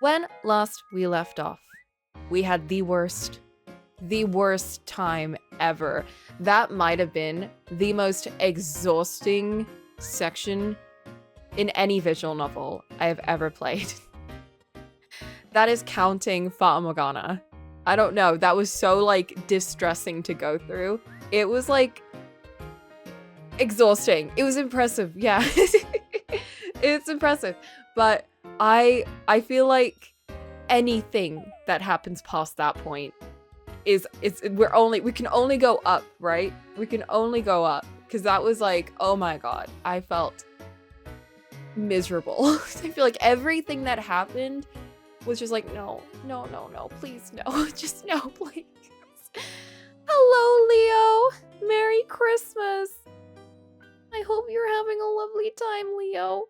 When last we left off, we had the worst time ever. That might have been the most exhausting section in any visual novel I have ever played. That is counting Fata Morgana. I don't know, that was so like distressing to go through. It was like exhausting. It was impressive, yeah. It's impressive. But I feel like anything that happens past that point we can only go up, right? We can only go up. Because that was like, oh my god, I felt miserable. I feel like everything that happened was just like, no, please, no. Just no, please. Hello, Leo. Merry Christmas. I hope you're having a lovely time, Leo.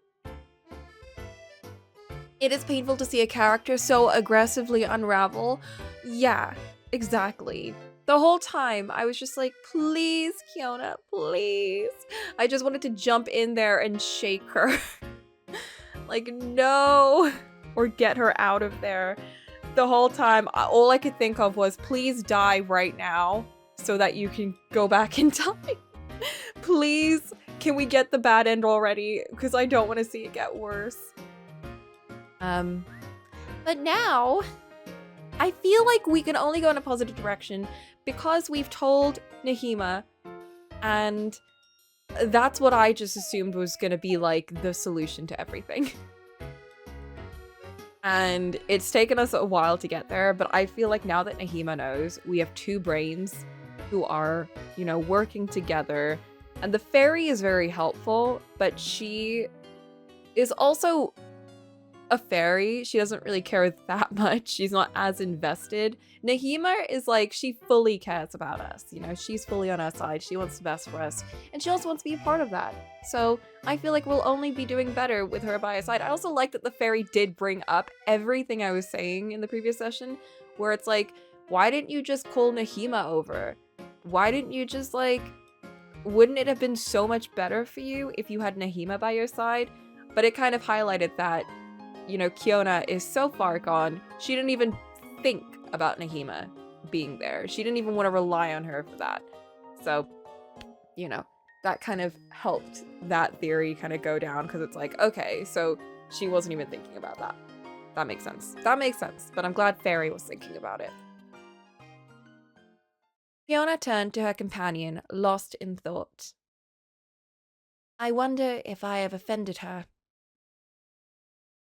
It is painful to see a character so aggressively unravel. Yeah, exactly. The whole time, I was just like, please, Kiona, please. I just wanted to jump in there and shake her. Like, no. Or get her out of there. The whole time, all I could think of was, please die right now so that you can go back in time. Please, can we get the bad end already? Because I don't want to see it get worse. But now, I feel like we can only go in a positive direction because we've told Nahima, and that's what I just assumed was going to be like the solution to everything. And it's taken us a while to get there, but I feel like now that Nahima knows, we have two brains who are, you know, working together. And the fairy is very helpful, but she is also a fairy. She doesn't really care that much. She's not as invested. Nahima is like, she fully cares about us. You know, she's fully on our side. She wants the best for us. And she also wants to be a part of that. So I feel like we'll only be doing better with her by our side. I also like that the fairy did bring up everything I was saying in the previous session, where it's like, why didn't you just call Nahima over? Why didn't you just like, wouldn't it have been so much better for you if you had Nahima by your side? But it kind of highlighted that, you know, Kiona is so far gone, she didn't even think about Nahima being there. She didn't even want to rely on her for that. So, you know, that kind of helped that theory kind of go down, because it's like, okay, so she wasn't even thinking about that. That makes sense. That makes sense, but I'm glad Fairy was thinking about it. Fiona turned to her companion, lost in thought. I wonder if I have offended her.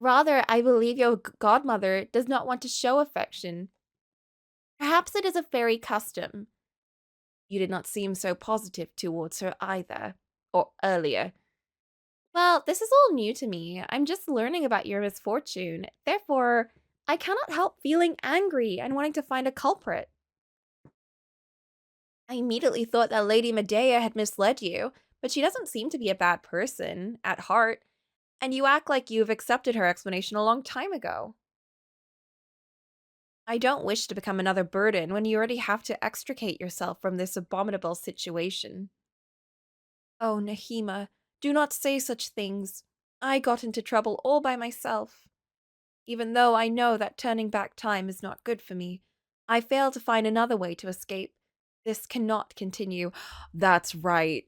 Rather, I believe your godmother does not want to show affection. Perhaps it is a fairy custom. You did not seem so positive towards her either, or earlier. Well, this is all new to me. I'm just learning about your misfortune. Therefore, I cannot help feeling angry and wanting to find a culprit. I immediately thought that Lady Medea had misled you, but she doesn't seem to be a bad person, at heart, and you act like you've accepted her explanation a long time ago. I don't wish to become another burden when you already have to extricate yourself from this abominable situation. Oh, Nahima, do not say such things. I got into trouble all by myself. Even though I know that turning back time is not good for me, I fail to find another way to escape. This cannot continue. That's right.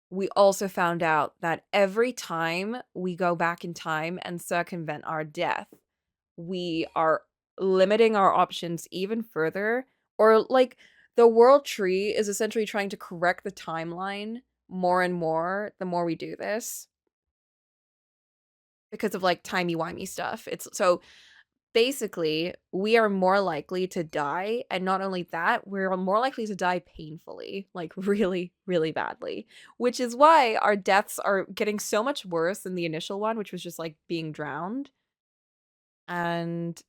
We also found out that every time we go back in time and circumvent our death, we are limiting our options even further. Or, like, the world tree is essentially trying to correct the timeline more and more the more we do this. Because of, like, timey-wimey stuff. It's so basically, we are more likely to die, and not only that, we're more likely to die painfully, like really, really badly, which is why our deaths are getting so much worse than the initial one, which was just like being drowned. And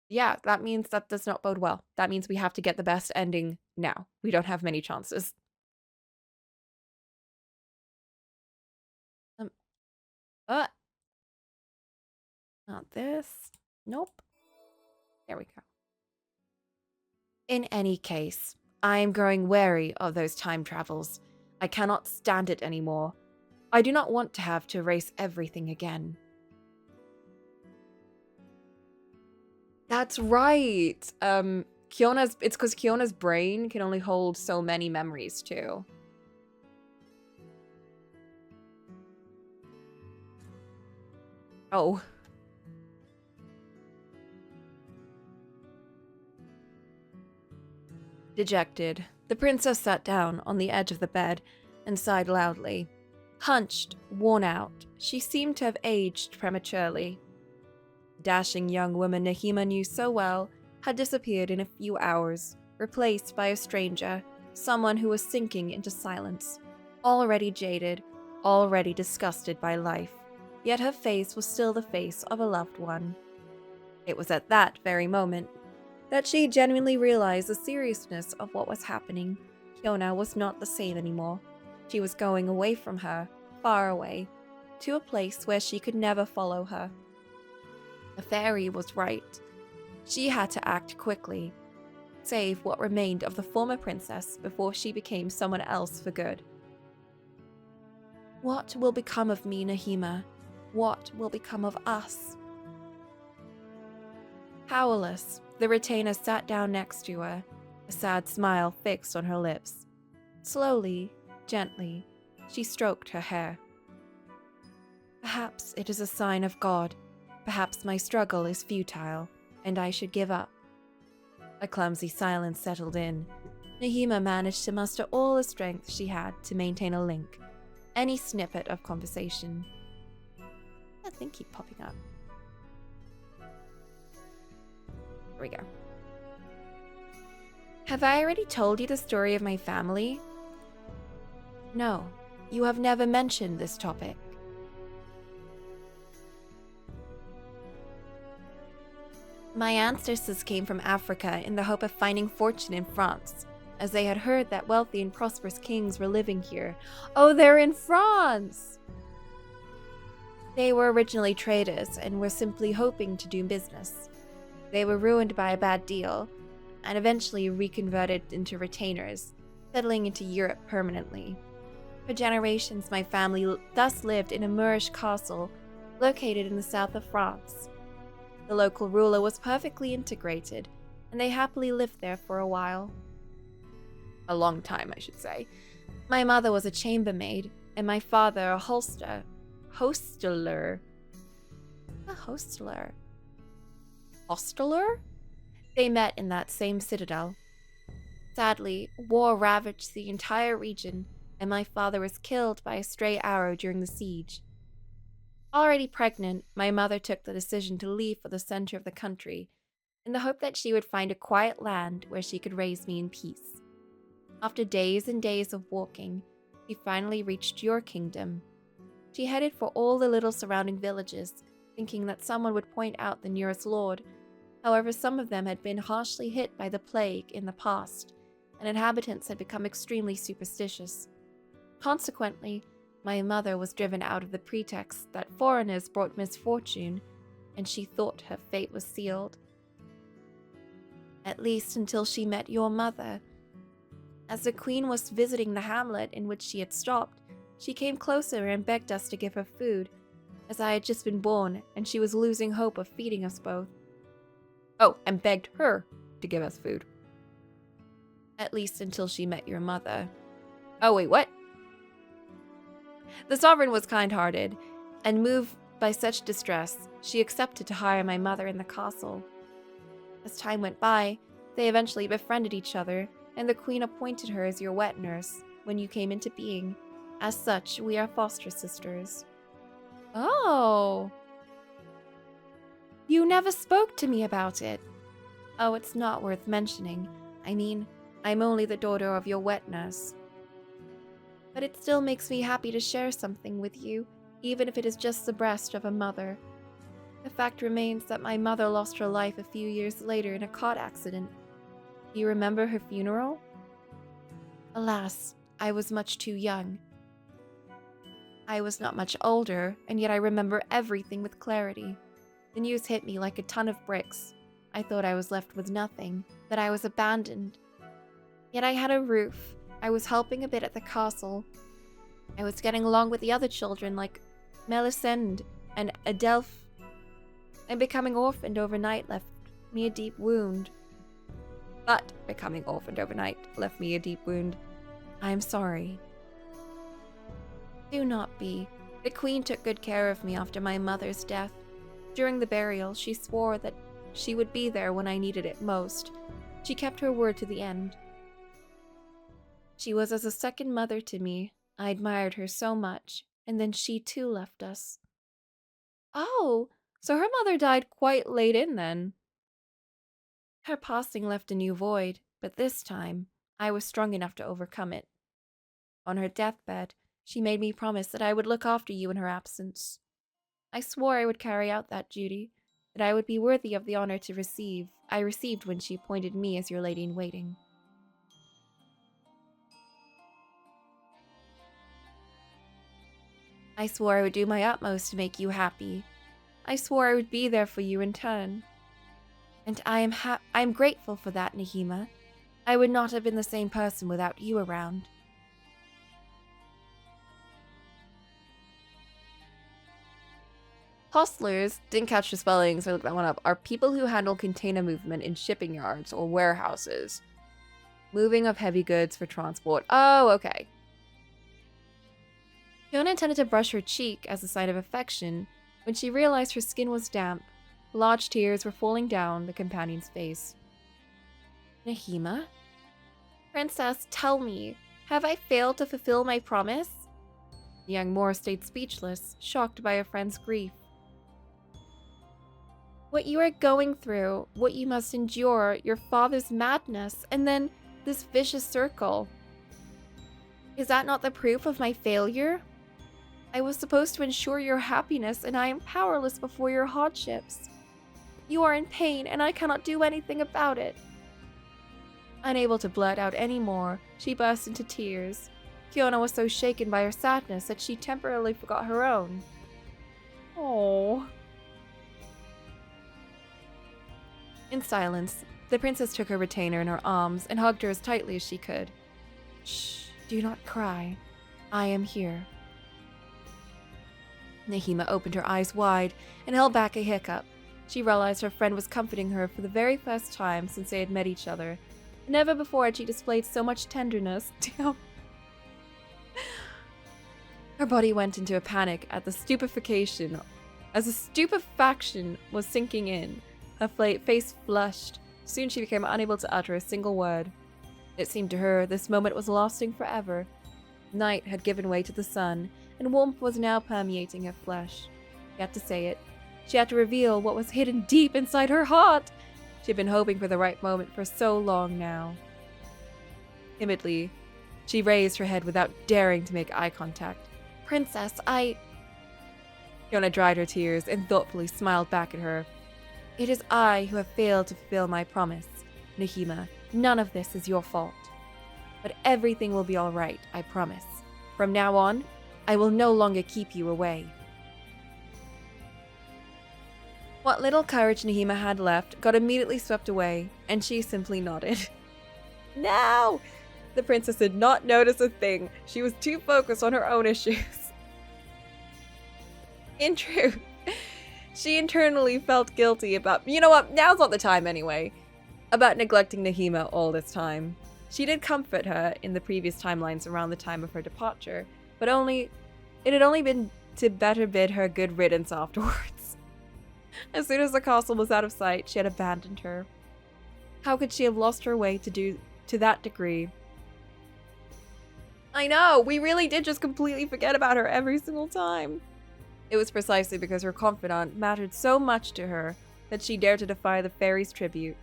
yeah, that means that does not bode well. That means we have to get the best ending now. We don't have many chances. Um, uh, Not this. Nope. There we go. In any case, I am growing wary of those time travels. I cannot stand it anymore. I do not want to have to erase everything again. That's right. It's because Kiona's brain can only hold so many memories too. Oh. Dejected, the princess sat down on the edge of the bed and sighed loudly. Hunched, worn out, she seemed to have aged prematurely. The dashing young woman Nahima knew so well had disappeared in a few hours, replaced by a stranger, someone who was sinking into silence, already jaded, already disgusted by life, yet her face was still the face of a loved one. It was at that very moment that she genuinely realized the seriousness of what was happening. Kiona was not the same anymore. She was going away from her, far away, to a place where she could never follow her. The fairy was right. She had to act quickly, save what remained of the former princess before she became someone else for good. What will become of me, Nahima? What will become of us? Powerless, the retainer sat down next to her, a sad smile fixed on her lips. Slowly, gently, she stroked her hair. Perhaps it is a sign of God. Perhaps my struggle is futile, and I should give up. A clumsy silence settled in. Nahima managed to muster all the strength she had to maintain a link, any snippet of conversation. That thing keep popping up. Here we go. Have I already told you the story of my family? No, you have never mentioned this topic. My ancestors came from Africa in the hope of finding fortune in France, as they had heard that wealthy and prosperous kings were living here. Oh, they're in France! They were originally traders and were simply hoping to do business. They were ruined by a bad deal, and eventually reconverted into retainers, settling into Europe permanently. For generations, my family thus lived in a Moorish castle located in the south of France. The local ruler was perfectly integrated, and they happily lived there for a while. A long time, I should say. My mother was a chambermaid, and my father a hostler. Hosteler? They met in that same citadel. Sadly, war ravaged the entire region, and my father was killed by a stray arrow during the siege. Already pregnant, my mother took the decision to leave for the center of the country, in the hope that she would find a quiet land where she could raise me in peace. After days and days of walking, she finally reached your kingdom. She headed for all the little surrounding villages, thinking that someone would point out the nearest lord. However, some of them had been harshly hit by the plague in the past, and inhabitants had become extremely superstitious. Consequently, my mother was driven out of the pretext that foreigners brought misfortune, and she thought her fate was sealed. At least until she met your mother. As the queen was visiting the hamlet in which she had stopped, she came closer and begged us to give her food, as I had just been born and she was losing hope of feeding us both. Oh, and begged her to give us food. At least until she met your mother. Oh, wait, what? The sovereign was kind-hearted, and moved by such distress, she accepted to hire my mother in the castle. As time went by, they eventually befriended each other, and the queen appointed her as your wet nurse when you came into being. As such, we are foster sisters. Oh. You never spoke to me about it. Oh, it's not worth mentioning. I mean, I'm only the daughter of your wet nurse. But it still makes me happy to share something with you, even if it is just the breast of a mother. The fact remains that my mother lost her life a few years later in a car accident. Do you remember her funeral? Alas, I was much too young. I was not much older, and yet I remember everything with clarity. The news hit me like a ton of bricks. I thought I was left with nothing, that I was abandoned. Yet I had a roof. I was helping a bit at the castle. I was getting along with the other children like Melisande and Adelph. And becoming orphaned overnight left me a deep wound. But becoming orphaned overnight left me a deep wound. I am sorry. Do not be. The queen took good care of me after my mother's death. During the burial, she swore that she would be there when I needed it most. She kept her word to the end. She was as a second mother to me. I admired her so much, and then she too left us. Oh, so her mother died quite late in then. Her passing left a new void, but this time, I was strong enough to overcome it. On her deathbed, she made me promise that I would look after you in her absence. I swore I would carry out that duty, that I would be worthy of the honor I received when she appointed me as your lady-in-waiting. I swore I would do my utmost to make you happy. I swore I would be there for you in turn. And I am grateful for that, Nahima. I would not have been the same person without you around. Hostlers, didn't catch the spelling, so I looked that one up, are people who handle container movement in shipping yards or warehouses. Moving of heavy goods for transport. Oh, okay. Fiona intended to brush her cheek as a sign of affection when she realized her skin was damp. Large tears were falling down the companion's face. Nahima? Princess, tell me, have I failed to fulfill my promise? The young Moor stayed speechless, shocked by her friend's grief. What you are going through, what you must endure, your father's madness, and then this vicious circle. Is that not the proof of my failure? I was supposed to ensure your happiness, and I am powerless before your hardships. You are in pain, and I cannot do anything about it. Unable to blurt out any more, she burst into tears. Fiona was so shaken by her sadness that she temporarily forgot her own. Oh. In silence, the princess took her retainer in her arms and hugged her as tightly as she could. Shh, do not cry. I am here. Nahima opened her eyes wide and held back a hiccup. She realized her friend was comforting her for the very first time since they had met each other. Never before had she displayed so much tenderness. Her body went into a panic at the stupefaction was sinking in. Her face flushed. Soon she became unable to utter a single word. It seemed to her this moment was lasting forever. Night had given way to the sun, and warmth was now permeating her flesh. She had to say it. She had to reveal what was hidden deep inside her heart. She had been hoping for the right moment for so long now. Timidly, she raised her head without daring to make eye contact. Princess, Fiona dried her tears and thoughtfully smiled back at her. It is I who have failed to fulfill my promise. Nahima, none of this is your fault. But everything will be all right, I promise. From now on, I will no longer keep you away. What little courage Nahima had left got immediately swept away, and she simply nodded. No! The princess did not notice a thing. She was too focused on her own issues. In truth, she internally felt guilty about, you know what, now's not the time anyway, about neglecting Nahima all this time. She did comfort her in the previous timelines around the time of her departure, but it had only been to better bid her good riddance afterwards. As soon as the castle was out of sight, she had abandoned her. How could she have lost her way to that degree? I know, we really did just completely forget about her every single time. It was precisely because her confidant mattered so much to her that she dared to defy the fairy's tribute.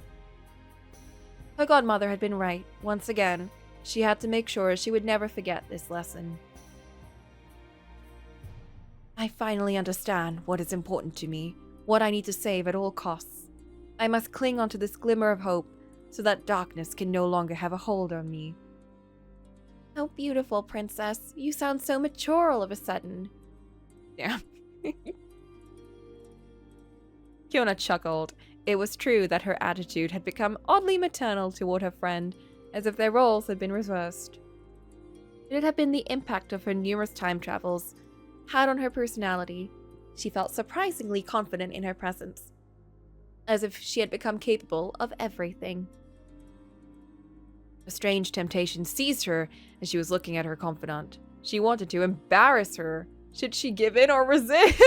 Her godmother had been right. Once again, she had to make sure she would never forget this lesson. I finally understand what is important to me, what I need to save at all costs. I must cling onto this glimmer of hope so that darkness can no longer have a hold on me. How beautiful, princess. You sound so mature all of a sudden. Yeah. Fiona chuckled. It was true that her attitude had become oddly maternal toward her friend, as if their roles had been reversed. It had been the impact of her numerous time travels had on her personality. She felt surprisingly confident in her presence. as if she had become capable of everything. A strange temptation seized her as she was looking at her confidant. She wanted to embarrass her. Should she give in or resist?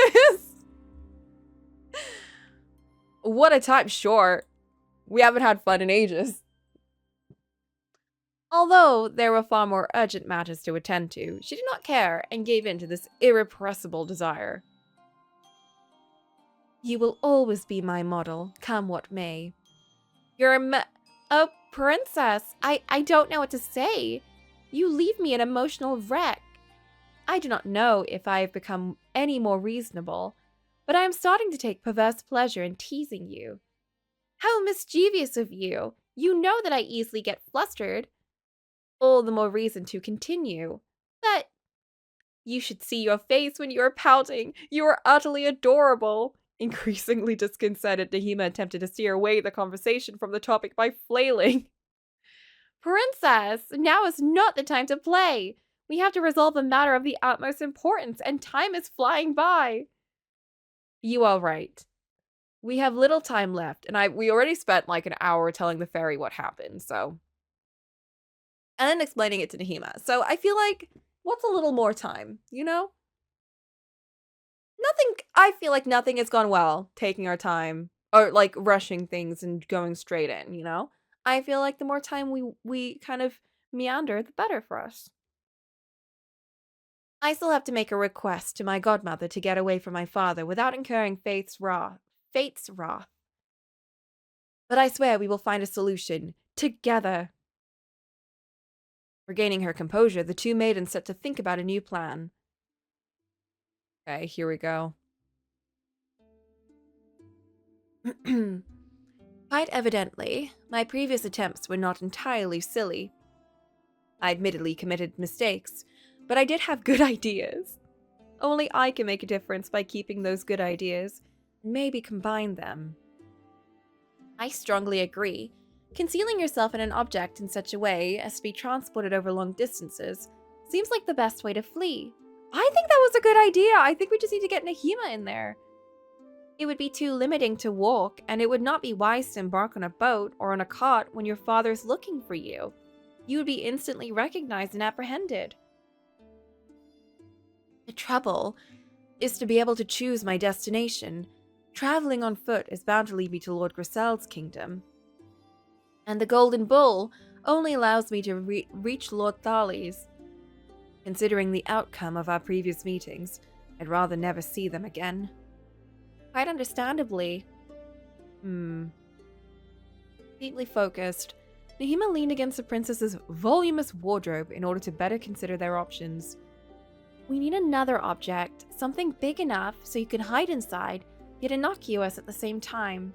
What a time. Sure. We haven't had fun in ages. Although there were far more urgent matters to attend to, she did not care and gave in to this irrepressible desire. You will always be my model, come what may. Oh, princess, I don't know what to say. You leave me an emotional wreck. I do not know if I have become any more reasonable, but I am starting to take perverse pleasure in teasing you. How mischievous of you! You know that I easily get flustered. All the more reason to continue. But you should see your face when you are pouting. You are utterly adorable. Increasingly disconcerted, Nahima attempted to steer away the conversation from the topic by flailing. Princess, now is not the time to play. We have to resolve a matter of the utmost importance, and time is flying by. You are right. We have little time left, and we already spent like an hour telling the fairy what happened, so. And then explaining it to Nahima. So I feel like, what's a little more time, you know? I feel like nothing has gone well, taking our time, or like rushing things and going straight in, you know? I feel like the more time we kind of meander, the better for us. I still have to make a request to my godmother to get away from my father without incurring fate's wrath. But I swear we will find a solution, together. Regaining her composure, the two maidens set to think about a new plan. Okay, here we go. Quite evidently, my previous attempts were not entirely silly. I admittedly committed mistakes, but I did have good ideas. Only I can make a difference by keeping those good ideas, and maybe combine them. I strongly agree. Concealing yourself in an object in such a way as to be transported over long distances seems like the best way to flee. I think that was a good idea. I think we just need to get Nahima in there. It would be too limiting to walk, and it would not be wise to embark on a boat or on a cart when your father's looking for you. You would be instantly recognized and apprehended. The trouble is to be able to choose my destination. Traveling on foot is bound to lead me to Lord Grisel's kingdom. And the Golden Bull only allows me to reach Lord Thales. Considering the outcome of our previous meetings, I'd rather never see them again. Quite understandably. Deeply focused, Nahima leaned against the princess's voluminous wardrobe in order to better consider their options. We need another object, something big enough so you can hide inside, yet innocuous at the same time.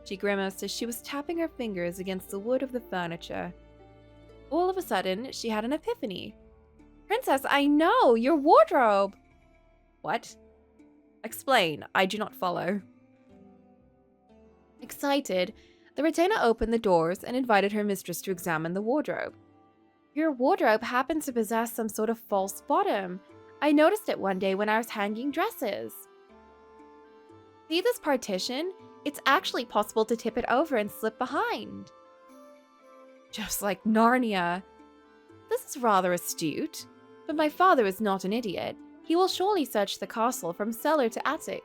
She grimaced as she was tapping her fingers against the wood of the furniture. All of a sudden, she had an epiphany. Princess, I know! Your wardrobe! What? Explain, I do not follow. Excited, the retainer opened the doors and invited her mistress to examine the wardrobe. Your wardrobe happens to possess some sort of false bottom. I noticed it one day when I was hanging dresses. See this partition? It's actually possible to tip it over and slip behind. Just like Narnia. This is rather astute, but my father is not an idiot. He will surely search the castle from cellar to attic.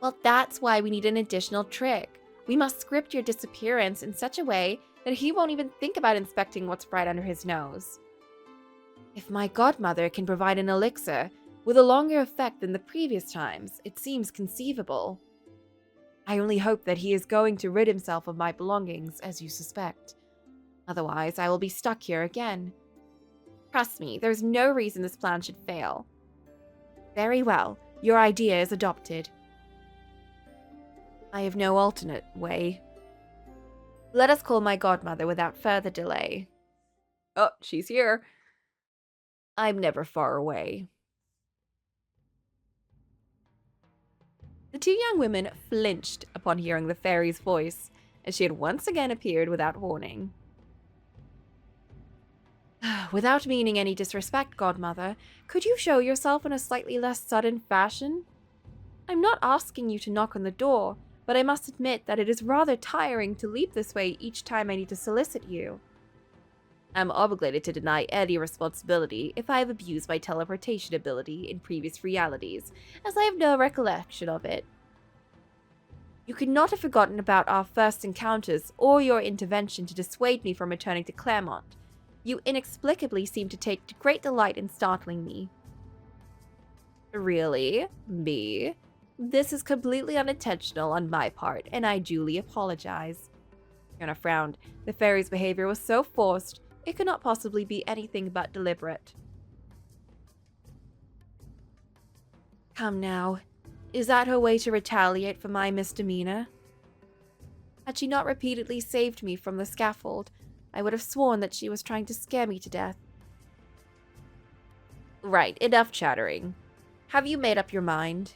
Well, that's why we need an additional trick. We must script your disappearance in such a way that he won't even think about inspecting what's right under his nose. If my godmother can provide an elixir with a longer effect than the previous times, it seems conceivable. I only hope that he is going to rid himself of my belongings, as you suspect. Otherwise, I will be stuck here again. Trust me, there's no reason this plan should fail. Very well, your idea is adopted. I have no alternate way. Let us call my godmother without further delay. Oh, she's here. I'm never far away. The two young women flinched upon hearing the fairy's voice, as she had once again appeared without warning. Without meaning any disrespect, godmother, could you show yourself in a slightly less sudden fashion? I'm not asking you to knock on the door, but I must admit that it is rather tiring to leap this way each time I need to solicit you. I'm obligated to deny any responsibility if I have abused my teleportation ability in previous realities, as I have no recollection of it. You could not have forgotten about our first encounters or your intervention to dissuade me from returning to Claremont. You inexplicably seem to take great delight in startling me. Really? Me? This is completely unintentional on my part, and I duly apologize. Fiona frowned. The fairy's behavior was so forced, it could not possibly be anything but deliberate. Come now. Is that her way to retaliate for my misdemeanor? Had she not repeatedly saved me from the scaffold, I would have sworn that she was trying to scare me to death. Right, enough chattering. Have you made up your mind?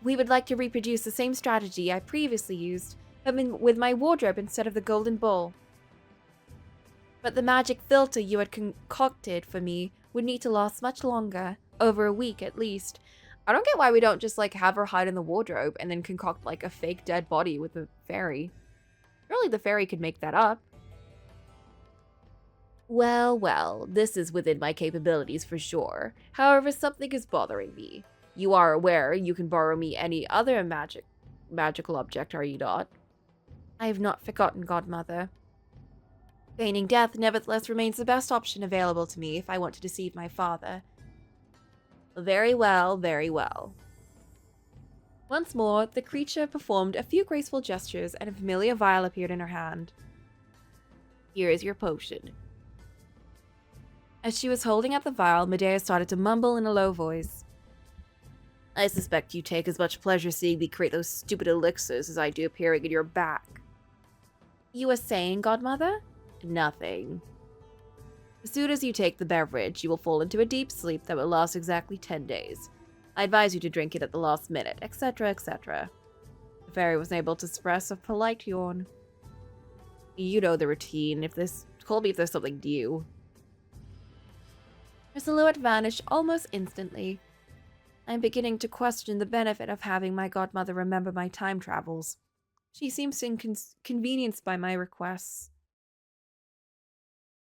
We would like to reproduce the same strategy I previously used, but with my wardrobe instead of the golden bowl. But the magic filter you had concocted for me would need to last much longer, over a week at least. I don't get why we don't just have her hide in the wardrobe and then concoct a fake dead body with a fairy. Surely the fairy could make that up. Well, this is within my capabilities for sure. However, something is bothering me. You are aware you can borrow me any other magical object, are you not? I have not forgotten, Godmother. Feigning death nevertheless remains the best option available to me if I want to deceive my father. Very well, very well. Once more, the creature performed a few graceful gestures and a familiar vial appeared in her hand. Here is your potion. As she was holding out the vial, Medea started to mumble in a low voice. I suspect you take as much pleasure seeing me create those stupid elixirs as I do appearing in your back. You were saying, Godmother? Nothing. As soon as you take the beverage, you will fall into a deep sleep that will last exactly 10 days. I advise you to drink it at the last minute, etc., etc. The fairy was able to suppress a polite yawn. You know the routine. Call me if there's something due. Her silhouette vanished almost instantly. I'm beginning to question the benefit of having my godmother remember my time travels. She seems inconvenienced by my requests.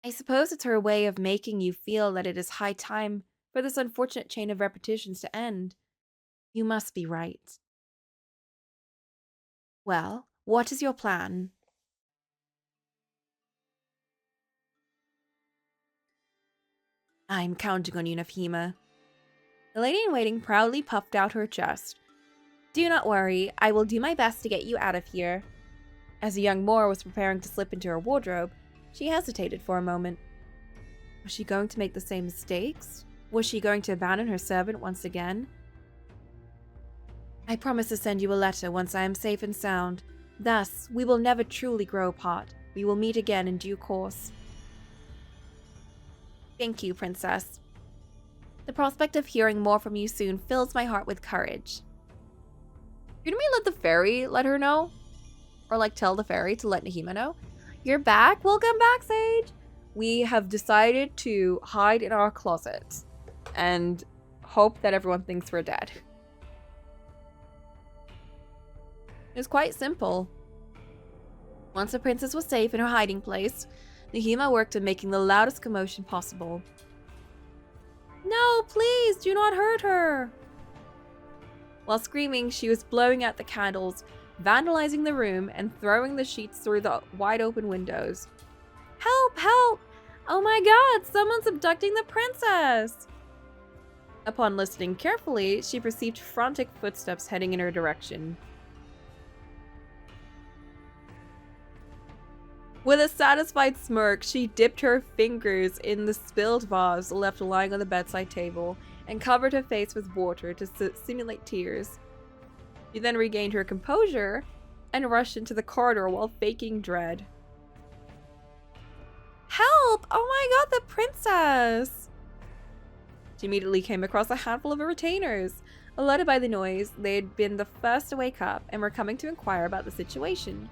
I suppose it's her way of making you feel that it is high time for this unfortunate chain of repetitions to end. You must be right. Well, what is your plan? I'm counting on you, Nafhima. The lady-in-waiting proudly puffed out her chest. Do not worry, I will do my best to get you out of here. As the young Moor was preparing to slip into her wardrobe, she hesitated for a moment. Was she going to make the same mistakes? Was she going to abandon her servant once again? I promise to send you a letter once I am safe and sound. Thus, we will never truly grow apart. We will meet again in due course. Thank you, Princess. The prospect of hearing more from you soon fills my heart with courage. Couldn't we let the fairy let her know? Or tell the fairy to let Nahima know? You're back? Welcome back, Sage! We have decided to hide in our closet and hope that everyone thinks we're dead. It's quite simple. Once the princess was safe in her hiding place, Nahima worked on making the loudest commotion possible. No, please, do not hurt her! While screaming, she was blowing out the candles, vandalizing the room, and throwing the sheets through the wide-open windows. Help! Help! Oh my god, someone's abducting the princess! Upon listening carefully, she perceived frantic footsteps heading in her direction. With a satisfied smirk, she dipped her fingers in the spilled vase left lying on the bedside table and covered her face with water to simulate tears. She then regained her composure and rushed into the corridor while faking dread. Help! Oh my god, the princess! She immediately came across a handful of her retainers. Alerted by the noise, they had been the first to wake up and were coming to inquire about the situation.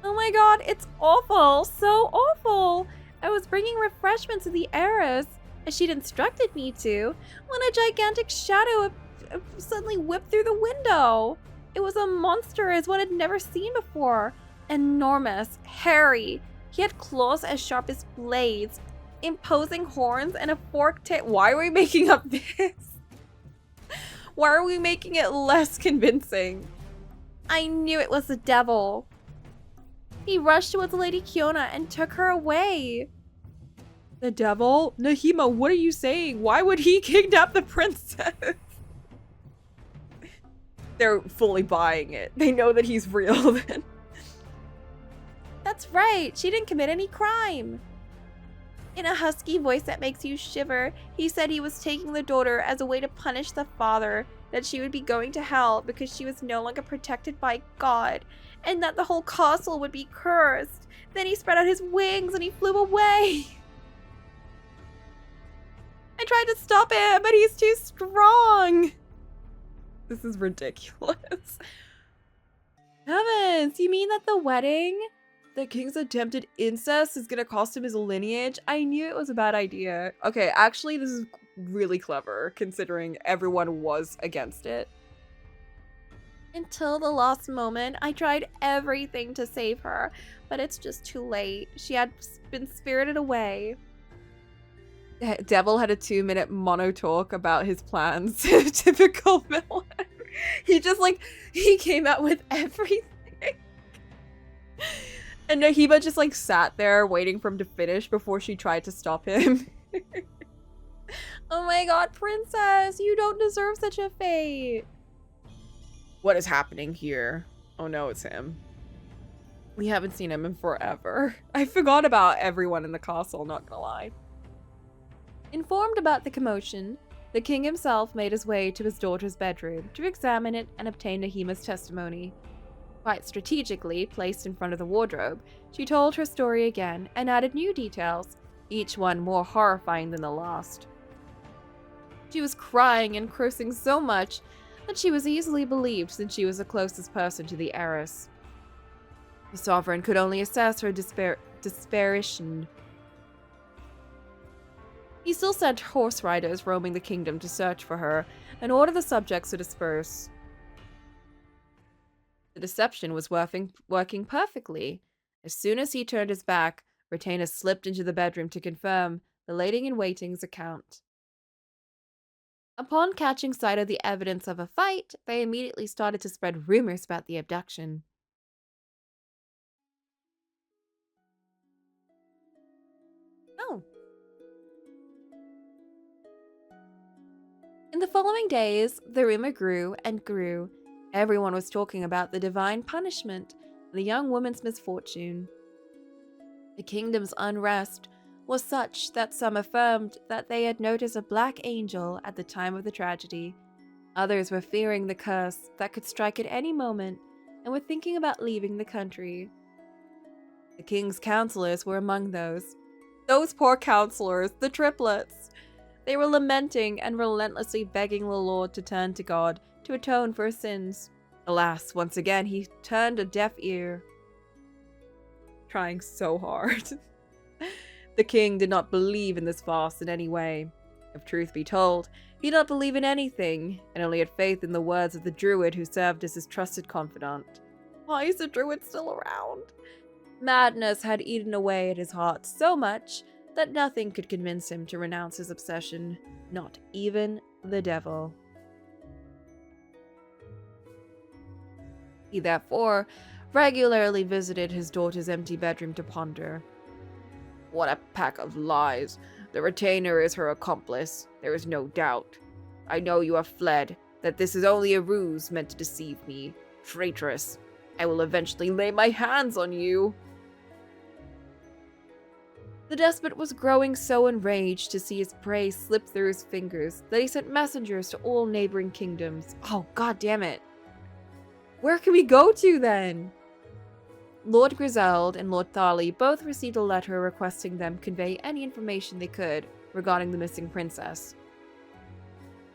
Oh my god, it's awful! So awful! I was bringing refreshments to the heiress, as she'd instructed me to, when a gigantic shadow suddenly whipped through the window. It was a monster as one had never seen before. Enormous, hairy. He had claws as sharp as blades, imposing horns, and a forked tail. Why are we making up this? Why are we making it less convincing? I knew it was the devil. He rushed towards Lady Kiona and took her away. The devil? Nahima, what are you saying? Why would he kidnap the princess? They're fully buying it. They know that he's real then. That's right. She didn't commit any crime. In a husky voice that makes you shiver, he said he was taking the daughter as a way to punish the father, that she would be going to hell because she was no longer protected by God, and that the whole castle would be cursed. Then he spread out his wings and he flew away. I tried to stop him, but he's too strong. This is ridiculous. Heavens, you mean that the wedding? The king's attempted incest is gonna cost him his lineage? I knew it was a bad idea. Okay, actually, this is really clever, considering everyone was against it. Until the last moment, I tried everything to save her, but it's just too late. She had been spirited away. Devil had a 2-minute mono talk about his plans. Typical villain. He came out with everything. And Nahiba just sat there waiting for him to finish before she tried to stop him. Oh my god, princess, you don't deserve such a fate. What is happening here? Oh no, it's him. We haven't seen him in forever. I forgot about everyone in the castle, not gonna lie. Informed about the commotion, the king himself made his way to his daughter's bedroom to examine it and obtain Nahima's testimony. Quite strategically placed in front of the wardrobe, she told her story again and added new details, each one more horrifying than the last. She was crying and cursing so much that she was easily believed since she was the closest person to the heiress. The sovereign could only assess her desperation. He still sent horse riders roaming the kingdom to search for her and order the subjects to disperse. The deception was working perfectly. As soon as he turned his back, retainers slipped into the bedroom to confirm the lady-in-waiting's account. Upon catching sight of the evidence of a fight, they immediately started to spread rumors about the abduction. Oh. In the following days, the rumor grew and grew. Everyone was talking about the divine punishment, the young woman's misfortune. The kingdom's unrest was such that some affirmed that they had noticed a black angel at the time of the tragedy. Others were fearing the curse that could strike at any moment and were thinking about leaving the country. The king's counselors were among those. Those poor counselors, the triplets! They were lamenting and relentlessly begging the Lord to turn to God to atone for his sins. Alas, once again, he turned a deaf ear. Trying so hard. The king did not believe in this farce in any way. If truth be told, he did not believe in anything, and only had faith in the words of the druid who served as his trusted confidant. Why is the druid still around? Madness had eaten away at his heart so much that nothing could convince him to renounce his obsession, not even the devil. He therefore regularly visited his daughter's empty bedroom to ponder. What a pack of lies. The retainer is her accomplice, there is no doubt. I know you have fled, that this is only a ruse meant to deceive me. Traitress, I will eventually lay my hands on you. The despot was growing so enraged to see his prey slip through his fingers that he sent messengers to all neighboring kingdoms. Oh, god damn it. Where can we go to then? Lord Griselda and Lord Tharley both received a letter requesting them convey any information they could regarding the missing princess.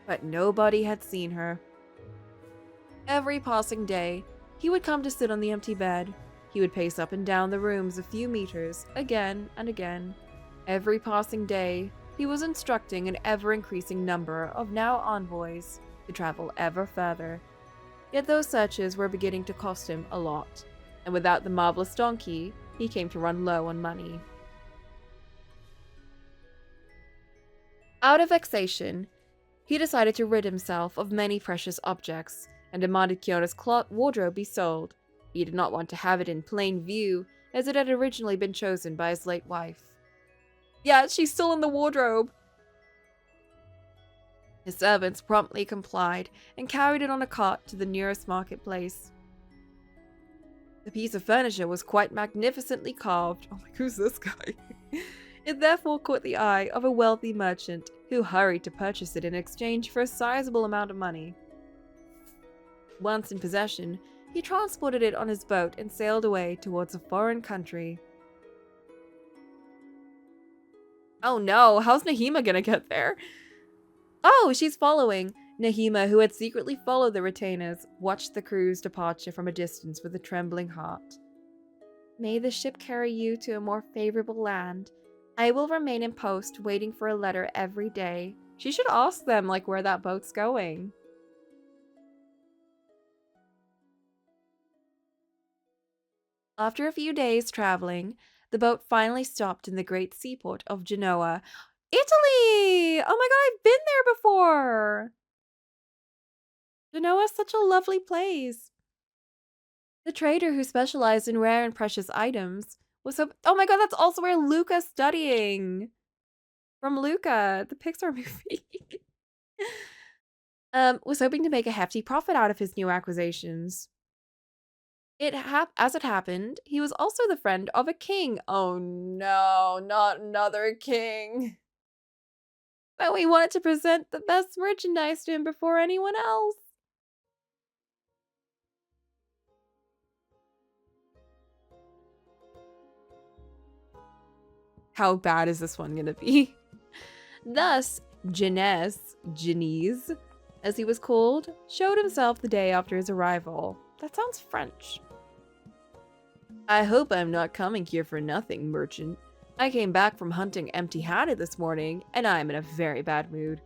But nobody had seen her. Every passing day, he would come to sit on the empty bed. He would pace up and down the rooms a few meters, again and again. Every passing day, he was instructing an ever-increasing number of now envoys to travel ever further. Yet those searches were beginning to cost him a lot, and without the marvelous donkey, he came to run low on money. Out of vexation, he decided to rid himself of many precious objects and demanded Kyona's cloth wardrobe be sold. He did not want to have it in plain view, as it had originally been chosen by his late wife. Yeah, she's still in the wardrobe! His servants promptly complied and carried it on a cart to the nearest marketplace. The piece of furniture was quite magnificently carved. Oh my, who's this guy? It therefore caught the eye of a wealthy merchant, who hurried to purchase it in exchange for a sizable amount of money. Once in possession, he transported it on his boat and sailed away towards a foreign country. Oh no, how's Nahima gonna get there? Oh, she's following. Nahima, who had secretly followed the retainers, watched the crew's departure from a distance with a trembling heart. May the ship carry you to a more favorable land. I will remain in post, waiting for a letter every day. She should ask them, like, where that boat's going. After a few days traveling, the boat finally stopped in the great seaport of Genoa. Italy! Oh my god, I've been there before! Genoa is such a lovely place. The trader who specialized in rare and precious items was so— oh my god, that's also where Luca's studying! From Luca, the Pixar movie. Was hoping to make a hefty profit out of his new acquisitions. As it happened, he was also the friend of a king. Oh no, not another king. But we wanted to present the best merchandise to him before anyone else. How bad is this one gonna be? Thus, Genese, as he was called, showed himself the day after his arrival. That sounds French. I hope I'm not coming here for nothing, merchant. I came back from hunting empty-handed this morning, and I am in a very bad mood.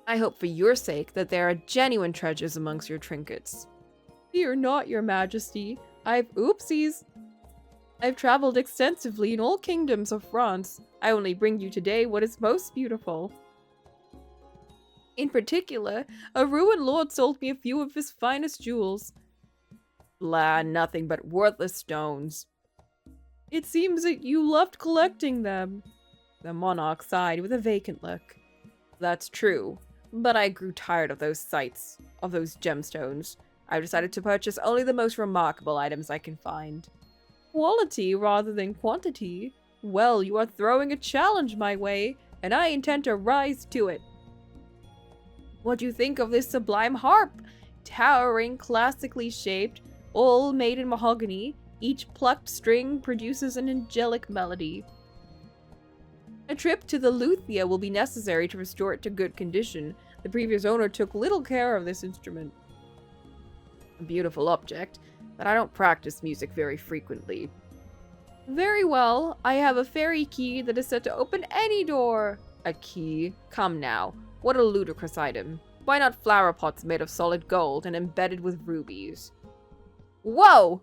I hope for your sake that there are genuine treasures amongst your trinkets. Fear not, your majesty. Oopsies. I've traveled extensively in all kingdoms of France. I only bring you today what is most beautiful. In particular, a ruined lord sold me a few of his finest jewels. Blah, nothing but worthless stones. It seems that you loved collecting them. The monarch sighed with a vacant look. That's true, but I grew tired of those sights, of those gemstones. I've decided to purchase only the most remarkable items I can find. Quality rather than quantity? Well, you are throwing a challenge my way, and I intend to rise to it. What do you think of this sublime harp? Towering, classically shaped, all made in mahogany, each plucked string produces an angelic melody. A trip to the luthier will be necessary to restore it to good condition. The previous owner took little care of this instrument. A beautiful object, but I don't practice music very frequently. Very well, I have a fairy key that is said to open any door. A key? Come now, what a ludicrous item. Why not flower pots made of solid gold and embedded with rubies? Whoa!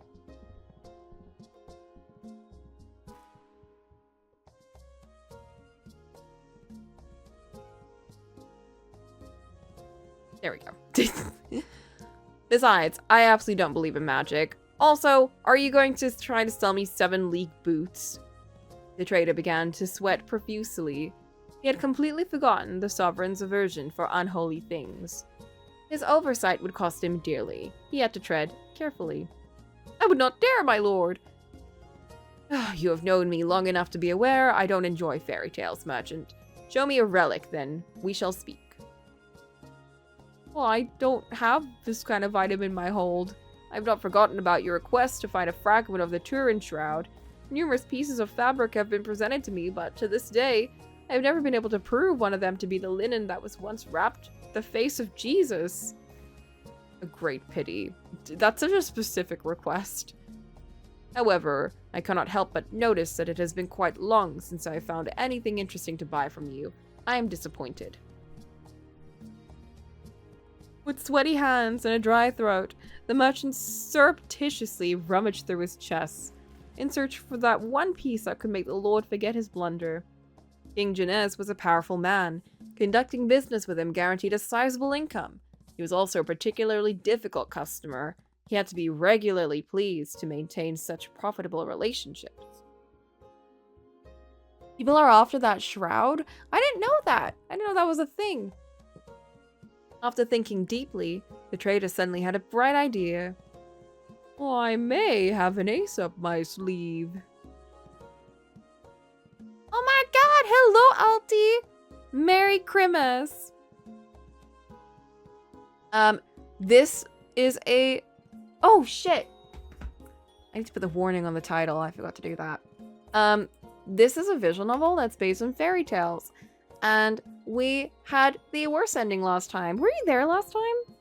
There we go. Besides, I absolutely don't believe in magic. Also, are you going to try to sell me 7 league boots? The trader began to sweat profusely. He had completely forgotten the sovereign's aversion for unholy things. His oversight would cost him dearly. He had to tread carefully. I would not dare, my lord! You have known me long enough to be aware I don't enjoy fairy tales, merchant. Show me a relic, then. We shall speak. Well, I don't have this kind of item in my hold. I've not forgotten about your request to find a fragment of the Turin shroud. Numerous pieces of fabric have been presented to me, but to this day, I have never been able to prove one of them to be the linen that was once wrapped the face of Jesus. A great pity. That's such a specific request. However, I cannot help but notice that it has been quite long since I found anything interesting to buy from you. I am disappointed. With sweaty hands and a dry throat, the merchant surreptitiously rummaged through his chests, in search for that one piece that could make the Lord forget his blunder. King Janez was a powerful man. Conducting business with him guaranteed a sizable income. He was also a particularly difficult customer. He had to be regularly pleased to maintain such profitable relationships. People are after that shroud? I didn't know that. I didn't know that was a thing. After thinking deeply, the trader suddenly had a bright idea. Oh, I may have an ace up my sleeve. Oh my god, hello, Alti! Merry Christmas! This is a... Oh, shit! I need to put the warning on the title. I forgot to do that. This is a visual novel that's based on fairy tales. And we had the worst ending last time. Were you there last time?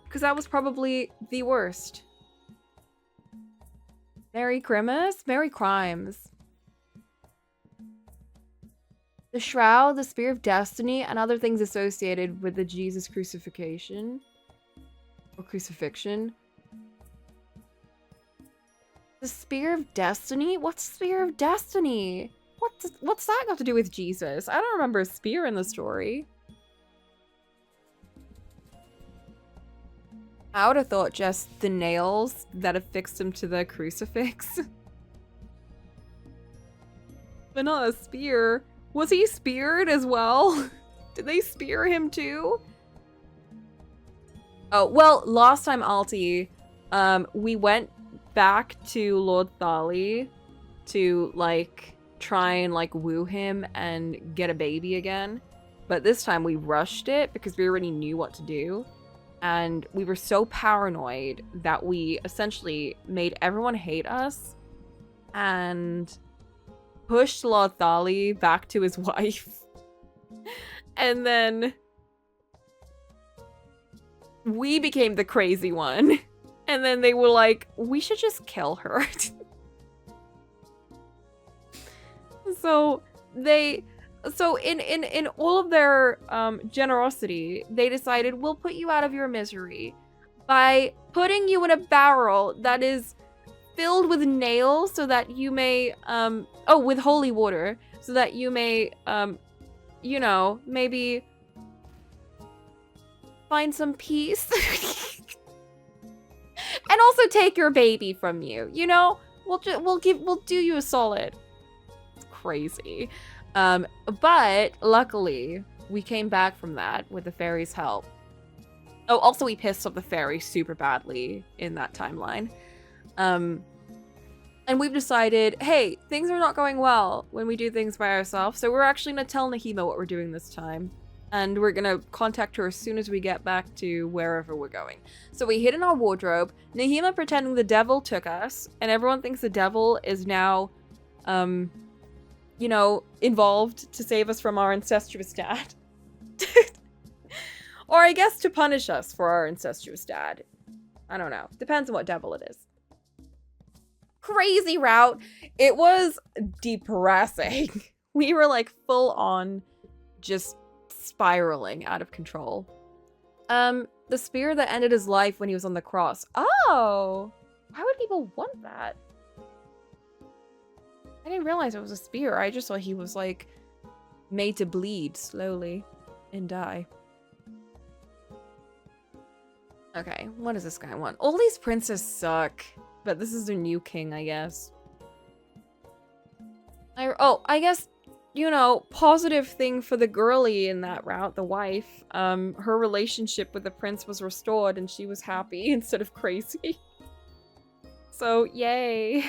Because that was probably the worst. Merry Christmas? Merry Crimes. The Shroud, the Spear of Destiny, and other things associated with the Jesus crucifixion. Or crucifixion. The Spear of Destiny? What's the Spear of Destiny? What's that got to do with Jesus? I don't remember a spear in the story. I would have thought just the nails that affixed him to the crucifix. But not a spear. Was he speared as well? Did they spear him too? Oh, well, last time, Alti, we went back to Lord Thali to, like, try and, like, woo him and get a baby again. But this time we rushed it because we already knew what to do. And we were so paranoid that we essentially made everyone hate us and pushed Lord Thali back to his wife. And then we became the crazy one. And then they were like, we should just kill her. So in all of their generosity, they decided, we'll put you out of your misery by putting you in a barrel that is filled with nails so that you may, with holy water, so that you may, you know, maybe find some peace. And also take your baby from you, you know? We'll do you a solid. It's crazy. But luckily, we came back from that with the fairy's help. Oh, also we pissed off the fairy super badly in that timeline. And we've decided, hey, things are not going well when we do things by ourselves, so we're actually gonna tell Nahima what we're doing this time. And we're gonna contact her as soon as we get back to wherever we're going. So we hid in our wardrobe, Nahima pretending the devil took us, and everyone thinks the devil is now, you know, involved to save us from our incestuous dad. Or I guess to punish us for our incestuous dad. I don't know. Depends on what devil it is. Crazy route. It was depressing. We were like full on just spiraling out of control. The spear that ended his life when he was on the cross. Oh! Why would people want that? I didn't realize it was a spear. I just thought he was, like, made to bleed slowly and die. Okay, what does this guy want? All these princes suck, but this is their new king, I guess. I guess, you know, positive thing for the girly in that route, the wife. Her relationship with the prince was restored and she was happy instead of crazy. So, yay.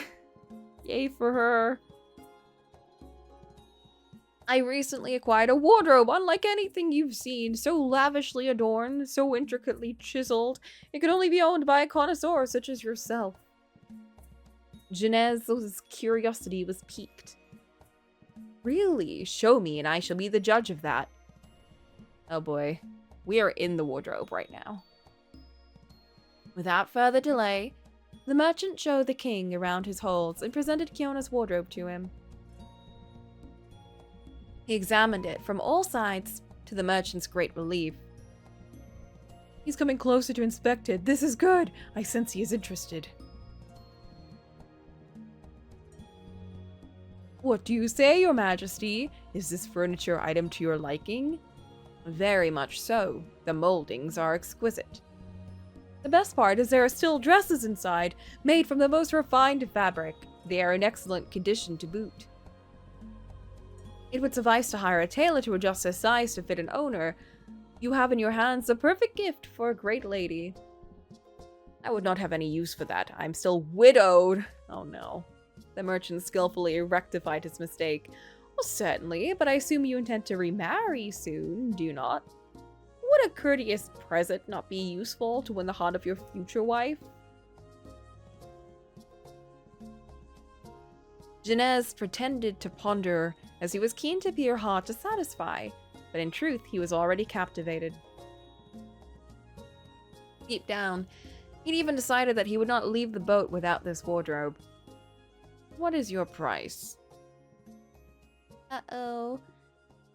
Yay for her. I recently acquired a wardrobe unlike anything you've seen, so lavishly adorned, so intricately chiseled, it could only be owned by a connoisseur such as yourself. Janez's curiosity was piqued. Really? Show me and I shall be the judge of that. Oh boy. We are in the wardrobe right now. Without further delay, the merchant showed the king around his holds and presented Kiona's wardrobe to him. He examined it from all sides, to the merchant's great relief. He's coming closer to inspect it. This is good. I sense he is interested. What do you say, Your Majesty? Is this furniture item to your liking? Very much so. The moldings are exquisite. The best part is there are still dresses inside, made from the most refined fabric. They are in excellent condition to boot. It would suffice to hire a tailor to adjust their size to fit an owner. You have in your hands the perfect gift for a great lady. I would not have any use for that. I'm still widowed. Oh no. The merchant skillfully rectified his mistake. Well, certainly, but I assume you intend to remarry soon, do you not? Would a courteous present not be useful to win the heart of your future wife? Genez pretended to ponder, as he was keen to appear hard to satisfy, but in truth he was already captivated. Deep down, he'd even decided that he would not leave the boat without this wardrobe. What is your price? Uh-oh.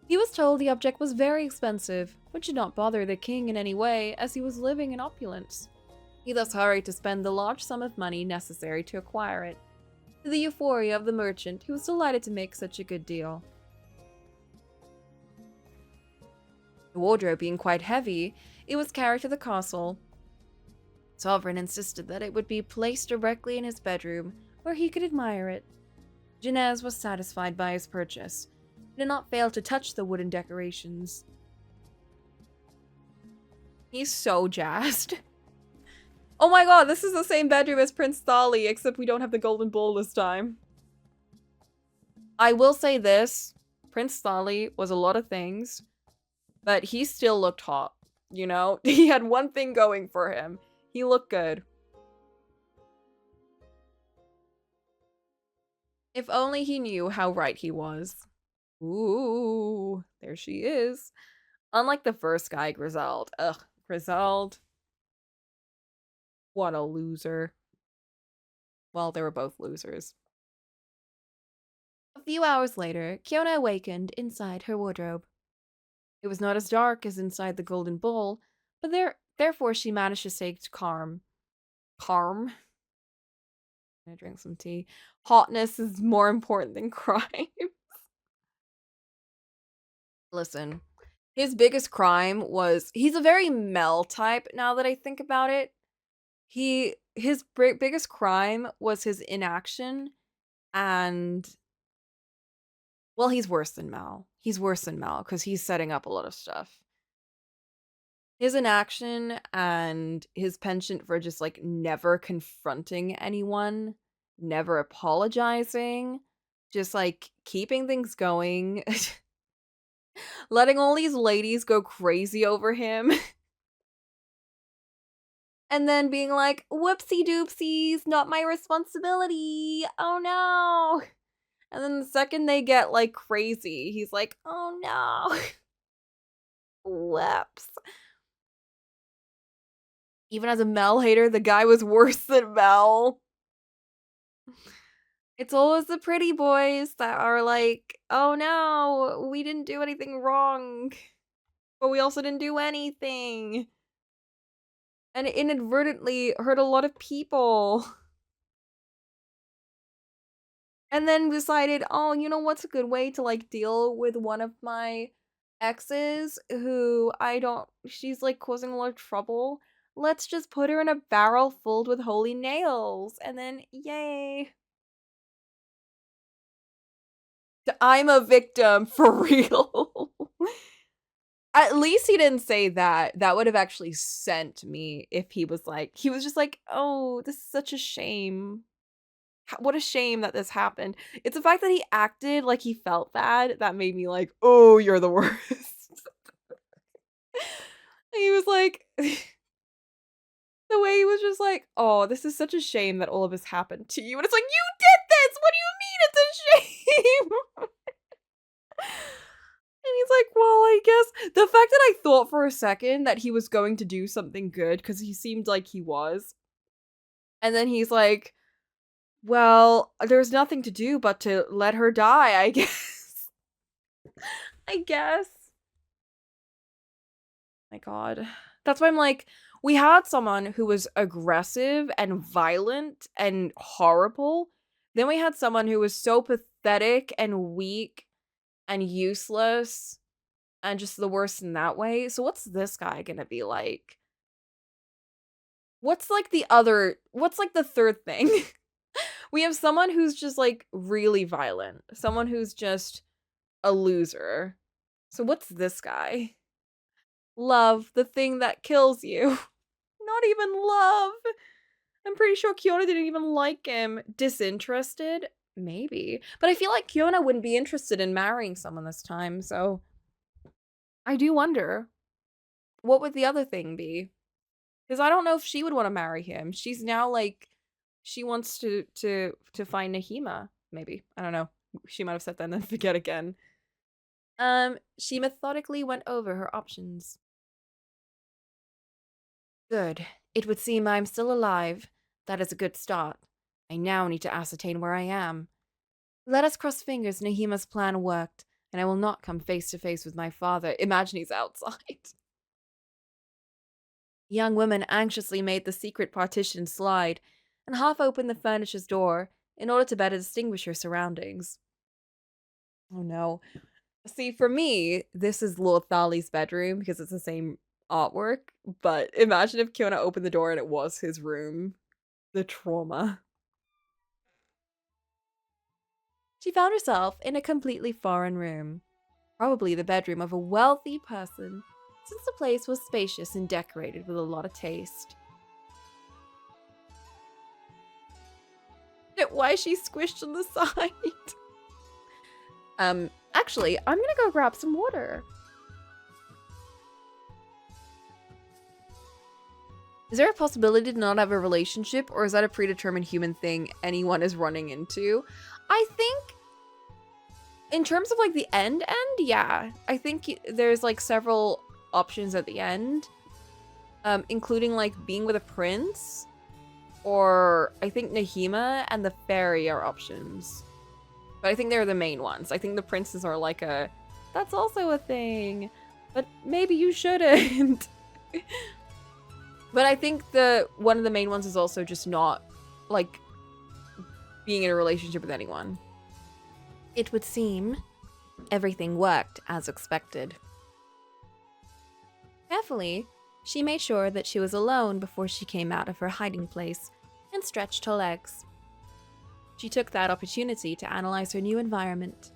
He was told the object was very expensive, which did not bother the king in any way, as he was living in opulence. He thus hurried to spend the large sum of money necessary to acquire it, to the euphoria of the merchant, who was delighted to make such a good deal. The wardrobe being quite heavy, it was carried to the castle. Sovereign insisted that it would be placed directly in his bedroom, where he could admire it. Genez was satisfied by his purchase. He did not fail to touch the wooden decorations. He's so jazzed. Oh my god, this is the same bedroom as Prince Thali, except we don't have the golden bowl this time. I will say this. Prince Thali was a lot of things, but he still looked hot, you know? He had one thing going for him. He looked good. If only he knew how right he was. Ooh, there she is. Unlike the first guy, Griselda. Ugh, Griselda. What a loser. Well, they were both losers. A few hours later, Kiona awakened inside her wardrobe. It was not as dark as inside the golden bowl, but therefore she managed to stay calm. Calm? I'm gonna drink some tea. Hotness is more important than crime. Listen, his biggest crime was he's a very Mel type now that I think about it. His biggest crime was his inaction, and well, he's worse than Mel. He's worse than Mel because he's setting up a lot of stuff. His inaction and his penchant for just like never confronting anyone, never apologizing, just like keeping things going, letting all these ladies go crazy over him. And then being like, whoopsie doopsies, not my responsibility. Oh no. And then the second they get like crazy, he's like, oh no. Whoops. Even as a Mel hater, the guy was worse than Mel. It's always the pretty boys that are like, oh no, we didn't do anything wrong. But we also didn't do anything. And it inadvertently hurt a lot of people. And then decided, oh, you know what's a good way to like deal with one of my exes who she's like causing a lot of trouble. Let's just put her in a barrel filled with holy nails. And then, yay. I'm a victim, for real. At least he didn't say that. That would have actually sent me if he was just like, oh, this is such a shame. What a shame that this happened. It's the fact that he acted like he felt bad that made me like, oh, you're the worst. He was like, the way he was just like, oh, this is such a shame that all of this happened to you. And it's like, you did this! What do you mean it's a shame? And he's like, well, I guess the fact that I thought for a second that he was going to do something good, because he seemed like he was. And then he's like, well, there's nothing to do but to let her die, I guess. I guess. My God. That's why I'm like, we had someone who was aggressive and violent and horrible. Then we had someone who was so pathetic and weak and useless and just the worst in that way. So what's this guy gonna be like? What's like the third thing? We have someone who's just like really violent, someone who's just a loser. So what's this guy? Love, the thing that kills you. Not even love. I'm pretty sure Kiona didn't even like him. Disinterested? Maybe. But I feel like Kiona wouldn't be interested in marrying someone this time, so I do wonder, what would the other thing be? Because I don't know if she would want to marry him. She's now like, she wants to find Nahima. Maybe, I don't know. She might have said that and then forget again. She methodically went over her options. Good. It would seem I'm still alive. That is a good start. I now need to ascertain where I am. Let us cross fingers Nahima's plan worked, and I will not come face to face with my father. Imagine he's outside. Young woman anxiously made the secret partition slide and half opened the furniture's door in order to better distinguish her surroundings. Oh no. See, for me, this is Lord Thali's bedroom because it's the same artwork, but imagine if Kiona opened the door and it was his room. The trauma. She found herself in a completely foreign room, probably the bedroom of a wealthy person, since the place was spacious and decorated with a lot of taste. Why is she squished on the side? Actually, I'm gonna go grab some water. Is there a possibility to not have a relationship, or is that a predetermined human thing anyone is running into? I think, in terms of like the end, yeah. I think there's like several options at the end, including like being with a prince, or I think Nahima and the fairy are options. But I think they're the main ones. I think the princes are like that's also a thing, but maybe you shouldn't. But I think one of the main ones is also just not, like, being in a relationship with anyone. It would seem everything worked as expected. Carefully, she made sure that she was alone before she came out of her hiding place and stretched her legs. She took that opportunity to analyze her new environment.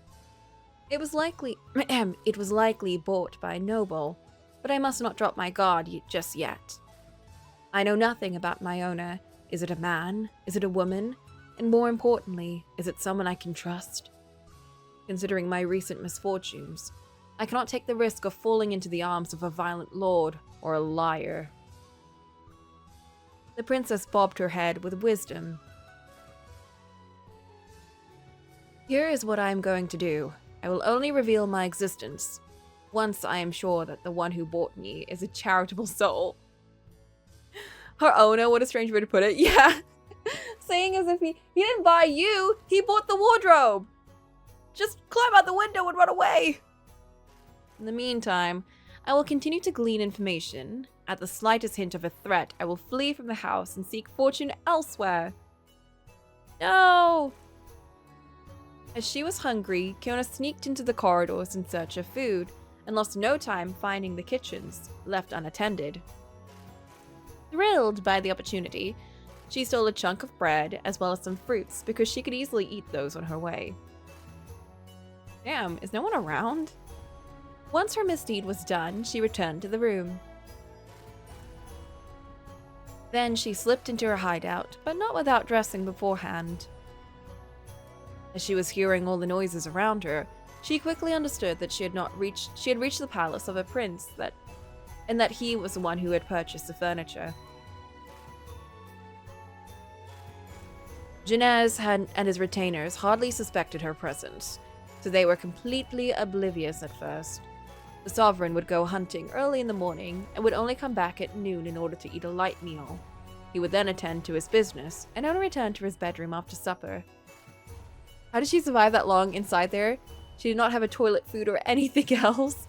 It was likely bought by a noble, but I must not drop my guard just yet. I know nothing about my owner. Is it a man? Is it a woman? And more importantly, is it someone I can trust? Considering my recent misfortunes, I cannot take the risk of falling into the arms of a violent lord or a liar. The princess bobbed her head with wisdom. Here is what I am going to do. I will only reveal my existence once I am sure that the one who bought me is a charitable soul. Her owner, what a strange way to put it. Yeah. Saying as if he didn't buy you, he bought the wardrobe. Just climb out the window and run away. In the meantime, I will continue to glean information. At the slightest hint of a threat, I will flee from the house and seek fortune elsewhere. No! As she was hungry, Kiona sneaked into the corridors in search of food and lost no time finding the kitchens, left unattended. Thrilled by the opportunity, she stole a chunk of bread as well as some fruits because she could easily eat those on her way. Damn, is no one around? Once her misdeed was done, she returned to the room. Then she slipped into her hideout, but not without dressing beforehand. As she was hearing all the noises around her, she quickly understood that she had reached the palace of a prince and that he was the one who had purchased the furniture. Janez and his retainers hardly suspected her presence, so they were completely oblivious at first. The sovereign would go hunting early in the morning and would only come back at noon in order to eat a light meal. He would then attend to his business and only return to his bedroom after supper. How did she survive that long inside there? She did not have a toilet, food, or anything else.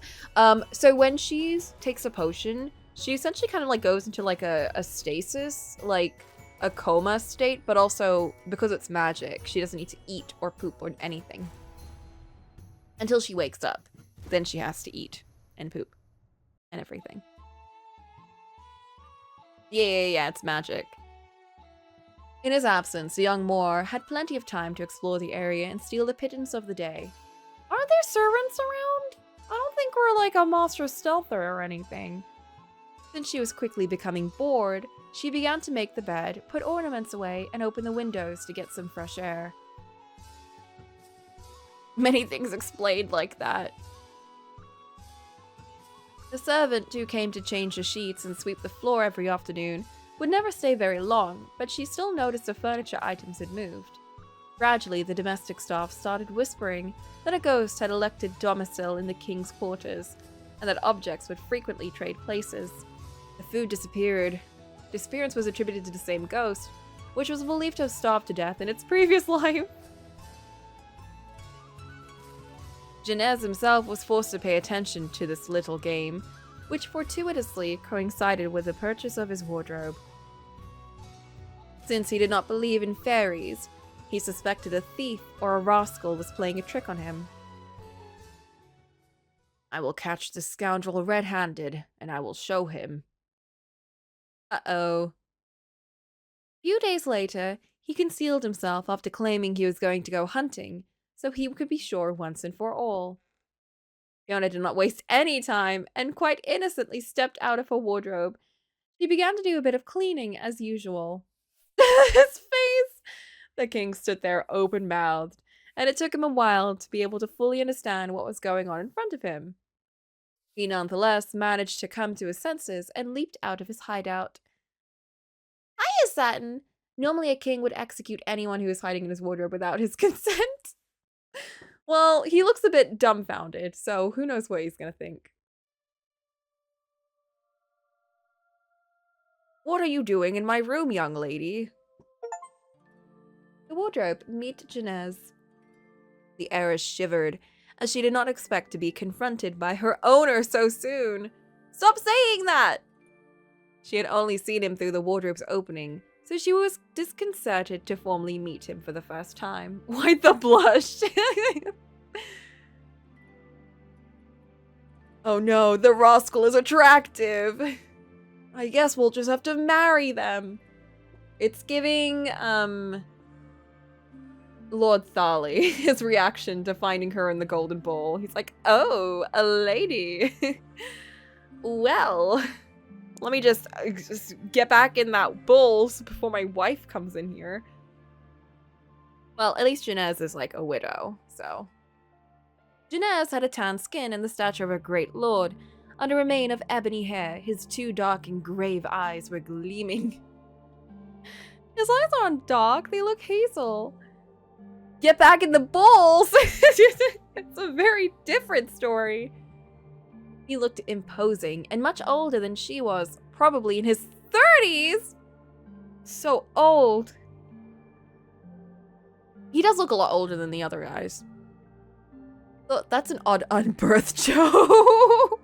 So when she takes a potion, she essentially kind of like goes into like a stasis, like a coma state, but also because it's magic, she doesn't need to eat or poop or anything until she wakes up. Then she has to eat and poop and everything. Yeah, it's magic. In his absence, the young Moor had plenty of time to explore the area and steal the pittance of the day. Aren't there servants around? I don't think we're like a monstrous stealther or anything. Since she was quickly becoming bored, she began to make the bed, put ornaments away, and open the windows to get some fresh air. Many things explained like that. The servant who came to change the sheets and sweep the floor every afternoon would never stay very long, but she still noticed the furniture items had moved. Gradually, the domestic staff started whispering that a ghost had elected domicile in the king's quarters, and that objects would frequently trade places. The food disappeared. Disappearance was attributed to the same ghost, which was believed to have starved to death in its previous life. Genez himself was forced to pay attention to this little game, which fortuitously coincided with the purchase of his wardrobe. Since he did not believe in fairies, he suspected a thief or a rascal was playing a trick on him. I will catch this scoundrel red-handed, and I will show him. Uh-oh. A few days later, he concealed himself after claiming he was going to go hunting, so he could be sure once and for all. Fiona did not waste any time, and quite innocently stepped out of her wardrobe. She began to do a bit of cleaning, as usual. His face! The king stood there open-mouthed, and it took him a while to be able to fully understand what was going on in front of him. He nonetheless managed to come to his senses and leaped out of his hideout. Hiya, Satin! Normally a king would execute anyone who is hiding in his wardrobe without his consent. Well, he looks a bit dumbfounded, so who knows what he's gonna think. What are you doing in my room, young lady? The wardrobe, meet Genez. The heiress shivered, as she did not expect to be confronted by her owner so soon. Stop saying that! She had only seen him through the wardrobe's opening, so she was disconcerted to formally meet him for the first time. Why the blush? Oh no, the rascal is attractive. I guess we'll just have to marry them. It's giving, Lord Tharley, his reaction to finding her in the golden bowl. He's like, oh, a lady. Well, let me just get back in that bowl before my wife comes in here. Well, at least Genez is like a widow, so. Genez had a tan skin and the stature of a great lord. Under a mane of ebony hair, his two dark and grave eyes were gleaming. His eyes aren't dark, they look hazel. Get back in the bowls! It's a very different story. He looked imposing and much older than she was, probably in his 30s! So old. He does look a lot older than the other guys. Look, that's an odd unbirth joke.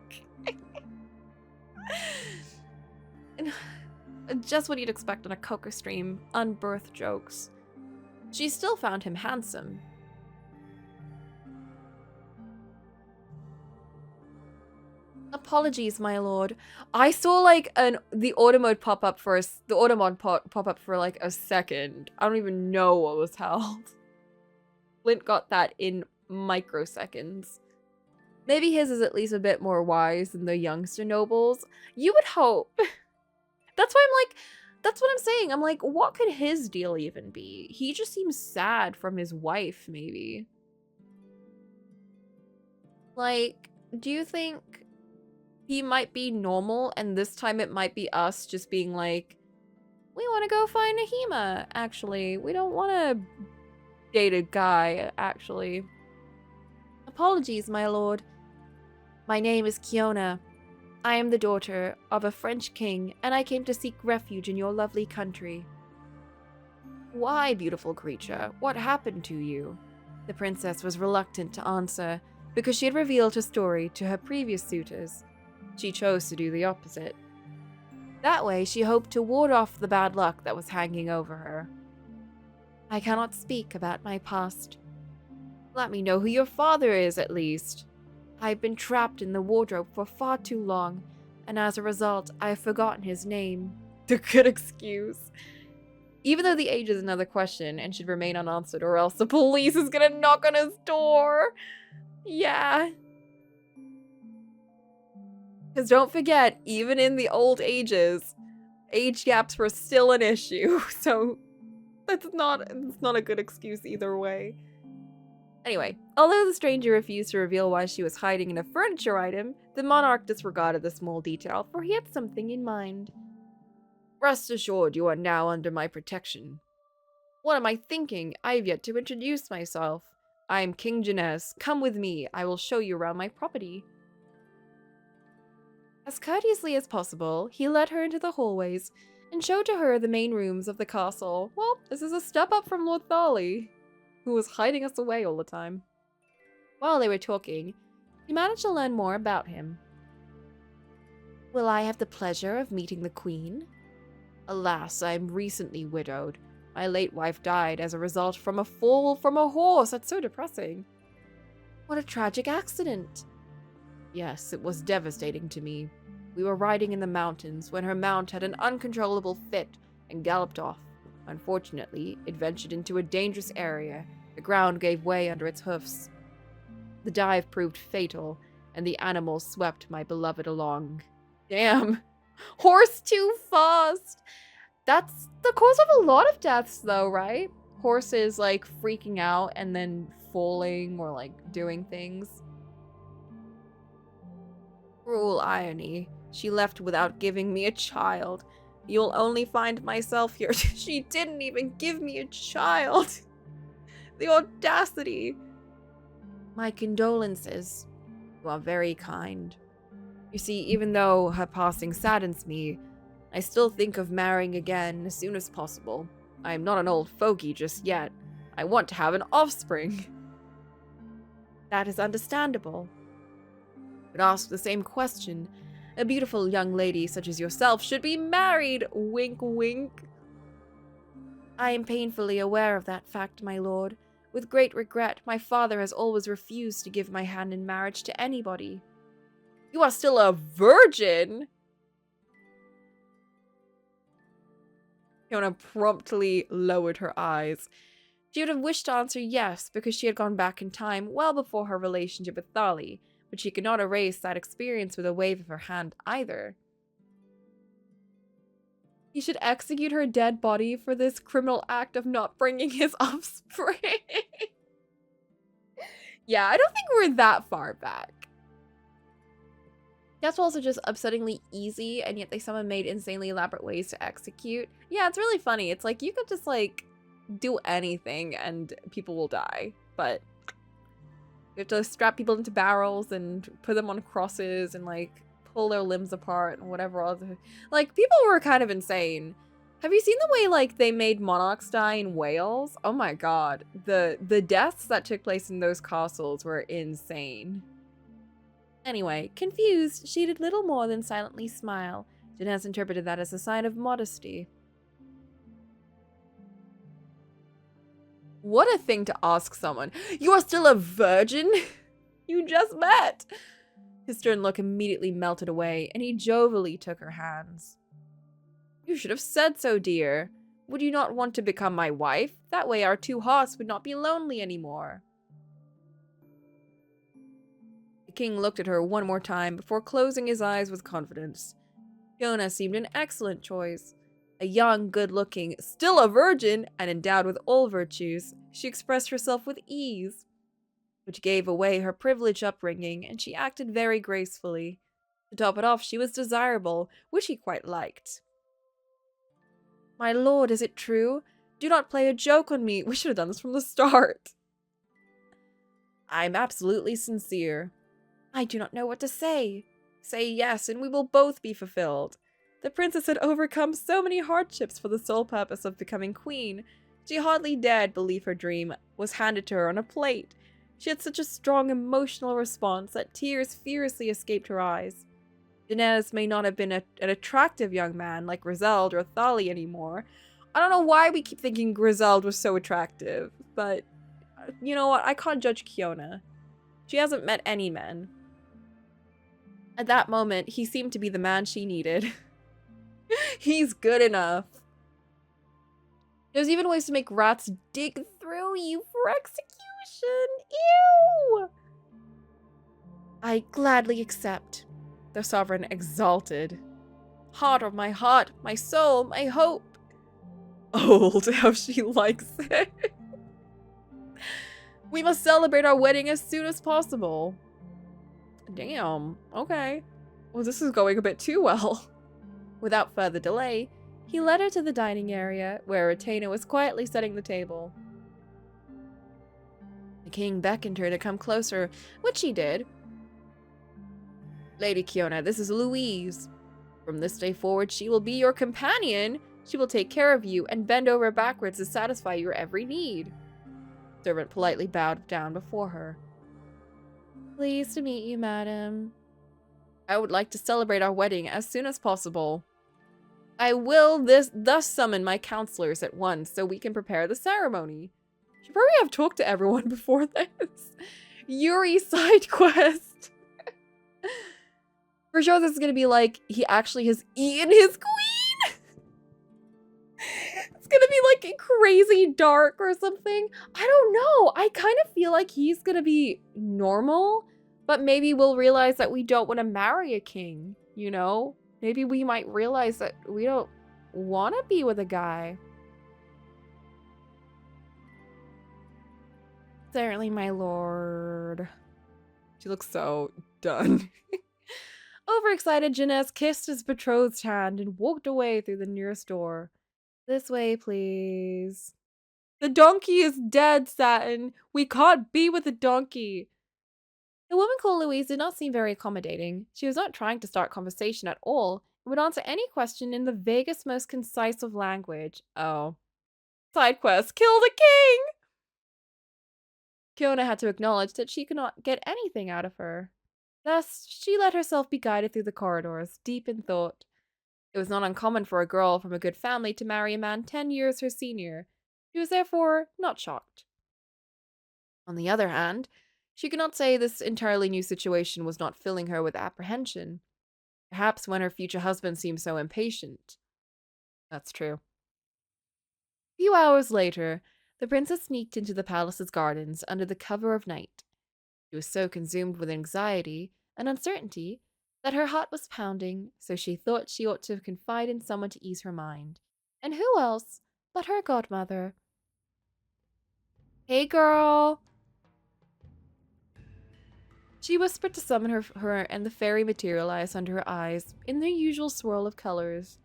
Just what you'd expect on a Coca stream, unbirth jokes. She still found him handsome. Apologies, my lord. I saw like the auto mode pop up for like a second. I don't even know what was held. Flint got that in microseconds. Maybe his is at least a bit more wise than the youngster nobles. You would hope. That's why I'm like, that's what I'm saying. I'm like, what could his deal even be? He just seems sad from his wife, maybe. Like, do you think he might be normal and this time it might be us just being like, we want to go find Nahima, actually. We don't want to date a guy, actually. Apologies, my lord. My name is Kiona. I am the daughter of a French king, and I came to seek refuge in your lovely country. Why, beautiful creature? What happened to you? The princess was reluctant to answer because she had revealed her story to her previous suitors. She chose to do the opposite. That way, she hoped to ward off the bad luck that was hanging over her. I cannot speak about my past. Let me know who your father is, at least. I've been trapped in the wardrobe for far too long, and as a result, I have forgotten his name. The good excuse. Even though the age is another question and should remain unanswered, or else the police is gonna knock on his door. Yeah. Because don't forget, even in the old ages, age gaps were still an issue, so it's not a good excuse either way. Anyway, although the stranger refused to reveal why she was hiding in a furniture item, the monarch disregarded the small detail, for he had something in mind. Rest assured, you are now under my protection. What am I thinking? I have yet to introduce myself. I am King Janez. Come with me. I will show you around my property. As courteously as possible, he led her into the hallways and showed to her the main rooms of the castle. Well, this is a step up from Lord Tharley, who was hiding us away all the time. While they were talking, he managed to learn more about him. Will I have the pleasure of meeting the Queen? Alas, I am recently widowed. My late wife died as a result from a fall from a horse. That's so depressing. What a tragic accident. Yes, it was devastating to me. We were riding in the mountains when her mount had an uncontrollable fit and galloped off. Unfortunately, it ventured into a dangerous area. The ground gave way under its hoofs. The dive proved fatal, and the animal swept my beloved along. Damn. Horse too fast. That's the cause of a lot of deaths, though, right? Horses, like, freaking out and then falling or, like, doing things. Cruel irony. She left without giving me a child. You'll only find myself here. She didn't even give me a child. The audacity. My condolences. You are very kind. You see, even though her passing saddens me, I still think of marrying again as soon as possible. I am not an old fogey just yet. I want to have an offspring. That is understandable. But ask the same question. A beautiful young lady such as yourself should be married. Wink, wink. I am painfully aware of that fact, my lord. With great regret, my father has always refused to give my hand in marriage to anybody. You are still a virgin? Fiona promptly lowered her eyes. She would have wished to answer yes, because she had gone back in time well before her relationship with Tharley, but she could not erase that experience with a wave of her hand either. He should execute her dead body for this criminal act of not bringing his offspring. Yeah, I don't think we're that far back. That's also just upsettingly easy, and yet they somehow made insanely elaborate ways to execute. Yeah, it's really funny. It's like, you could just, like, do anything and people will die, but you have to strap people into barrels and put them on crosses and, like, pull their limbs apart and whatever other. Like, people were kind of insane. Have you seen the way, like, they made monarchs die in Wales? Oh my god. The deaths that took place in those castles were insane. Anyway, confused, she did little more than silently smile. Janez interpreted that as a sign of modesty. What a thing to ask someone. You are still a virgin? You just met. His stern look immediately melted away, and he jovially took her hands. You should have said so, dear. Would you not want to become my wife? That way our two hearts would not be lonely anymore. The king looked at her one more time before closing his eyes with confidence. Fiona seemed an excellent choice. A young, good-looking, still a virgin, and endowed with all virtues, she expressed herself with ease, which gave away her privileged upbringing, and she acted very gracefully. To top it off, she was desirable, which he quite liked. My lord, is it true? Do not play a joke on me. We should have done this from the start. I'm absolutely sincere. I do not know what to say. Say yes, and we will both be fulfilled. The princess had overcome so many hardships for the sole purpose of becoming queen. She hardly dared believe her dream was handed to her on a plate. She had such a strong emotional response that tears furiously escaped her eyes. Dinez may not have been an attractive young man like Griselda or Thali anymore. I don't know why we keep thinking Griselda was so attractive, but you know what? I can't judge Kiona. She hasn't met any men. At that moment, he seemed to be the man she needed. He's good enough. There's even ways to make rats dig through you for execution. Ew! I gladly accept, the sovereign exalted. Heart of my heart, my soul, my hope. Old, how she likes it. We must celebrate our wedding as soon as possible. Damn, okay. Well, this is going a bit too well. Without further delay, he led her to the dining area, where a retainer was quietly setting the table. The king beckoned her to come closer, which she did. Lady Kiona, this is Louise. From this day forward, she will be your companion. She will take care of you and bend over backwards to satisfy your every need. The servant politely bowed down before her. Pleased to meet you, madam. I would like to celebrate our wedding as soon as possible. I will thus summon my counselors at once so we can prepare the ceremony. Should probably have talked to everyone before this. Yuri side quest. For sure this is gonna be like, he actually has eaten his queen. It's gonna be like crazy dark or something. I don't know. I kind of feel like he's gonna be normal, but maybe we'll realize that we don't want to marry a king, you know? Maybe we might realize that we don't want to be with a guy. Certainly, my lord. She looks so done. Overexcited, Janez kissed his betrothed's hand and walked away through the nearest door. This way, please. The donkey is dead, Satin. We can't be with the donkey. The woman called Louise did not seem very accommodating. She was not trying to start conversation at all and would answer any question in the vaguest, most concise of language. Oh. Side quest. Kill the king! Kiona had to acknowledge that she could not get anything out of her. Thus, she let herself be guided through the corridors, deep in thought. It was not uncommon for a girl from a good family to marry a man 10 years her senior. She was therefore not shocked. On the other hand, she could not say this entirely new situation was not filling her with apprehension. Perhaps when her future husband seemed so impatient. That's true. A few hours later, the princess sneaked into the palace's gardens under the cover of night. She was so consumed with anxiety and uncertainty that her heart was pounding, so she thought she ought to confide in someone to ease her mind. And who else but her godmother? Hey, girl! She whispered to summon her, and the fairy materialized under her eyes in their usual swirl of colors.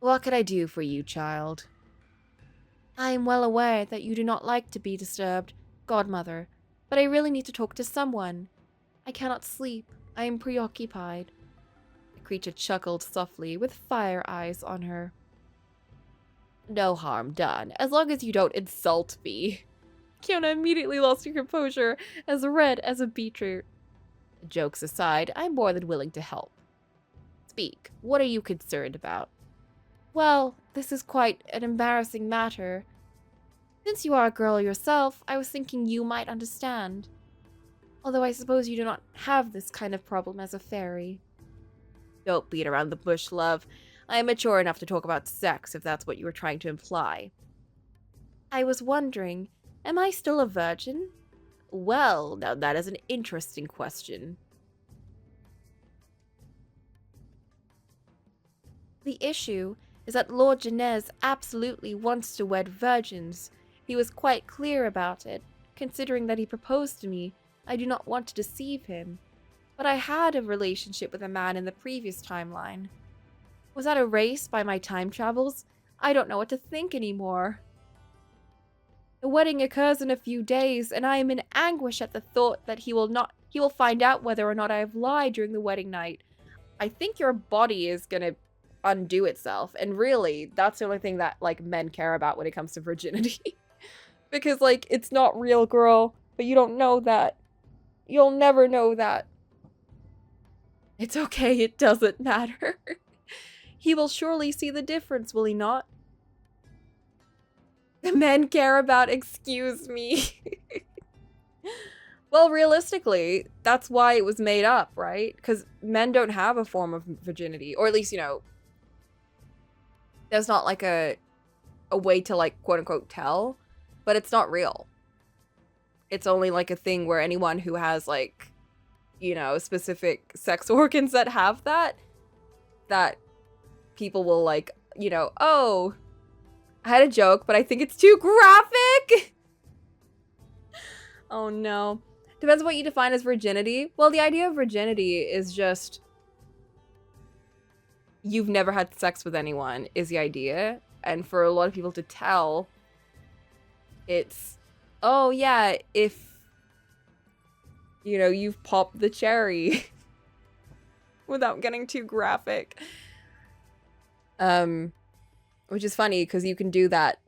What could I do for you, child? I am well aware that you do not like to be disturbed, godmother, but I really need to talk to someone. I cannot sleep. I am preoccupied. The creature chuckled softly, with fire eyes on her. No harm done, as long as you don't insult me. Kiona immediately lost her composure, as red as a beetroot. Jokes aside, I'm more than willing to help. Speak, what are you concerned about? Well, this is quite an embarrassing matter. Since you are a girl yourself, I was thinking you might understand. Although I suppose you do not have this kind of problem as a fairy. Don't beat around the bush, love. I am mature enough to talk about sex, if that's what you were trying to imply. I was wondering, am I still a virgin? Well, now that is an interesting question. The issue is that Lord Janez absolutely wants to wed virgins. He was quite clear about it. Considering that he proposed to me, I do not want to deceive him. But I had a relationship with a man in the previous timeline. Was that erased by my time travels? I don't know what to think anymore. The wedding occurs in a few days, and I am in anguish at the thought that he will find out whether or not I have lied during the wedding night. I think your body is gonna undo itself. And really, that's the only thing that, like, men care about when it comes to virginity. Because, like, it's not real, girl. But you don't know that. You'll never know that. It's okay, it doesn't matter. He will surely see the difference, will he not? The men care about, excuse me. Well, realistically, that's why it was made up, right? Because men don't have a form of virginity. Or at least, you know, there's not like a way to, like, quote unquote tell. But it's not real. It's only like a thing where anyone who has, like, you know, specific sex organs that have that people will, like, you know, oh, I had a joke, but I think it's too graphic. Oh no. Depends on what you define as virginity. Well, the idea of virginity is just you've never had sex with anyone is the idea. And for a lot of people to tell, it's, oh yeah, if, you know, you've popped the cherry without getting too graphic. Which is funny because you can do that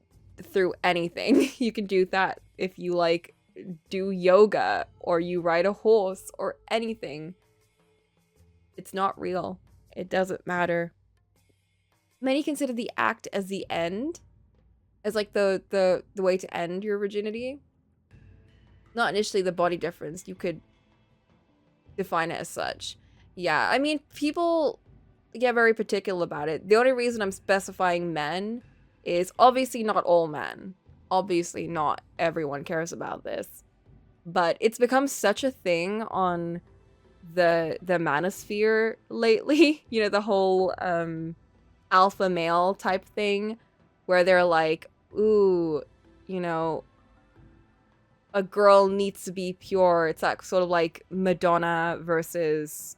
through anything. You can do that if you, like, do yoga or you ride a horse or anything. It's not real. It doesn't matter. Many consider the act as the end, as like the way to end your virginity. Not initially the body difference. You could define it as such. Yeah, I mean, people get very particular about it. The only reason I'm specifying men is obviously not all men. Obviously not everyone cares about this. But it's become such a thing on the manosphere lately. You know, the whole alpha male type thing where they're like, ooh, you know, a girl needs to be pure. It's that sort of like Madonna versus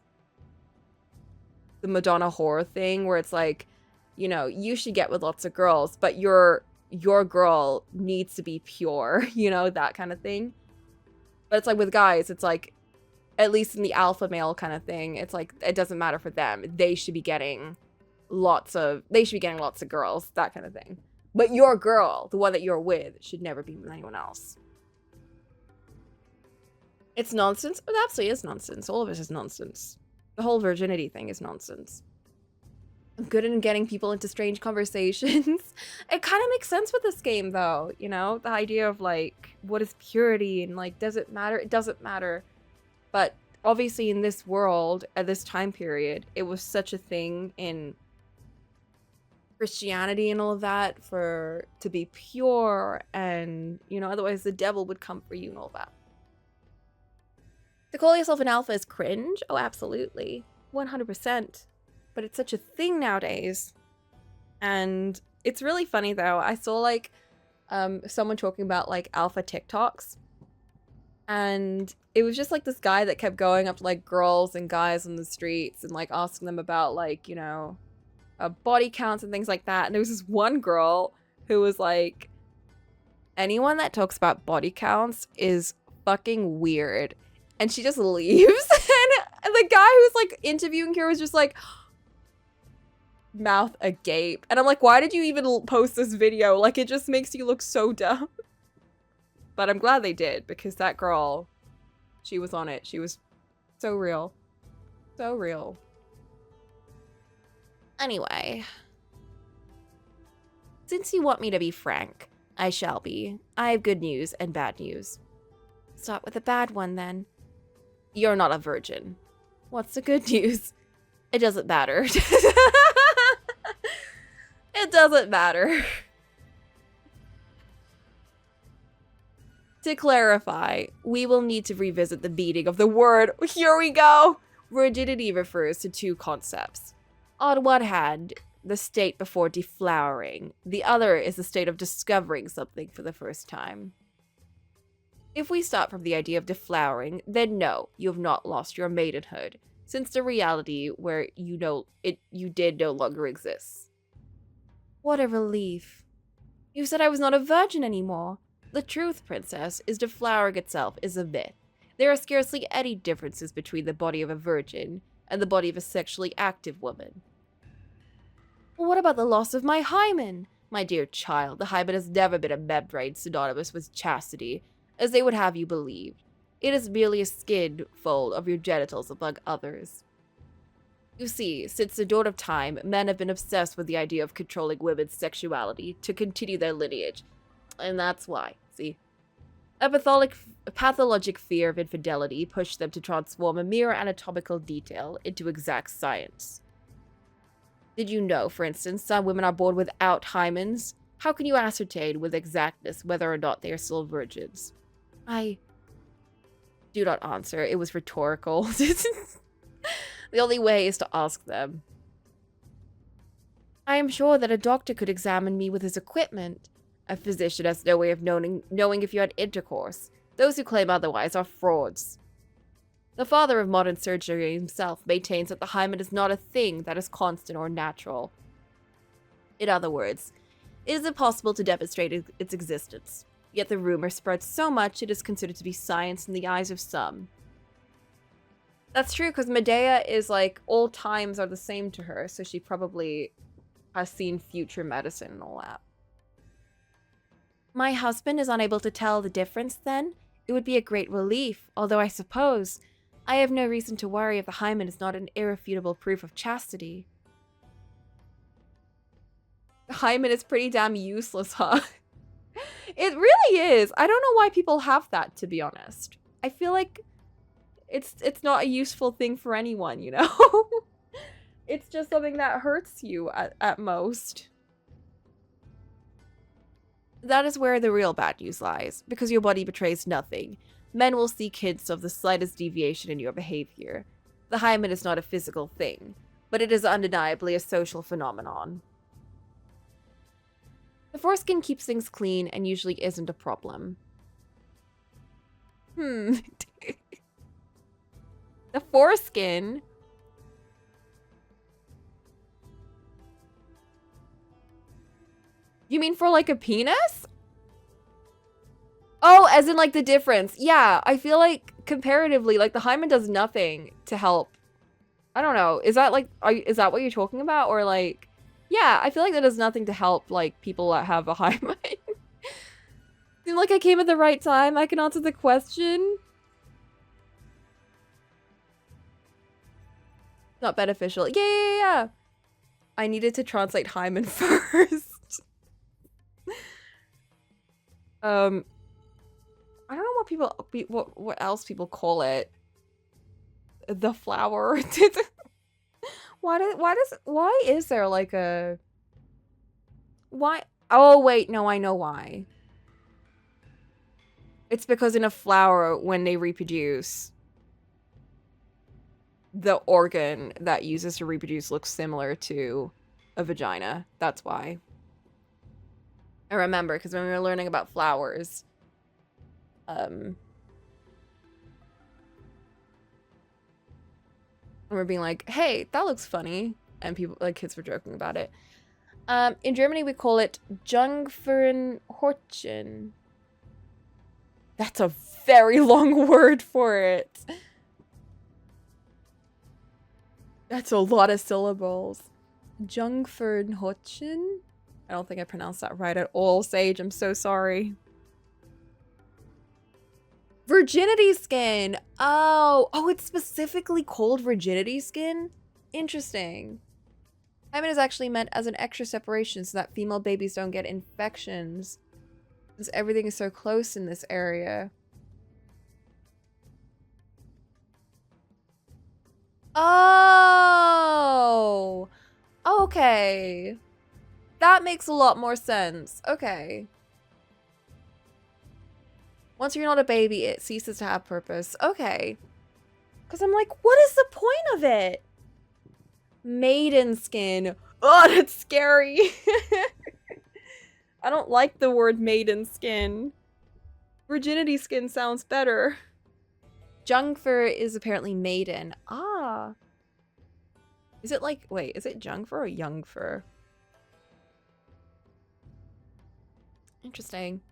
the Madonna horror thing where it's like, you know, you should get with lots of girls, but your girl needs to be pure, you know, that kind of thing. But it's like with guys, it's like, at least in the alpha male kind of thing, it's like, it doesn't matter for them. They should be getting lots of girls, that kind of thing. But your girl, the one that you're with, should never be with anyone else. It's nonsense. It absolutely is nonsense. All of it is nonsense. The whole virginity thing is nonsense. I'm good at getting people into strange conversations. It kind of makes sense with this game, though. You know, the idea of, like, what is purity and, like, does it matter? It doesn't matter. But obviously in this world, at this time period, it was such a thing in Christianity and all of that to be pure and, you know, otherwise the devil would come for you and all that. To call yourself an alpha is cringe? Oh, absolutely. 100%. But it's such a thing nowadays. And it's really funny, though. I saw, like, someone talking about, like, alpha TikToks. And it was just, like, this guy that kept going up to, like, girls and guys on the streets and, like, asking them about, like, you know, body counts and things like that. And there was this one girl who was like, anyone that talks about body counts is fucking weird. And she just leaves. And the guy who's, like, interviewing her was just like, mouth agape. And I'm like, why did you even post this video? Like, it just makes you look so dumb. But I'm glad they did, because that girl, she was on it. She was so real. So real. Anyway. Since you want me to be frank, I shall be. I have good news and bad news. Start with the bad one, then. You're not a virgin. What's the good news? It doesn't matter. It doesn't matter. To clarify, we will need to revisit the meaning of the word. Here we go! Virginity refers to two concepts. On one hand, the state before deflowering. The other is the state of discovering something for the first time. If we start from the idea of deflowering, then no, you have not lost your maidenhood, since the reality where you did no longer exists. What a relief. You said I was not a virgin anymore. The truth, princess, is deflowering itself is a myth. There are scarcely any differences between the body of a virgin and the body of a sexually active woman. Well, what about the loss of my hymen? My dear child, the hymen has never been a membrane synonymous with chastity, as they would have you believe. It is merely a skin fold of your genitals, among others. You see, since the dawn of time, men have been obsessed with the idea of controlling women's sexuality to continue their lineage. And that's why, see? A pathologic fear of infidelity pushed them to transform a mere anatomical detail into exact science. Did you know, for instance, some women are born without hymens? How can you ascertain with exactness whether or not they are still virgins? I do not answer. It was rhetorical. The only way is to ask them. I am sure that a doctor could examine me with his equipment. A physician has no way of knowing if you had intercourse. Those who claim otherwise are frauds. The father of modern surgery himself maintains that the hymen is not a thing that is constant or natural. In other words, it is impossible to demonstrate its existence. Yet the rumor spreads so much it is considered to be science in the eyes of some. That's true, because Medea is like, all times are the same to her, so she probably has seen future medicine and all that. My husband is unable to tell the difference, then? It would be a great relief, although I suppose I have no reason to worry if the hymen is not an irrefutable proof of chastity. The hymen is pretty damn useless, huh? It really is. I don't know why people have that, to be honest. I feel like it's not a useful thing for anyone, you know? It's just something that hurts you at most. That is where the real bad news lies, because your body betrays nothing. Men will seek hints of the slightest deviation in your behavior. The hymen is not a physical thing, but it is undeniably a social phenomenon. The foreskin keeps things clean and usually isn't a problem. The foreskin? You mean for like a penis? Oh, as in like the difference. Yeah, I feel like comparatively, like the hymen does nothing to help. I don't know. Is that like, is that what you're talking about? Or like, yeah, I feel like that does nothing to help like people that have a hymen. Seemed like I came at the right time. I can answer the question. Not beneficial. Yeah. I needed to translate hymen first. I don't know what else people call it. The flower. Why is there like a why? Oh wait, no, I know why. It's because in a flower, when they reproduce, the organ that uses to reproduce looks similar to a vagina. That's why. I remember, because when we were learning about flowers, and we're being like, hey, that looks funny. And people, like, kids were joking about it. In Germany, we call it Jungfernhorchen. That's a very long word for it. That's a lot of syllables. Jungfernhorchen? I don't think I pronounced that right at all, Sage. I'm so sorry. Virginity skin. Oh, it's specifically called virginity skin? Interesting. Hymen is actually meant as an extra separation so that female babies don't get infections, since everything is so close in this area. Oh, okay. That makes a lot more sense. Okay. Once you're not a baby, it ceases to have purpose. Okay. Because I'm like, what is the point of it? Maiden skin. Oh, that's scary. I don't like the word maiden skin. Virginity skin sounds better. Jungfer is apparently maiden. Ah. Is it like, wait, is it Jungfer or Youngfer? Interesting.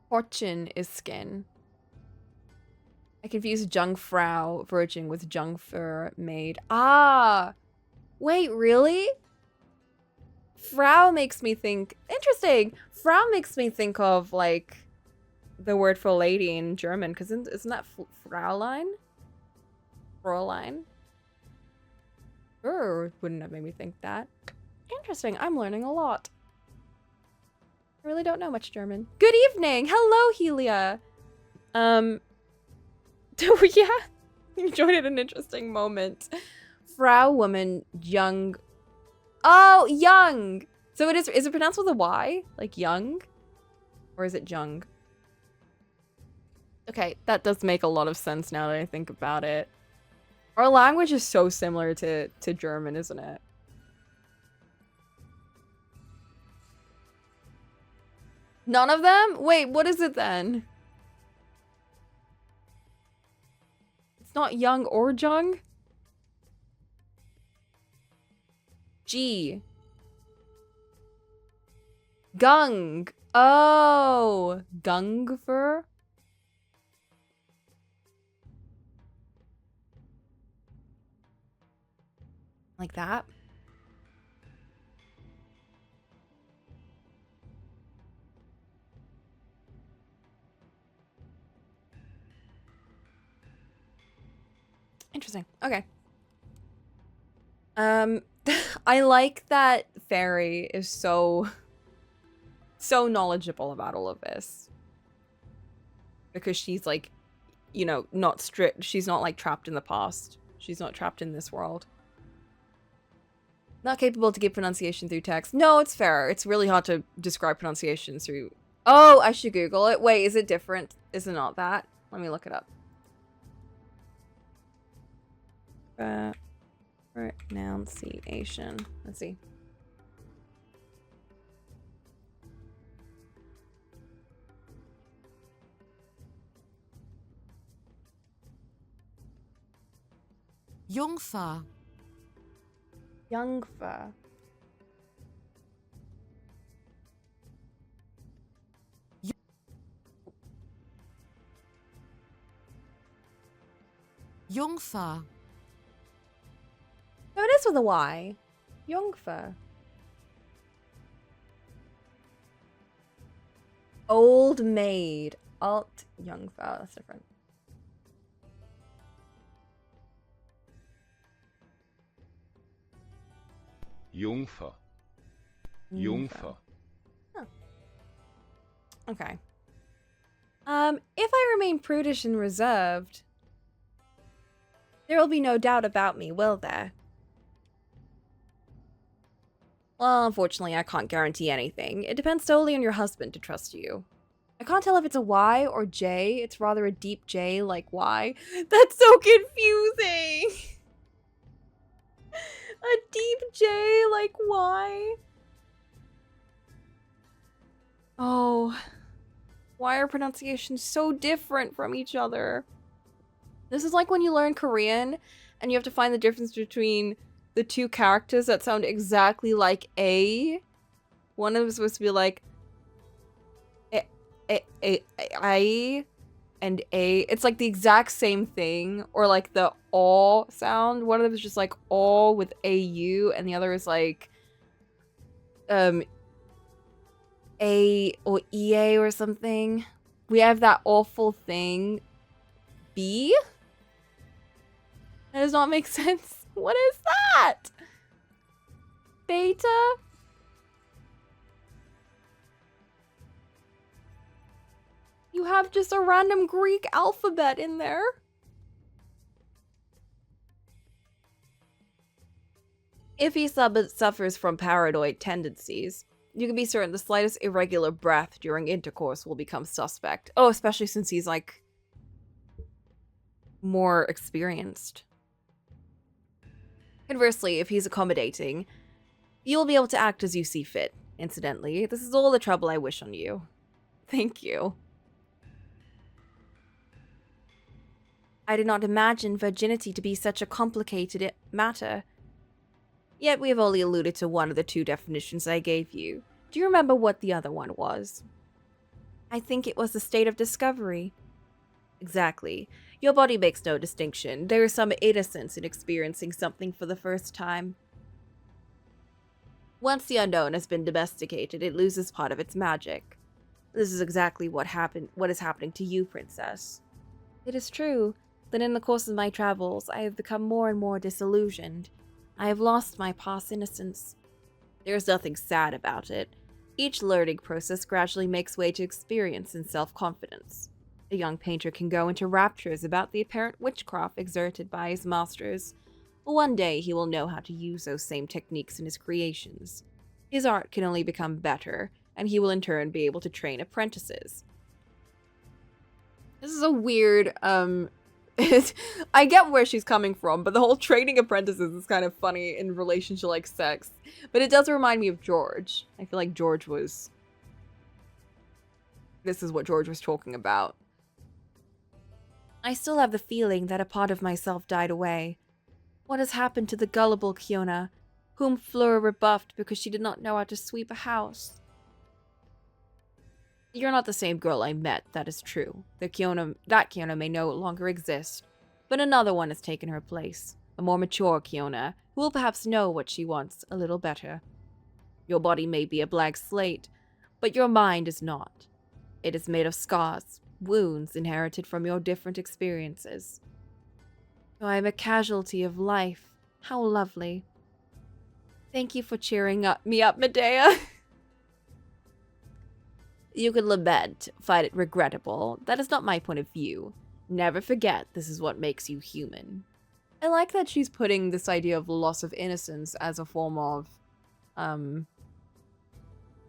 Fortune is skin. I confused Jungfrau virgin with Jungfer maid. Ah! Wait, really? Frau makes me think... Interesting! Frau makes me think of, like, the word for lady in German, because isn't that Fraulein? Fräulein? Wouldn't have made me think that. Interesting, I'm learning a lot. I really don't know much German. Good evening! Hello, Helia! Yeah, you joined at an interesting moment. Frau woman, young. Oh, young! So is it pronounced with a Y? Like young? Or is it jung? Okay, that does make a lot of sense now that I think about it. Our language is so similar to German, isn't it? None of them? Wait, what is it then? It's not young or jung? G. Gung. Oh, Gungfer? Like that? Interesting. Okay. I like that Fairy is so knowledgeable about all of this. Because she's like, you know, not strict. She's not like trapped in the past. She's not trapped in this world. Not capable to give pronunciation through text. No, it's fair. It's really hard to describe pronunciation through... Oh, I should Google it. Wait, is it different? Is it not that? Let me look it up. Pronunciation. Let's see. Jungfer. Jungfer. Jungfer. No, it is with a Y. Jungfer. Old maid. Alt Jungfer. That's different. Jungfer. Jungfer. Oh. Okay. If I remain prudish and reserved, there will be no doubt about me, will there? Well, unfortunately, I can't guarantee anything. It depends solely on your husband to trust you. I can't tell if it's a Y or J. It's rather a deep J like Y. That's so confusing! A deep J like Y? Oh. Why are pronunciations so different from each other? This is like when you learn Korean and you have to find the difference between the two characters that sound exactly like A. One of them is supposed to be like I and A. It's like the exact same thing. Or like the O sound. One of them is just like O with AU and the other is like A or EA or something. We have that awful thing. B? That does not make sense. What is that? Beta? You have just a random Greek alphabet in there. If he suffers from paranoid tendencies, you can be certain the slightest irregular breath during intercourse will become suspect. Oh, especially since he's like more experienced. Conversely, if he's accommodating, you'll be able to act as you see fit. Incidentally, this is all the trouble I wish on you. Thank you. I did not imagine virginity to be such a complicated matter. Yet we have only alluded to one of the two definitions I gave you. Do you remember what the other one was? I think it was the state of discovery. Exactly. Your body makes no distinction. There is some innocence in experiencing something for the first time. Once the unknown has been domesticated, it loses part of its magic. This is exactly what is happening to you, Princess. It is true that in the course of my travels, I have become more and more disillusioned. I have lost my past innocence. There is nothing sad about it. Each learning process gradually makes way to experience and self-confidence. A young painter can go into raptures about the apparent witchcraft exerted by his masters. One day he will know how to use those same techniques in his creations. His art can only become better, and he will in turn be able to train apprentices. This is a weird, I get where she's coming from, but the whole training apprentices is kind of funny in relation to, like, sex. But it does remind me of George. I feel like George was... This is what George was talking about. I still have the feeling that a part of myself died away. What has happened to the gullible Kiona, whom Fleur rebuffed because she did not know how to sweep a house? You're not the same girl I met, that is true. That Kiona may no longer exist, but another one has taken her place. A more mature Kiona, who will perhaps know what she wants a little better. Your body may be a blank slate, but your mind is not. It is made of scars, wounds inherited from your different experiences. I am a casualty of life. How lovely. Thank you for cheering me up, Medea. You can lament, find it regrettable. That is not my point of view. Never forget, this is what makes you human. I like that she's putting this idea of loss of innocence as a form of,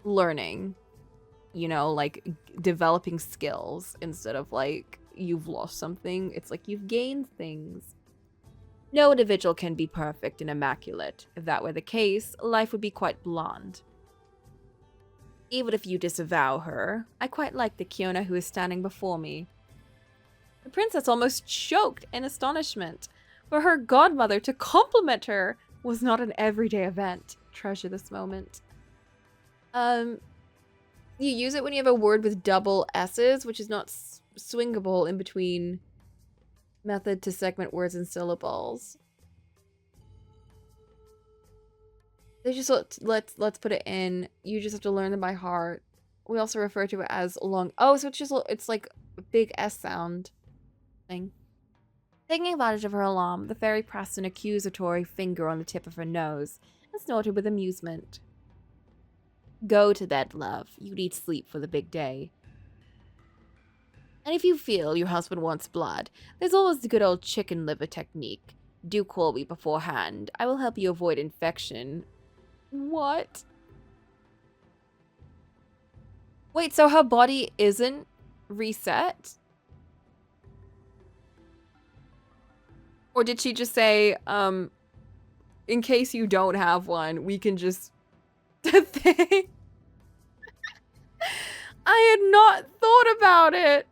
learning. You know, like, developing skills instead of, like, you've lost something. It's like you've gained things. No individual can be perfect and immaculate. If that were the case, life would be quite bland. Even if you disavow her, I quite like the Kiona who is standing before me. The princess almost choked in astonishment. For her godmother to compliment her was not an everyday event. Treasure this moment. You use it when you have a word with double S's, which is not swingable in between method to segment words and syllables. They just let's put it in. You just have to learn them by heart. We also refer to it as long. Oh, so it's like a big S sound thing. Taking advantage of her alarm, the fairy pressed an accusatory finger on the tip of her nose and snorted with amusement. Go to bed, love. You need sleep for the big day. And if you feel your husband wants blood, there's always the good old chicken liver technique. Do call me beforehand. I will help you avoid infection. What? Wait, so her body isn't reset? Or did she just say, in case you don't have one, we can just... I had not thought about it.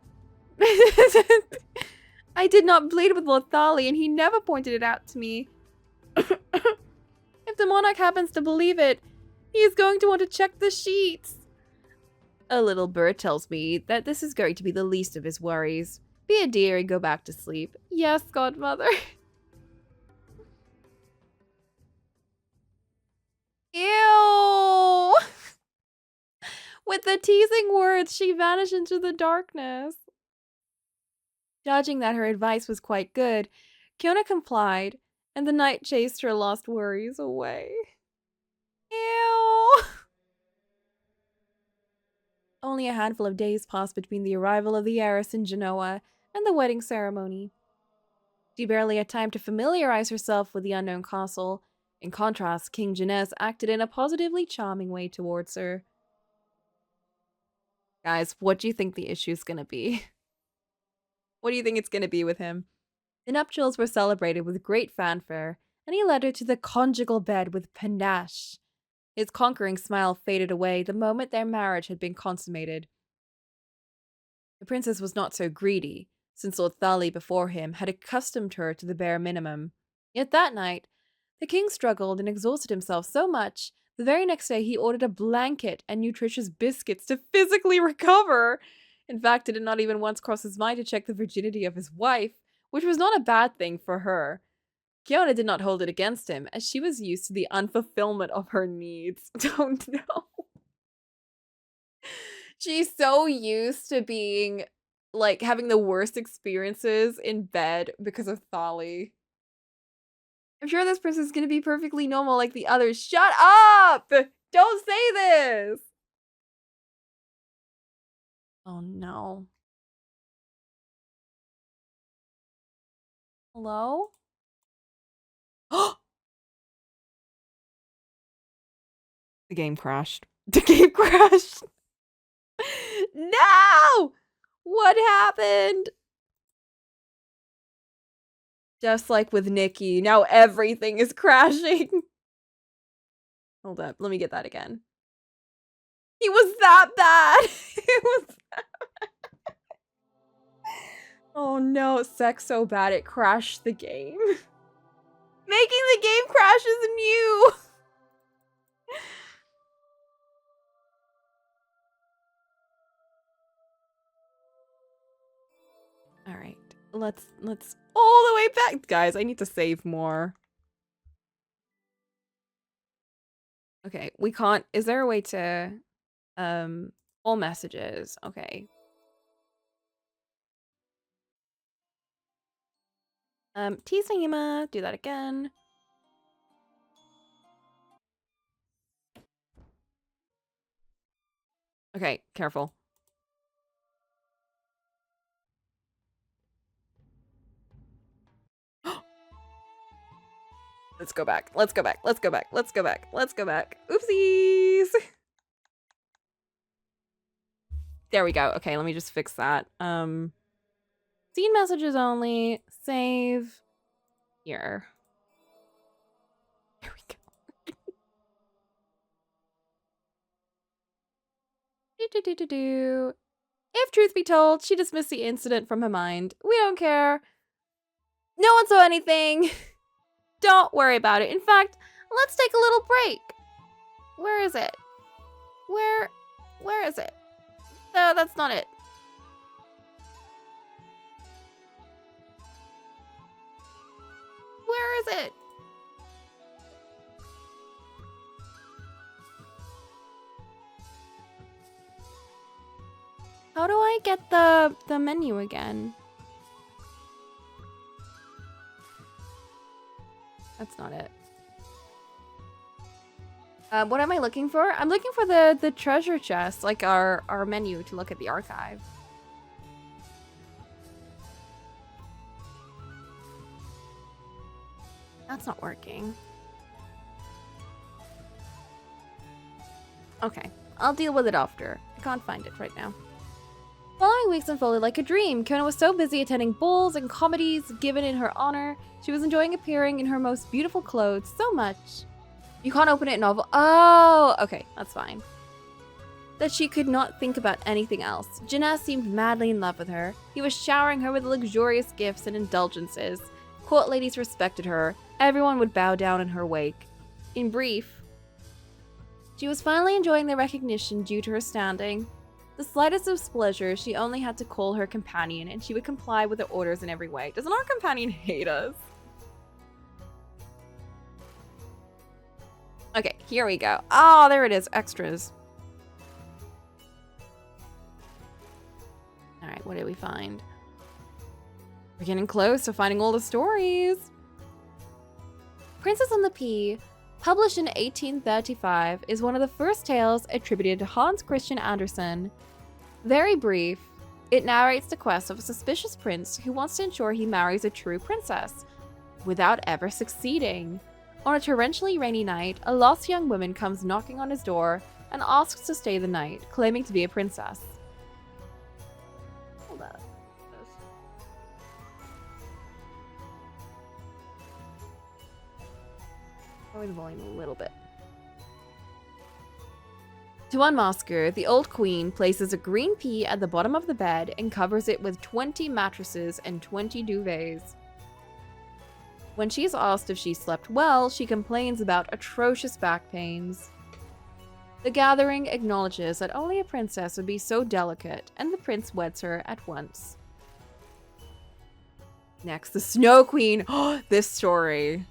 I did not bleed with Lothali, and he never pointed it out to me. If the monarch happens to believe it, he is going to want to check the sheets. A little bird tells me that this is going to be the least of his worries. Be a dear and go back to sleep. Yes, godmother. Ew! With the teasing words, she vanished into the darkness. Judging that her advice was quite good, Kiona complied, and the night chased her lost worries away. Ew! Only a handful of days passed between the arrival of the heiress in Genoa and the wedding ceremony. She barely had time to familiarize herself with the unknown castle. In contrast, King Genez acted in a positively charming way towards her. Guys, what do you think the issue's gonna be? What do you think it's gonna be with him? The nuptials were celebrated with great fanfare, and he led her to the conjugal bed with panache. His conquering smile faded away the moment their marriage had been consummated. The princess was not so greedy, since Lothali before him had accustomed her to the bare minimum. Yet that night, the king struggled and exhausted himself so much, the very next day he ordered a blanket and nutritious biscuits to physically recover. In fact, it did not even once cross his mind to check the virginity of his wife, which was not a bad thing for her. Kiona did not hold it against him, as she was used to the unfulfillment of her needs. Oh no. She's so used to being, like, having the worst experiences in bed because of Thali. I'm sure this person's gonna be perfectly normal like the others. Shut up! Don't say this! Oh no. Hello? The game crashed. The game crashed! No! What happened? Just like with Nikki, now everything is crashing. Hold up, let me get that again. He was that bad! It was that bad. Oh no, sex so bad it crashed the game. Making the game crash is new! Alright, let's all the way back. Guys, I need to save more. Okay, we can't, is there a way to, all messages, okay. Tease Nahima, do that again. Okay, careful. Let's go back. Let's go back. Let's go back. Let's go back. Let's go back. Oopsies. There we go. Okay, let me just fix that. Scene messages only. Save. Here. There we go. If truth be told, she dismissed the incident from her mind. We don't care. No one saw anything. Don't worry about it. In fact, let's take a little break. Where is it? Where is it? No, that's not it. Where is it? How do I get the menu again? That's not it. What am I looking for? I'm looking for the treasure chest, like our menu to look at the archive. That's not working. Okay, I'll deal with it after. I can't find it right now. Following weeks unfolded like a dream. Kona was so busy attending balls and comedies given in her honor. She was enjoying appearing in her most beautiful clothes so much. You can't open it in novel. Oh, okay, that's fine. That she could not think about anything else. Janaz seemed madly in love with her. He was showering her with luxurious gifts and indulgences. Court ladies respected her. Everyone would bow down in her wake. In brief, she was finally enjoying the recognition due to her standing. The slightest displeasure, she only had to call her companion, and she would comply with her orders in every way. Doesn't our companion hate us? Okay, here we go. Oh, there it is. Extras. Alright, what did we find? We're getting close to finding all the stories. Princess and the Pea, published in 1835, is one of the first tales attributed to Hans Christian Andersen. Very brief, it narrates the quest of a suspicious prince who wants to ensure he marries a true princess, without ever succeeding. On a torrentially rainy night, a lost young woman comes knocking on his door and asks to stay the night, claiming to be a princess. Hold up. Lower the volume a little bit. To unmask her, the old queen places a green pea at the bottom of the bed and covers it with 20 mattresses and 20 duvets. When she is asked if she slept well, she complains about atrocious back pains. The gathering acknowledges that only a princess would be so delicate, and the prince weds her at once. Next, the Snow Queen. This story.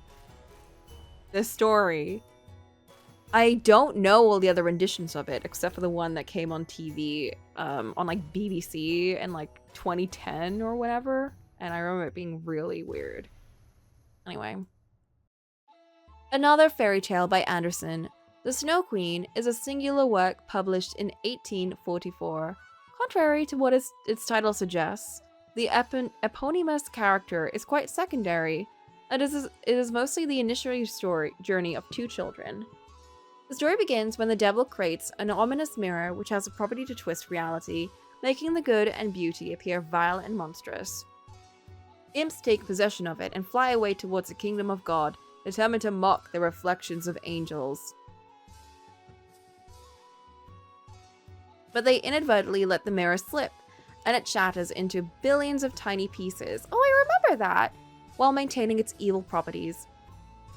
I don't know all the other renditions of it, except for the one that came on TV, on like BBC in like 2010 or whatever. And I remember it being really weird. Anyway. Another fairy tale by Anderson. The Snow Queen is a singular work published in 1844. Contrary to what its title suggests, the eponymous character is quite secondary. It is mostly the initiatory journey of two children. The story begins when the devil creates an ominous mirror which has the property to twist reality, making the good and beauty appear vile and monstrous. Imps take possession of it and fly away towards the kingdom of God, determined to mock the reflections of angels. But they inadvertently let the mirror slip, and it shatters into billions of tiny pieces. Oh, I remember that! While maintaining its evil properties.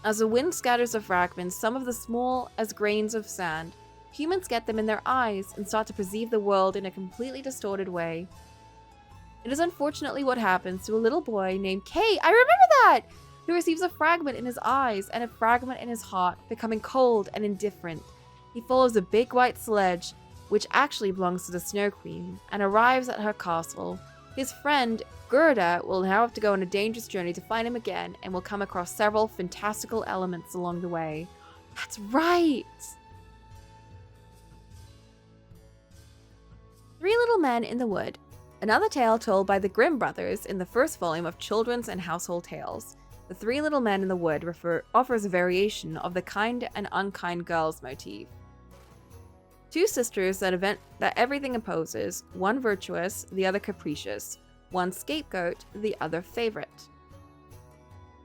As the wind scatters the fragments, some of the small as grains of sand, humans get them in their eyes and start to perceive the world in a completely distorted way. It is unfortunately what happens to a little boy named Kay, I remember that! Who receives a fragment in his eyes and a fragment in his heart, becoming cold and indifferent. He follows a big white sledge, which actually belongs to the Snow Queen, and arrives at her castle. His friend, Gerda, will now have to go on a dangerous journey to find him again, and will come across several fantastical elements along the way. That's right! Three Little Men in the Wood. Another tale told by the Grimm brothers in the first volume of Children's and Household Tales. The Three Little Men in the Wood offers a variation of the kind and unkind girls motif. Two sisters that everything opposes, one virtuous, the other capricious, one scapegoat, the other favorite.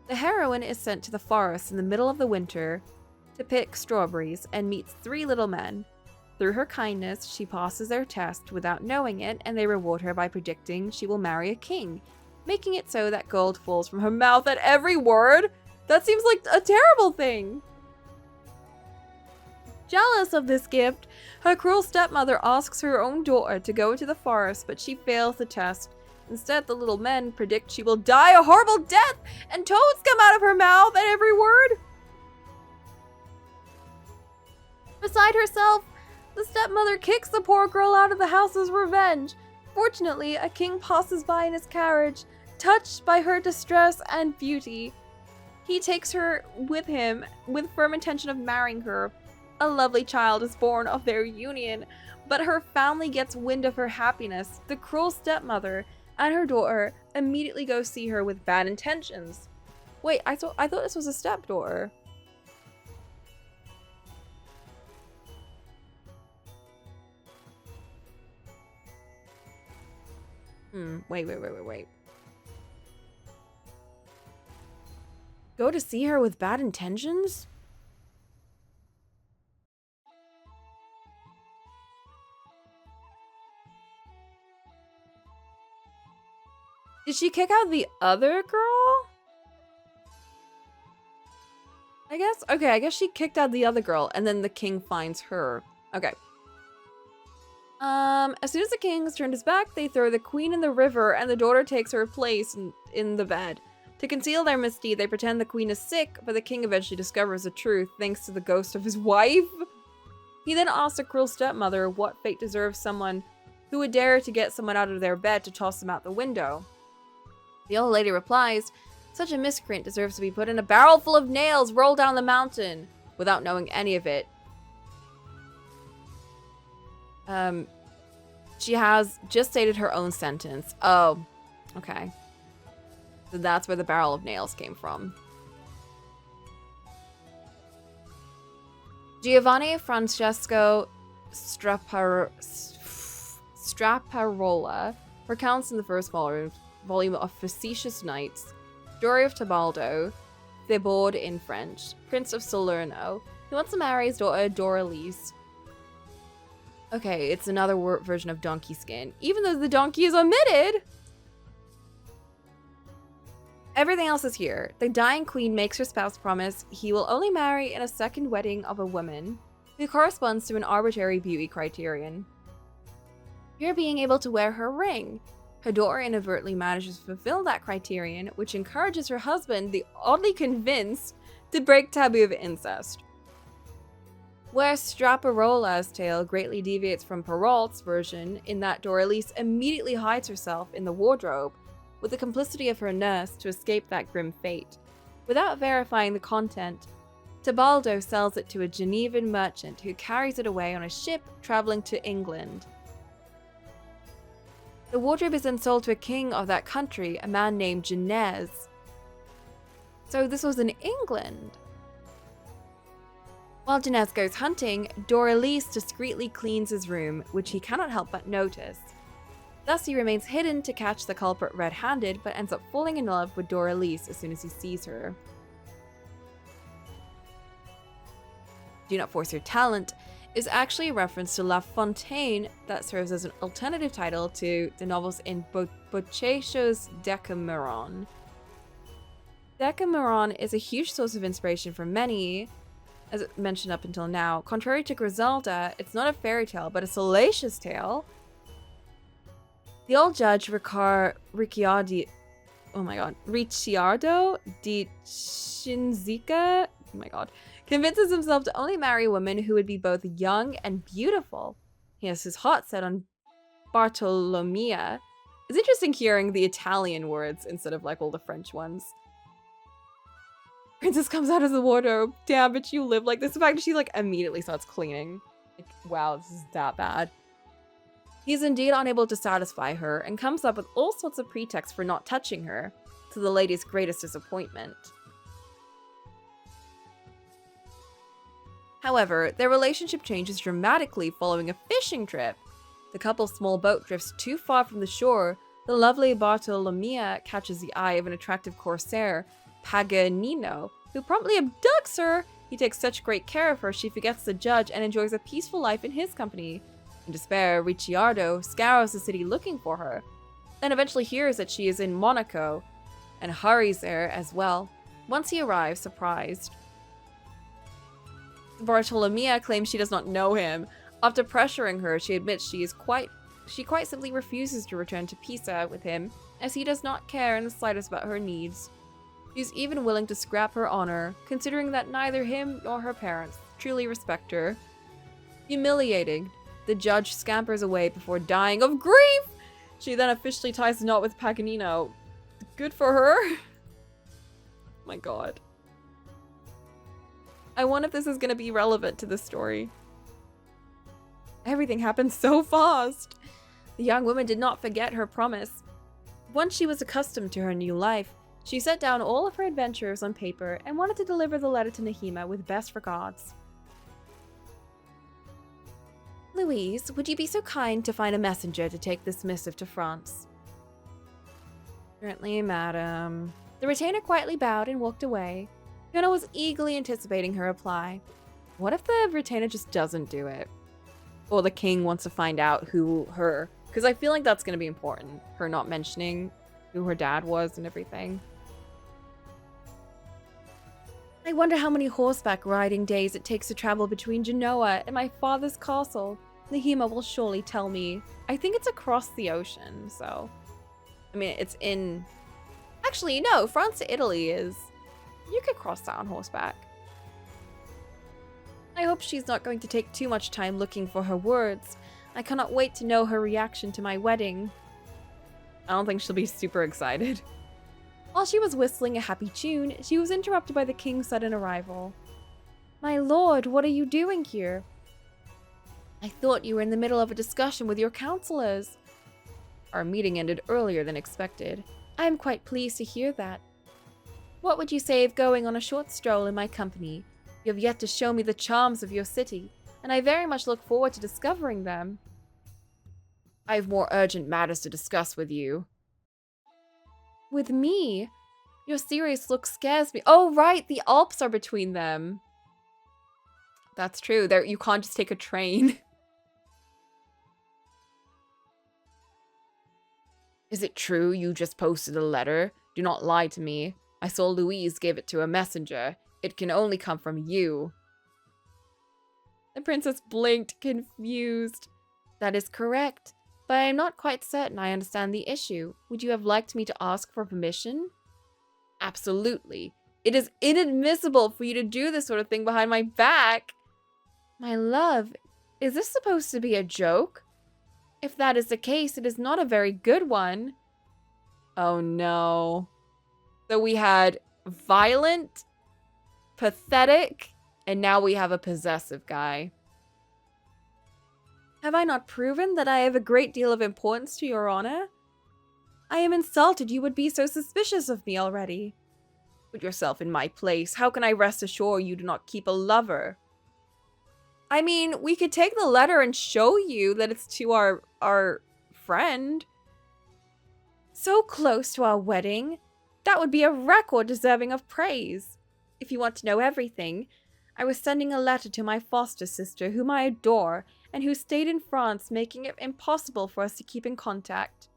The heroine is sent to the forest in the middle of the winter to pick strawberries and meets three little men. Through her kindness, she passes their test without knowing it, and they reward her by predicting she will marry a king, making it so that gold falls from her mouth at every word. That seems like a terrible thing. Jealous of this gift, her cruel stepmother asks her own daughter to go into the forest, but she fails the test. Instead, the little men predict she will die a horrible death, and toads come out of her mouth at every word. Beside herself, the stepmother kicks the poor girl out of the house as revenge. Fortunately, a king passes by in his carriage, touched by her distress and beauty. He takes her with him with firm intention of marrying her. A lovely child is born of their union, but her family gets wind of her happiness. The cruel stepmother and her daughter immediately go see her with bad intentions. Wait, I thought this was a stepdaughter. Wait. Go to see her with bad intentions? Did she kick out the other girl? I guess she kicked out the other girl, and then the king finds her. Okay. As soon as the king has turned his back, they throw the queen in the river, and the daughter takes her place in the bed. To conceal their misdeed, they pretend the queen is sick, but the king eventually discovers the truth thanks to the ghost of his wife. He then asks the cruel stepmother what fate deserves someone who would dare to get someone out of their bed to toss them out the window. The old lady replies, such a miscreant deserves to be put in a barrel full of nails rolled down the mountain, without knowing any of it. She has just stated her own sentence. Oh, okay. So that's where the barrel of nails came from. Giovanni Francesco Straparola recounts in the first volume of Facetious Nights, story of Tebaldo, Thibaud in French, Prince of Salerno. He wants to marry his daughter Doralise. Okay, it's another version of donkey skin, even though the donkey is omitted. Everything else is here. The dying queen makes her spouse promise he will only marry in a second wedding of a woman who corresponds to an arbitrary beauty criterion. Here being able to wear her ring. Her daughter inadvertently manages to fulfill that criterion, which encourages her husband, the oddly convinced, to break taboo of incest. Where Straparola's tale greatly deviates from Perrault's version in that Doralice immediately hides herself in the wardrobe with the complicity of her nurse to escape that grim fate. Without verifying the content, Tebaldo sells it to a Genevan merchant who carries it away on a ship traveling to England. The wardrobe is then sold to a king of that country, a man named Genez. So this was in England. While Genez goes hunting, Doralice discreetly cleans his room, which he cannot help but notice. Thus he remains hidden to catch the culprit red-handed, but ends up falling in love with Doralice as soon as he sees her. Do Not Force Your Talent is actually a reference to La Fontaine that serves as an alternative title to the novels in Boccaccio's Decameron. Decameron is a huge source of inspiration for many, as mentioned up until now. Contrary to Griselda, it's not a fairy tale, but a salacious tale. The old judge, Ricciardo di Cinzica, convinces himself to only marry women who would be both young and beautiful. He has his heart set on Bartolomea. It's interesting hearing the Italian words instead of like all the French ones. Princess comes out of the wardrobe. Damn, bitch, you live like this. The fact that she like immediately starts cleaning. Like, wow, this is that bad. He's indeed unable to satisfy her and comes up with all sorts of pretexts for not touching her, to the lady's greatest disappointment. However, their relationship changes dramatically following a fishing trip. The couple's small boat drifts too far from the shore. The lovely Bartolomea catches the eye of an attractive corsair, Paganino, who promptly abducts her. He takes such great care of her, she forgets the judge and enjoys a peaceful life in his company. In despair, Ricciardo scours the city looking for her, and eventually hears that she is in Monaco, and hurries there as well. Once he arrives, surprised, Bartolomea claims she does not know him. After pressuring her, she admits she quite simply refuses to return to Pisa with him, as he does not care in the slightest about her needs. She's even willing to scrap her honor, considering that neither him nor her parents truly respect her. Humiliating, the judge scampers away before dying of grief. She then officially ties the knot with Paganino. Good for her. My god. I wonder if this is going to be relevant to the story. Everything happened so fast. The young woman did not forget her promise. Once she was accustomed to her new life, she set down all of her adventures on paper and wanted to deliver the letter to Nahima with best regards. Louise, would you be so kind to find a messenger to take this missive to France? Certainly, madam. The retainer quietly bowed and walked away. Fiona was eagerly anticipating her reply. What if the retainer just doesn't do it? Or the king wants to find out who her... Because I feel like that's going to be important. Her not mentioning who her dad was and everything. I wonder how many horseback riding days it takes to travel between Genoa and my father's castle. Nahima will surely tell me. I think it's across the ocean, so... I mean, it's in... Actually, no, France to Italy is... You could cross that on horseback. I hope she's not going to take too much time looking for her words. I cannot wait to know her reaction to my wedding. I don't think she'll be super excited. While she was whistling a happy tune, she was interrupted by the king's sudden arrival. My lord, what are you doing here? I thought you were in the middle of a discussion with your counselors. Our meeting ended earlier than expected. I am quite pleased to hear that. What would you say of going on a short stroll in my company? You have yet to show me the charms of your city, and I very much look forward to discovering them. I have more urgent matters to discuss with you. With me? Your serious look scares me. Oh, right, the Alps are between them. That's true. You can't just take a train. Is it true you just posted a letter? Do not lie to me. I saw Louise give it to a messenger. It can only come from you. The princess blinked, confused. That is correct. but I am not quite certain I understand the issue. Would you have liked me to ask for permission? Absolutely. It is inadmissible for you to do this sort of thing behind my back. My love, is this supposed to be a joke? If that is the case, it is not a very good one. Oh no. So we had violent, pathetic, and now we have a possessive guy. Have I not proven that I have a great deal of importance to your honor? I am insulted you would be so suspicious of me already. Put yourself in my place. How can I rest assured you do not keep a lover? I mean, we could take the letter and show you that it's to our friend. So close to our wedding. That would be a record deserving of praise. If you want to know everything, I was sending a letter to my foster sister, whom I adore, and who stayed in France, making it impossible for us to keep in contact.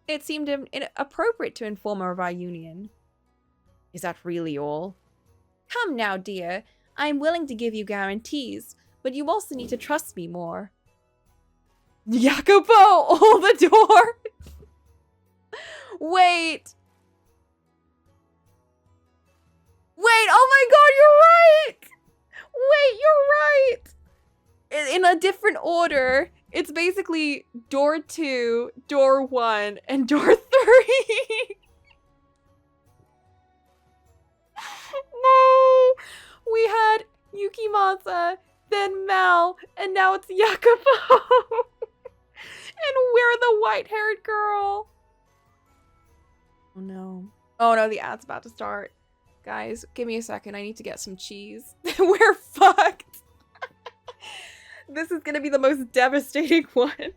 It seemed inappropriate to inform her of our union. Is that really all? Come now, dear. I am willing to give you guarantees, but you also need to trust me more. Jacopo, hold the door! Wait! Wait, oh my god, you're right! Wait, you're right! In a different order, it's basically door 2, door 1, and door 3. No! We had Yukimasa, then Mel, and now it's Jacopo. And we're the white-haired girl. Oh no. Oh no, the ad's about to start. Guys, give me a second. I need to get some cheese. We're fucked. This is gonna be the most devastating one.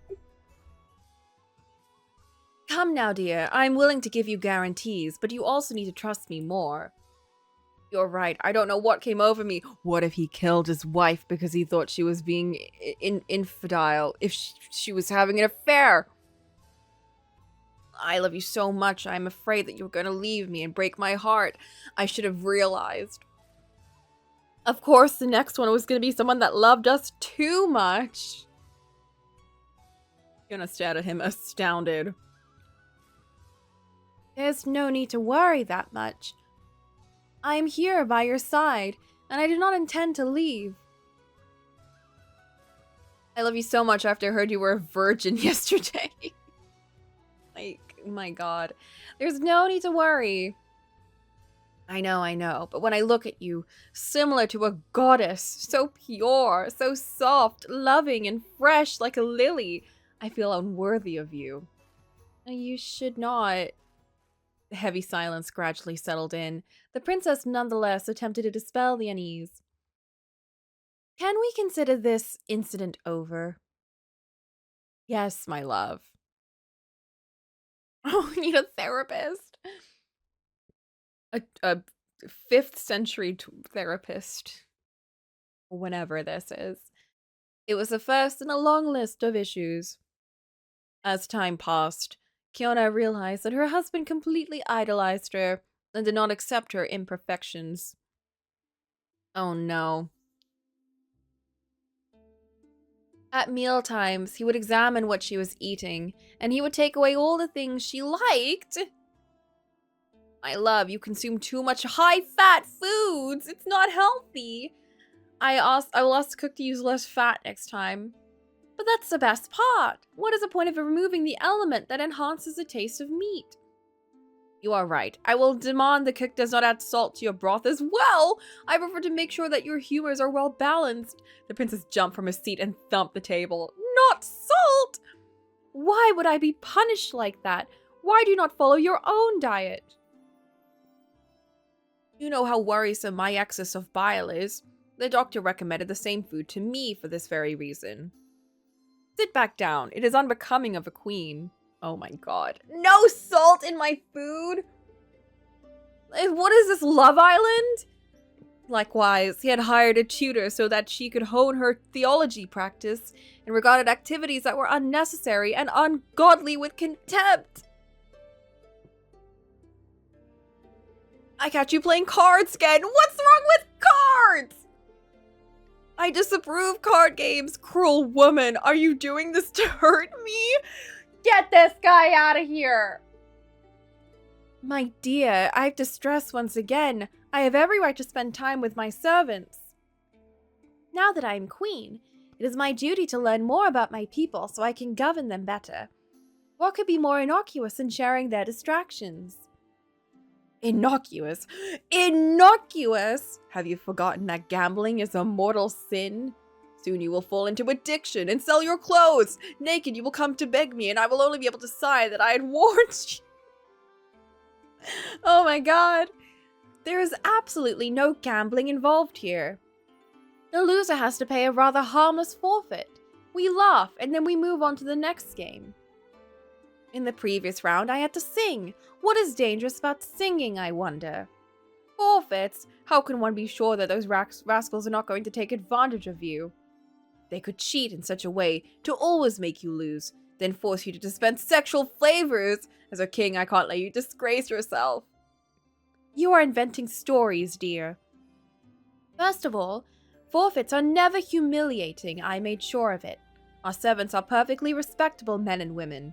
Come now, dear. I'm willing to give you guarantees, but you also need to trust me more. You're right. I don't know what came over me. What if he killed his wife because he thought she was being infidel? If she was having an affair? I love you so much. I'm afraid that you're going to leave me and break my heart. I should have realized. Of course, the next one was going to be someone that loved us too much. Fiona stared at him, astounded. There's no need to worry that much. I am here by your side, and I do not intend to leave. I love you so much after I heard you were a virgin yesterday. Like, my god. There's no need to worry. I know, but when I look at you, similar to a goddess, so pure, so soft, loving, and fresh like a lily, I feel unworthy of you. You should not. The heavy silence gradually settled in. The princess nonetheless attempted to dispel the unease. Can we consider this incident over? Yes, my love. Oh, we need a therapist. A 5th century therapist. Whenever this is. It was the first in a long list of issues. As time passed, Kiona realized that her husband completely idolized her and did not accept her imperfections. Oh no. At mealtimes, he would examine what she was eating, and he would take away all the things she liked. My love, you consume too much high-fat foods. It's not healthy. I will ask the cook to use less fat next time. But that's the best part. What is the point of removing the element that enhances the taste of meat? You are right. I will demand the cook does not add salt to your broth as well. I prefer to make sure that your humors are well balanced. The princess jumped from her seat and thumped the table. Not salt! Why would I be punished like that? Why do you not follow your own diet? You know how worrisome my excess of bile is. The doctor recommended the same food to me for this very reason. Sit back down. It is unbecoming of a queen. Oh my god. No salt in my food? What is this, Love Island? Likewise, he had hired a tutor so that she could hone her theology practice and regarded activities that were unnecessary and ungodly with contempt. I catch you playing cards again. What's wrong with cards? I disapprove card games. Cruel woman, are you doing this to hurt me? Get this guy out of here! My dear, I've distressed once again. I have every right to spend time with my servants. Now that I am queen, it is my duty to learn more about my people so I can govern them better. What could be more innocuous than sharing their distractions? Innocuous? Innocuous? Have you forgotten that gambling is a mortal sin? Soon you will fall into addiction and sell your clothes. Naked you will come to beg me, and I will only be able to sigh that I had warned you. Oh my god. There is absolutely no gambling involved here. The loser has to pay a rather harmless forfeit. We laugh, and then we move on to the next game. In the previous round, I had to sing. What is dangerous about singing, I wonder? Forfeits? How can one be sure that those rascals are not going to take advantage of you? They could cheat in such a way to always make you lose, then force you to dispense sexual flavors. As a king, I can't let you disgrace yourself. You are inventing stories, dear. First of all, forfeits are never humiliating, I made sure of it. Our servants are perfectly respectable men and women.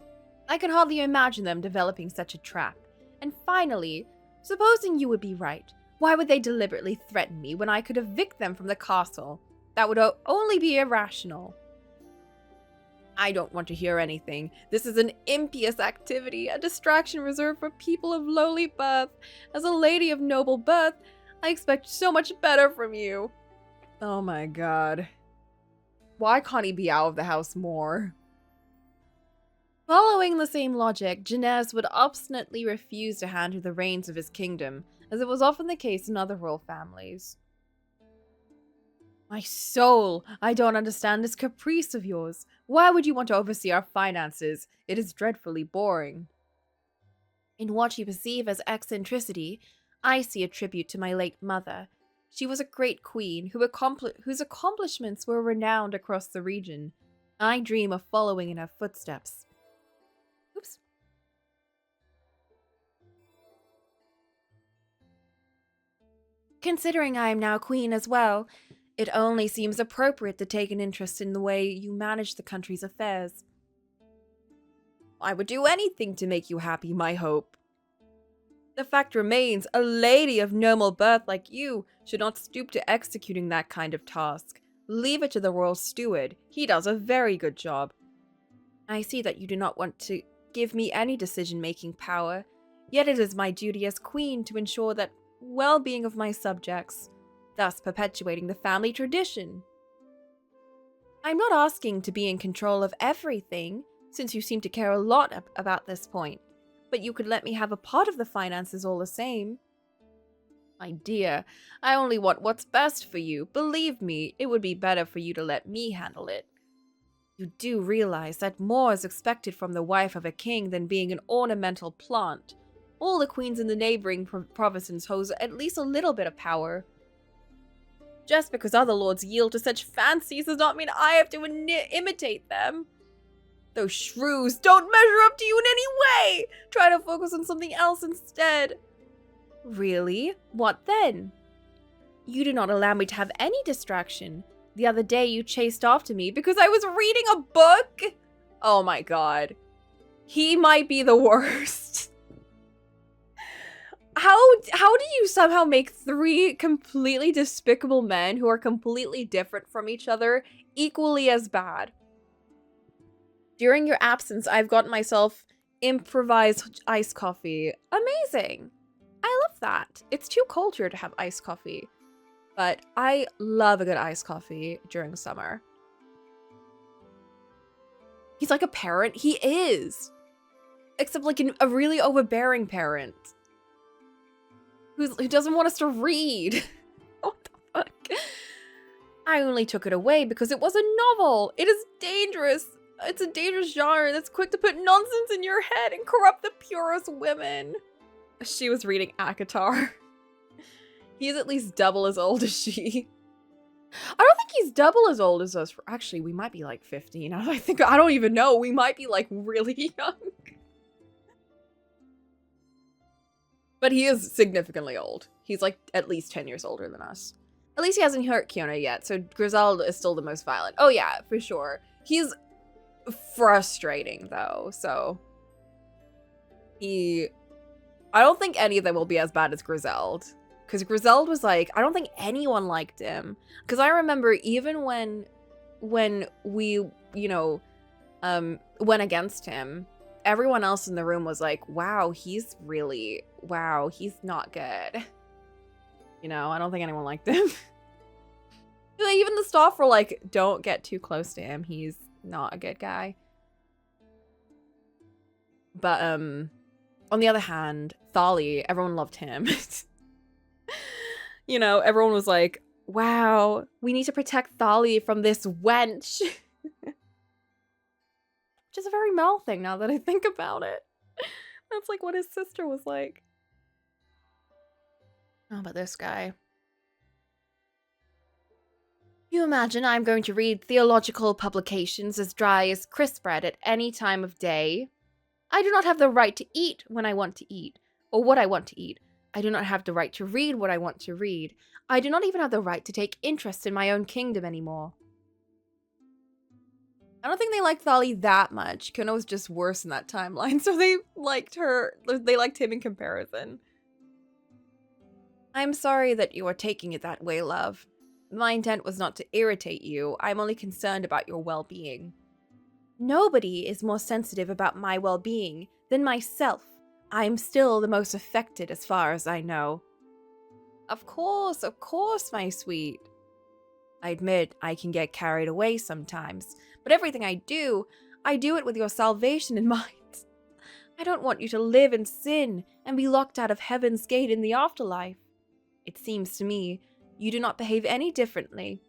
I can hardly imagine them developing such a trap. And finally, supposing you would be right, why would they deliberately threaten me when I could evict them from the castle? That would only be irrational. I don't want to hear anything. This is an impious activity, a distraction reserved for people of lowly birth. As a lady of noble birth, I expect so much better from you. Oh my god. Why can't he be out of the house more? Following the same logic, Janez would obstinately refuse to hand her the reins of his kingdom, as it was often the case in other royal families. My soul, I don't understand this caprice of yours. Why would you want to oversee our finances? It is dreadfully boring. In what you perceive as eccentricity, I see a tribute to my late mother. She was a great queen whose accomplishments were renowned across the region. I dream of following in her footsteps. Oops. Considering I am now queen as well, it only seems appropriate to take an interest in the way you manage the country's affairs. I would do anything to make you happy, my hope. The fact remains, a lady of noble birth like you should not stoop to executing that kind of task. Leave it to the royal steward. He does a very good job. I see that you do not want to give me any decision-making power, yet it is my duty as queen to ensure that well-being of my subjects, thus perpetuating the family tradition. I'm not asking to be in control of everything, since you seem to care a lot about this point, but you could let me have a part of the finances all the same. My dear, I only want what's best for you. Believe me, it would be better for you to let me handle it. You do realize that more is expected from the wife of a king than being an ornamental plant. All the queens in the neighboring provinces hold at least a little bit of power. Just because other lords yield to such fancies does not mean I have to imitate them. Those shrews don't measure up to you in any way! Try to focus on something else instead. Really? What then? You do not allow me to have any distraction. The other day you chased after me because I was reading a book? Oh my god. He might be the worst. How do you somehow make three completely despicable men who are completely different from each other equally as bad? During your absence, I've gotten myself improvised iced coffee. Amazing. I love that. It's too cold here to have iced coffee. But I love a good iced coffee during summer. He's like a parent. He is. Except like a really overbearing parent. Who doesn't want us to read. What the fuck? I only took it away because it was a novel. It is dangerous. It's a dangerous genre that's quick to put nonsense in your head and corrupt the purest women. She was reading Akatar. He's at least double as old as she. I don't think he's double as old as us. Actually, we might be like 15. I don't even know. We might be like really young. But he is significantly old. He's like at least 10 years older than us. At least he hasn't hurt Kiona yet, so Griselda is still the most violent. Oh yeah, for sure. He's frustrating, though, so... I don't think any of them will be as bad as Griselda. Because Griselda was like, I don't think anyone liked him. Because I remember even when we, you know, went against him, everyone else in the room was like, wow, he's not good. You know, I don't think anyone liked him. Even the staff were like, don't get too close to him. He's not a good guy. But, on the other hand, Thali, everyone loved him. You know, everyone was like, wow, we need to protect Thali from this wench. Which is a very Mal thing now that I think about it. That's like what his sister was like. Oh, but this guy. You imagine I'm going to read theological publications as dry as crisp bread at any time of day? I do not have the right to eat when I want to eat, or what I want to eat. I do not have the right to read what I want to read. I do not even have the right to take interest in my own kingdom anymore. I don't think they liked Thali that much. Kuno was just worse in that timeline, so they liked him in comparison. I'm sorry that you are taking it that way, love. My intent was not to irritate you. I'm only concerned about your well-being. Nobody is more sensitive about my well-being than myself. I am still the most affected as far as I know. Of course, my sweet. I admit I can get carried away sometimes, but everything I do it with your salvation in mind. I don't want you to live in sin and be locked out of heaven's gate in the afterlife. It seems to me you do not behave any differently.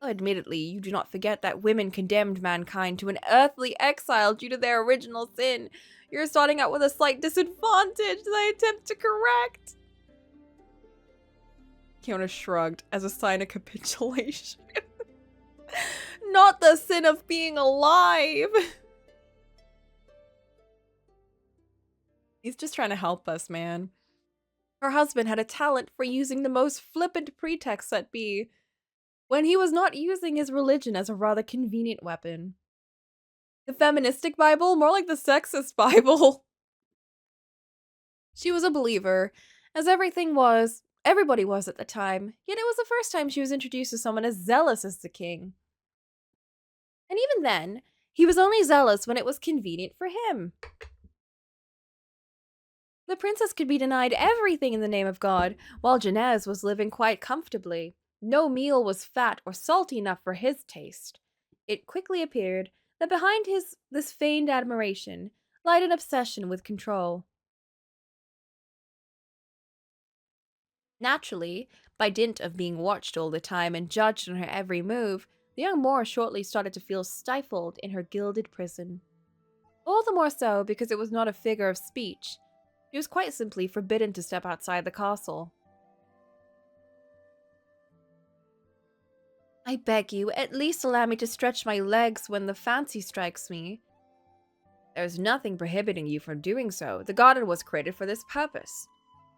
Admittedly, you do not forget that women condemned mankind to an earthly exile due to their original sin. You're starting out with a slight disadvantage that I attempt to correct. Kiona shrugged as a sign of capitulation. Not the sin of being alive. He's just trying to help us, man. Her husband had a talent for using the most flippant pretexts at be, when he was not using his religion as a rather convenient weapon. The feministic Bible? More like the sexist Bible. She was a believer, as everybody was at the time, yet it was the first time she was introduced to someone as zealous as the king. And even then, he was only zealous when it was convenient for him. The princess could be denied everything in the name of God, while Janez was living quite comfortably. No meal was fat or salty enough for his taste. It quickly appeared that behind this feigned admiration lied an obsession with control. Naturally, by dint of being watched all the time and judged on her every move, the young Moor shortly started to feel stifled in her gilded prison. All the more so because it was not a figure of speech. She was quite simply forbidden to step outside the castle. I beg you, at least allow me to stretch my legs when the fancy strikes me. There's nothing prohibiting you from doing so. The garden was created for this purpose.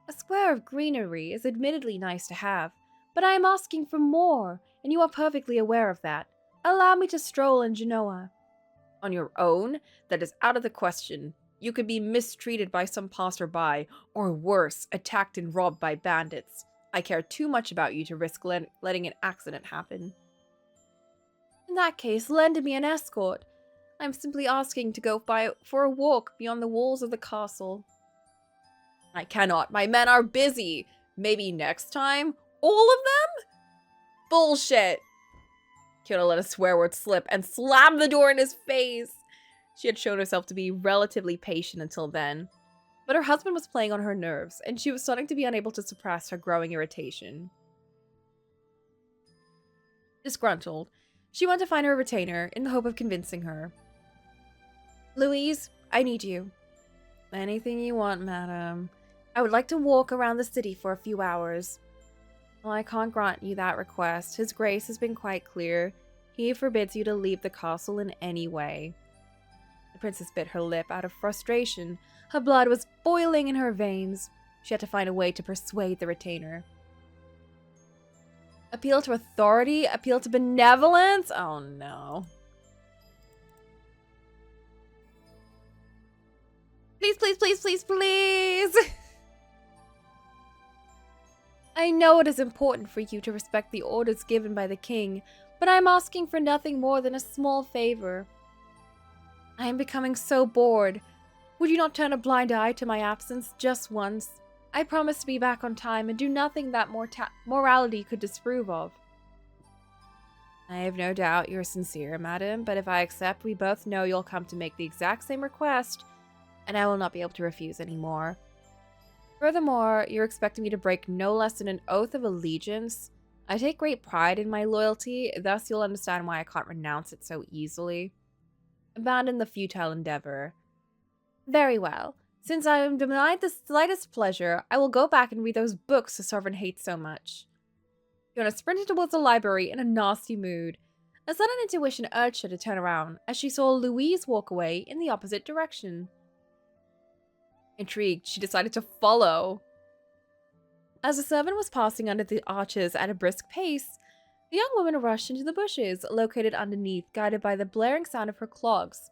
A square of greenery is admittedly nice to have, but I am asking for more, and you are perfectly aware of that. Allow me to stroll in Genoa. On your own? That is out of the question. You could be mistreated by some passerby, or worse, attacked and robbed by bandits. I care too much about you to risk letting an accident happen. In that case, lend me an escort. I'm simply asking to go for a walk beyond the walls of the castle. I cannot. My men are busy. Maybe next time? All of them? Bullshit. Kiona let a swear word slip and slammed the door in his face. She had shown herself to be relatively patient until then. But her husband was playing on her nerves, and she was starting to be unable to suppress her growing irritation. Disgruntled, she went to find her retainer in the hope of convincing her. Louise, I need you. Anything you want, madam. I would like to walk around the city for a few hours. Well, I can't grant you that request. His Grace has been quite clear. He forbids you to leave the castle in any way. The princess bit her lip out of frustration. Her blood was boiling in her veins. She had to find a way to persuade the retainer. Appeal to authority? Appeal to benevolence? Oh no. Please, please, please, please, please! I know it is important for you to respect the orders given by the king, but I am asking for nothing more than a small favor. I am becoming so bored. Would you not turn a blind eye to my absence just once? I promise to be back on time and do nothing that morality could disapprove of. I have no doubt you're sincere, madam, but if I accept, we both know you'll come to make the exact same request, and I will not be able to refuse anymore. Furthermore, you're expecting me to break no less than an oath of allegiance. I take great pride in my loyalty, thus you'll understand why I can't renounce it so easily. Abandon the futile endeavor. Very well. Since I am denied the slightest pleasure, I will go back and read those books the sovereign hates so much. Fiona sprinted towards the library in a nasty mood. A sudden intuition urged her to turn around as she saw Louise walk away in the opposite direction. Intrigued, she decided to follow. As the servant was passing under the arches at a brisk pace, the young woman rushed into the bushes located underneath, guided by the blaring sound of her clogs.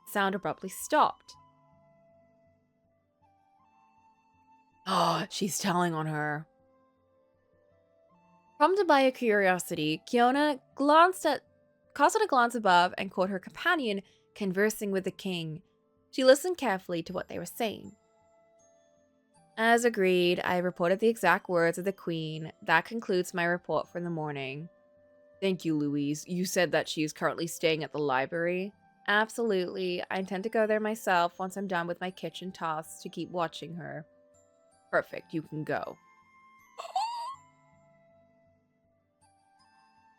The sound abruptly stopped. Oh, she's telling on her. Prompted by a curiosity, Kiona cast a glance above and caught her companion conversing with the king. She listened carefully to what they were saying. As agreed, I reported the exact words of the queen. That concludes my report for the morning. Thank you, Louise. You said that she is currently staying at the library? Absolutely. I intend to go there myself once I'm done with my kitchen tasks to keep watching her. Perfect, you can go.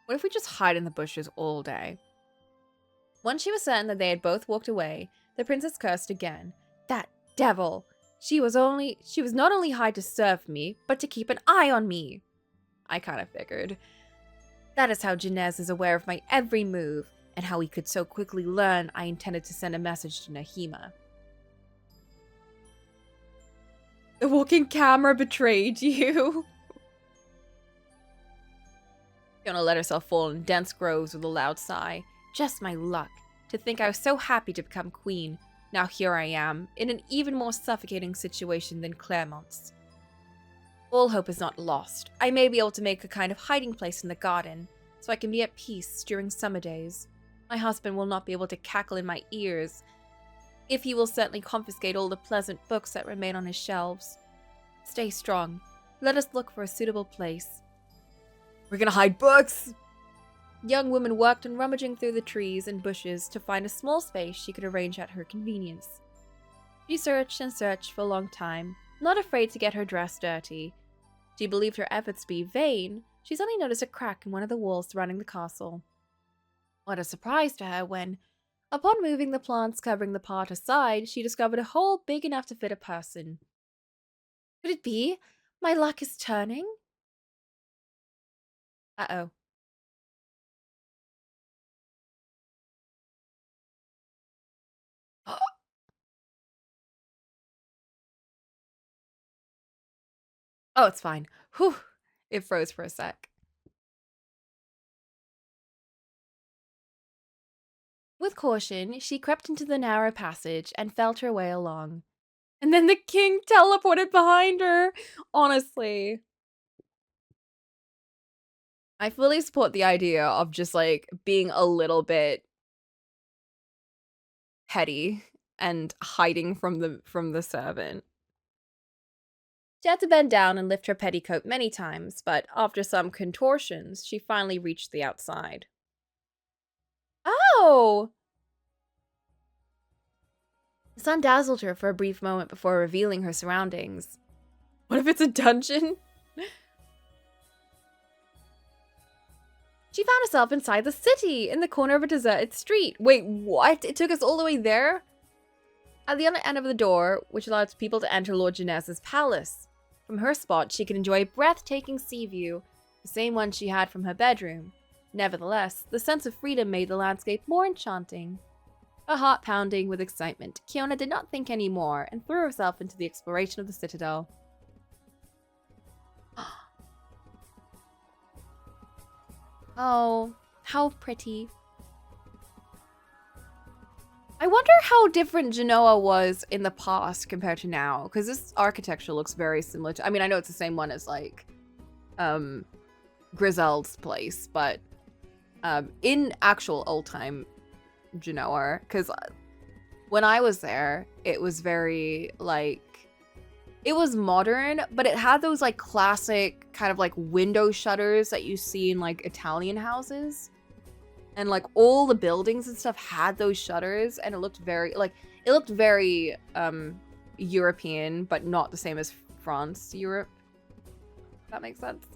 What if we just hide in the bushes all day? Once she was certain that they had both walked away, the princess cursed again. That devil! She was not only hired to serve me, but to keep an eye on me. I kind of figured. That is how Janez is aware of my every move, and how he could so quickly learn I intended to send a message to Nahima. The walking camera betrayed you. Fiona let herself fall in dense groves with a loud sigh. Just my luck. To think I was so happy to become queen. Now here I am, in an even more suffocating situation than Claremont's. All hope is not lost. I may be able to make a kind of hiding place in the garden, so I can be at peace during summer days. My husband will not be able to cackle in my ears, if he will certainly confiscate all the pleasant books that remain on his shelves. Stay strong. Let us look for a suitable place. We're gonna hide books! The young woman worked on rummaging through the trees and bushes to find a small space she could arrange at her convenience. She searched and searched for a long time, not afraid to get her dress dirty. She believed her efforts to be vain. She suddenly noticed a crack in one of the walls surrounding the castle. What a surprise to her when, upon moving the plants covering the part aside, she discovered a hole big enough to fit a person. Could it be? My luck is turning? Uh-oh. Oh, it's fine. Whew. It froze for a sec. With caution, she crept into the narrow passage and felt her way along. And then the king teleported behind her. Honestly. I fully support the idea of just, like, being a little bit petty and hiding from the servant. She had to bend down and lift her petticoat many times, but after some contortions, she finally reached the outside. Oh! The sun dazzled her for a brief moment before revealing her surroundings. What if it's a dungeon? She found herself inside the city, in the corner of a deserted street. Wait, what? It took us all the way there? At the other end of the door, which allowed people to enter Lord Janez's palace. From her spot, she could enjoy a breathtaking sea view, the same one she had from her bedroom. Nevertheless, the sense of freedom made the landscape more enchanting. Her heart pounding with excitement, Kiona did not think any more and threw herself into the exploration of the citadel. Oh, how pretty. I wonder how different Genoa was in the past compared to now, because this architecture looks very similar to, I mean, I know it's the same one as like Grisel's place, but in actual old time Genoa, because when I was there, it was very like, it was modern, but it had those like classic kind of like window shutters that you see in like Italian houses. And like all the buildings and stuff had those shutters, and it looked very European, but not the same as France, Europe. If that makes sense.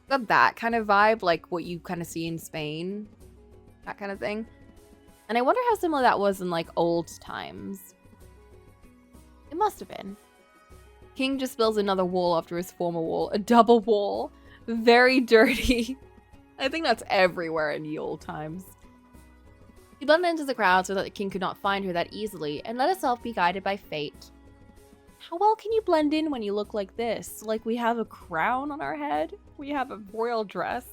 Got that kind of vibe, like what you kind of see in Spain, that kind of thing. And I wonder how similar that was in like old times. It must have been. King just builds another wall after his former wall, a double wall, very dirty. I think that's everywhere in the old times. She blended into the crowd so that the king could not find her that easily, and let herself be guided by fate. How well can you blend in when you look like this? Like we have a crown on our head? We have a royal dress?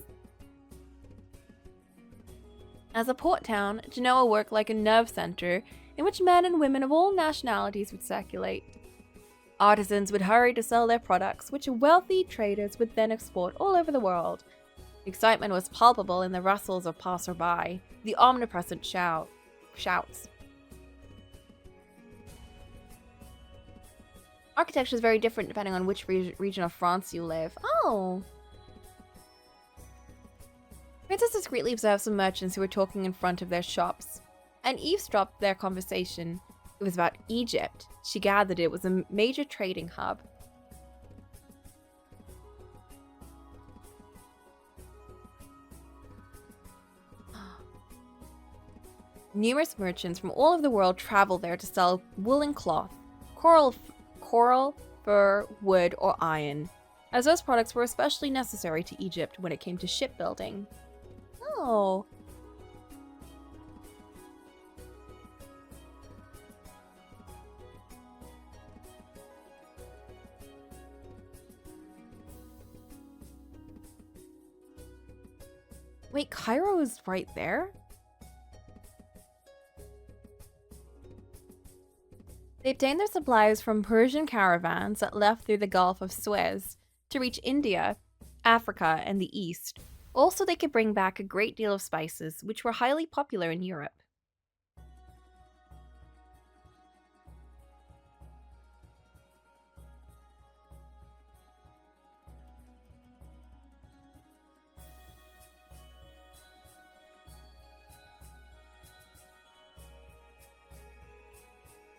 As a port town, Genoa worked like a nerve center in which men and women of all nationalities would circulate. Artisans would hurry to sell their products, which wealthy traders would then export all over the world. Excitement was palpable in the rustles of passerby, the omnipresent shouts. Architecture is very different depending on which region of France you live. Oh! Princess discreetly observed some merchants who were talking in front of their shops, and eavesdropped their conversation. It was about Egypt. She gathered it was a major trading hub. Numerous merchants from all over the world traveled there to sell woolen cloth, coral, fur, wood, or iron, as those products were especially necessary to Egypt when it came to shipbuilding. Oh. Wait, Cairo is right there? They obtained their supplies from Persian caravans that left through the Gulf of Suez to reach India, Africa, and the East. Also, they could bring back a great deal of spices, which were highly popular in Europe.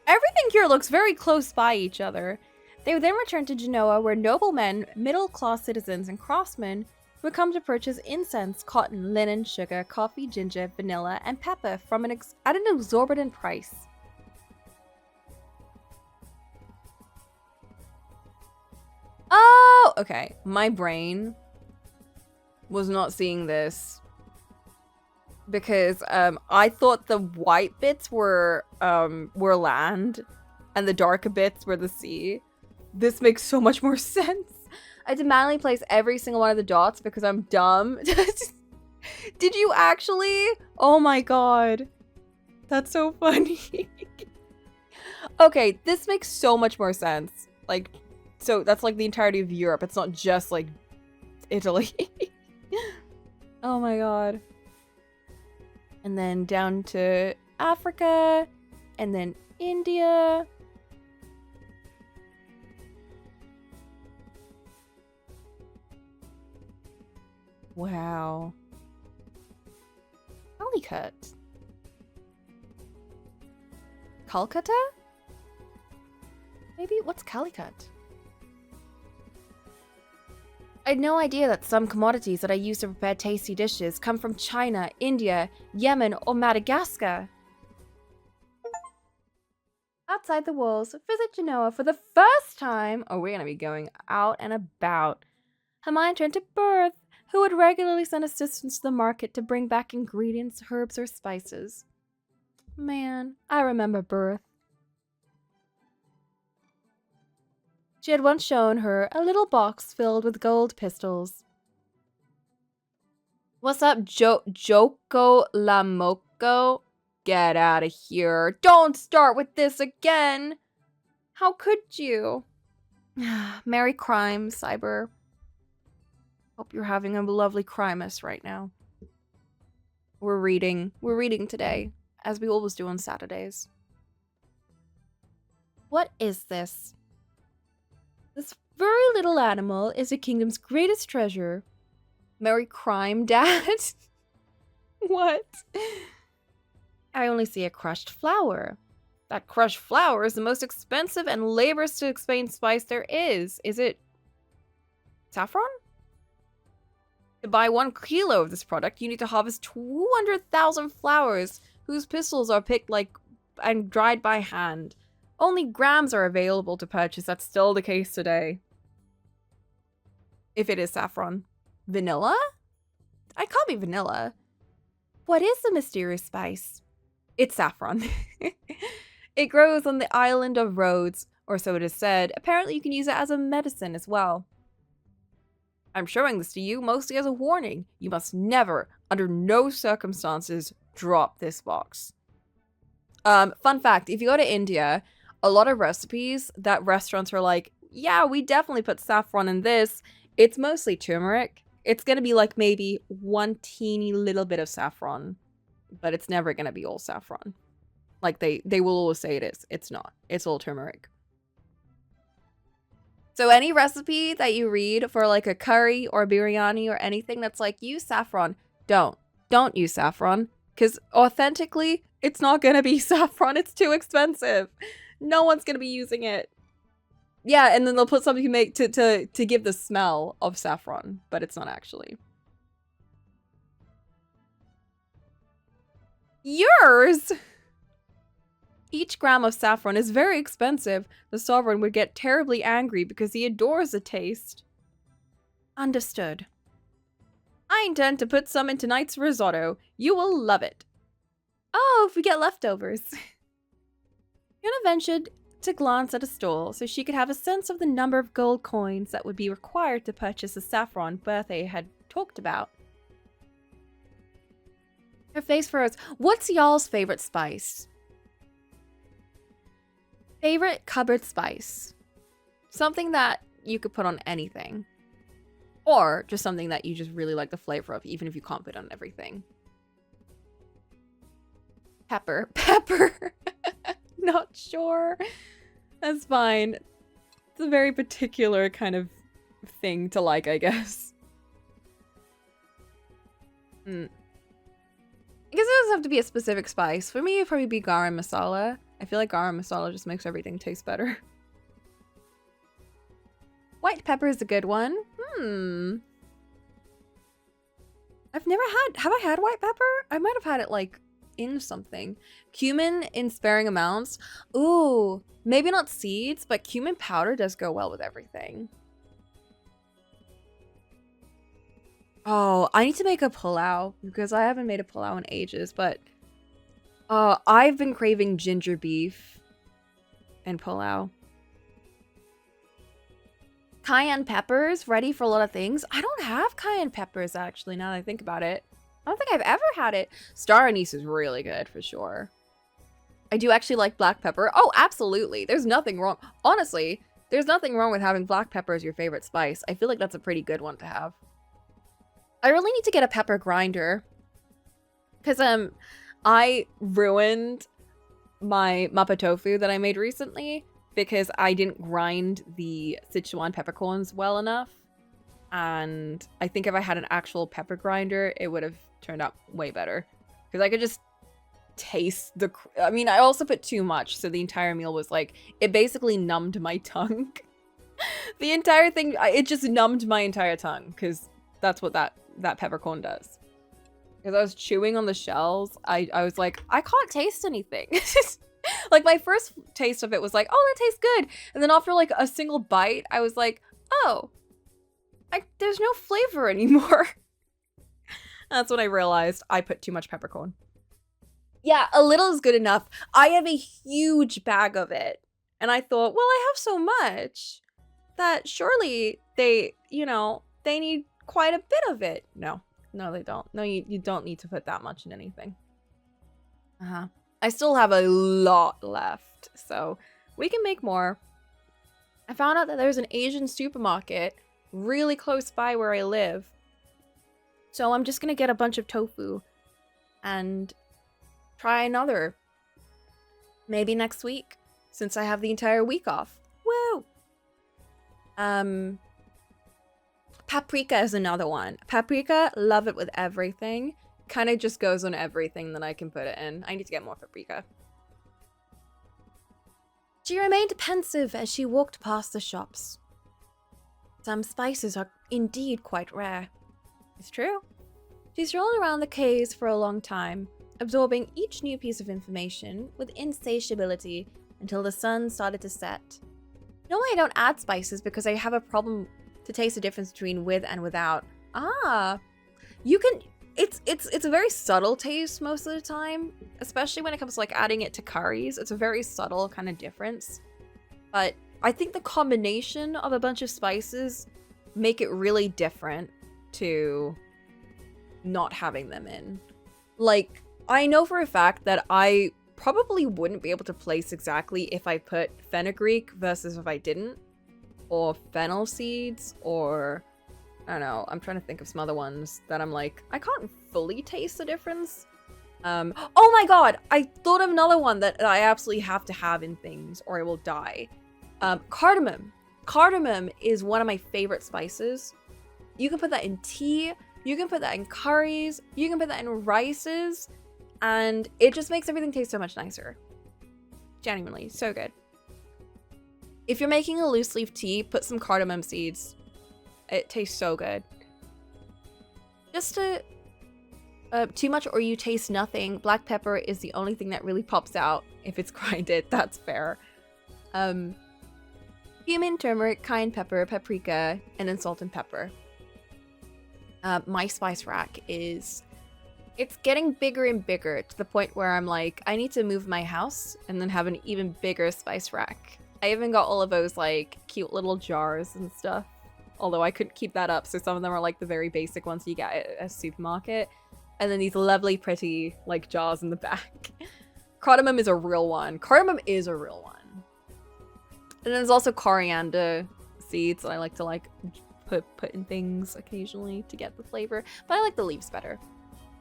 Everything here looks very close by each other. They would then return to Genoa, where noblemen, middle-class citizens, and craftsmen would come to purchase incense, cotton, linen, sugar, coffee, ginger, vanilla, and pepper from at an exorbitant price. Oh, okay. My brain was not seeing this because I thought the white bits were land and the darker bits were the sea. This makes so much more sense. I had to manually place every single one of the dots because I'm dumb. Did you actually? Oh my god. That's so funny. Okay, this makes so much more sense. Like, so that's like the entirety of Europe. It's not just like Italy. Oh my god. And then down to Africa, and then India. Wow. Calicut. Calcutta? Maybe, what's Calicut? I had no idea that some commodities that I use to prepare tasty dishes come from China, India, Yemen, or Madagascar. Outside the walls, visit Genoa for the first time. Oh, we're going to be going out and about. Her mind turned to Berth, who would regularly send assistants to the market to bring back ingredients, herbs, or spices. Man, I remember Berth. She had once shown her a little box filled with gold pistols. What's up, Jocolamoco? Get out of here. Don't start with this again. How could you? Merry crime, Cyber. Hope you're having a lovely Crimus right now. We're reading today, as we always do on Saturdays. What is this? This furry little animal is the kingdom's greatest treasure. Merry crime, Dad. What? I only see a crushed flower. That crushed flower is the most expensive and laborious to explain spice there is. Is it saffron? To buy 1 kilo of this product, you need to harvest 200,000 flowers whose pistils are picked and dried by hand. Only grams are available to purchase. That's still the case today. If it is saffron. Vanilla? I can't be vanilla. What is the mysterious spice? It's saffron. It grows on the island of Rhodes, or so it is said. Apparently you can use it as a medicine as well. I'm showing this to you mostly as a warning. You must never, under no circumstances, drop this box. Fun fact, if you go to India, a lot of recipes that restaurants are like, yeah, we definitely put saffron in this. It's mostly turmeric. It's going to be like maybe 1 teeny little bit of saffron, but it's never going to be all saffron. Like they will always say it is. It's not. It's all turmeric. So any recipe that you read for like a curry or biryani or anything that's like, use saffron, don't use saffron, because authentically, it's not going to be saffron. It's too expensive. No one's going to be using it. Yeah, and then they'll put something to give the smell of saffron, but it's not actually. Yours? Each gram of saffron is very expensive. The sovereign would get terribly angry because he adores the taste. Understood. I intend to put some in tonight's risotto. You will love it. Oh, if we get leftovers. Yuna ventured to glance at a stall so she could have a sense of the number of gold coins that would be required to purchase the saffron Berthe had talked about. Her face furrows. What's y'all's favorite spice? Favorite cupboard spice. Something that you could put on anything. Or just something that you just really like the flavor of, even if you can't put it on everything. Pepper. Pepper. Not sure. That's fine. It's a very particular kind of thing to like, I guess. I guess it doesn't have to be a specific spice. For me, it'd probably be garam masala. I feel like garam masala just makes everything taste better. White pepper is a good one. I've never have I had white pepper? I might have had it like in something. Cumin in sparing amounts. Ooh, maybe not seeds, but cumin powder does go well with everything. Oh, I need to make a pulao because I haven't made a pulao in ages, but I've been craving ginger beef and pulao. Cayenne peppers, ready for a lot of things. I don't have cayenne peppers, actually, now that I think about it. I don't think I've ever had it. Star anise is really good, for sure. I do actually like black pepper. Oh, absolutely. There's nothing wrong. Honestly, there's nothing wrong with having black pepper as your favorite spice. I feel like that's a pretty good one to have. I really need to get a pepper grinder. Because, I ruined my mapo tofu that I made recently because I didn't grind the Sichuan peppercorns well enough. And I think if I had an actual pepper grinder, it would have turned out way better. Because I could just taste the... I mean, I also put too much, so the entire meal was like... It basically numbed my tongue. The entire thing, it just numbed my entire tongue. Because that's what that peppercorn does. Because I was chewing on the shells, I was like, I can't taste anything. Like, my first taste of it was like, oh, that tastes good. And then after, like, a single bite, I was like, oh, there's no flavor anymore. That's when I realized I put too much peppercorn. Yeah, a little is good enough. I have a huge bag of it. And I thought, well, I have so much that surely they, they need quite a bit of it. No, they don't. No, you don't need to put that much in anything. I still have a lot left, so we can make more. I found out that there's an Asian supermarket really close by where I live. So I'm just gonna get a bunch of tofu and try another. Maybe next week, since I have the entire week off. Woo! Paprika is another one. Paprika, love it with everything. Kind of just goes on everything that I can put it in. I need to get more paprika. She remained pensive as she walked past the shops. Some spices are indeed quite rare. It's true. She strolled around the caves for a long time, absorbing each new piece of information with insatiability until the sun started to set. Normally I don't add spices because I have a problem to taste the difference between with and without. You can... It's a very subtle taste most of the time, especially when it comes to like adding it to curries. It's a very subtle kind of difference. But I think the combination of a bunch of spices make it really different to not having them in. Like, I know for a fact that I probably wouldn't be able to place exactly if I put fenugreek versus if I didn't. Or fennel seeds, or... I don't know, I'm trying to think of some other ones that I'm like, I can't fully taste the difference. Oh my god! I thought of another one that I absolutely have to have in things or I will die. Cardamom. Cardamom is one of my favorite spices. You can put that in tea, you can put that in curries, you can put that in rices, and it just makes everything taste so much nicer. Genuinely, so good. If you're making a loose leaf tea, put some cardamom seeds. It tastes so good. Just to... too much or you taste nothing. Black pepper is the only thing that really pops out if it's grinded. That's fair. Cumin, turmeric, cayenne pepper, paprika, and then salt and pepper. My spice rack is... It's getting bigger and bigger to the point where I'm like, I need to move my house and then have an even bigger spice rack. I even got all of those like cute little jars and stuff. Although I couldn't keep that up, so some of them are like the very basic ones you get at a supermarket. And then these lovely, pretty, like, jars in the back. Cardamom is a real one. Cardamom is a real one. And then there's also coriander seeds that I like to, like, put in things occasionally to get the flavor. But I like the leaves better.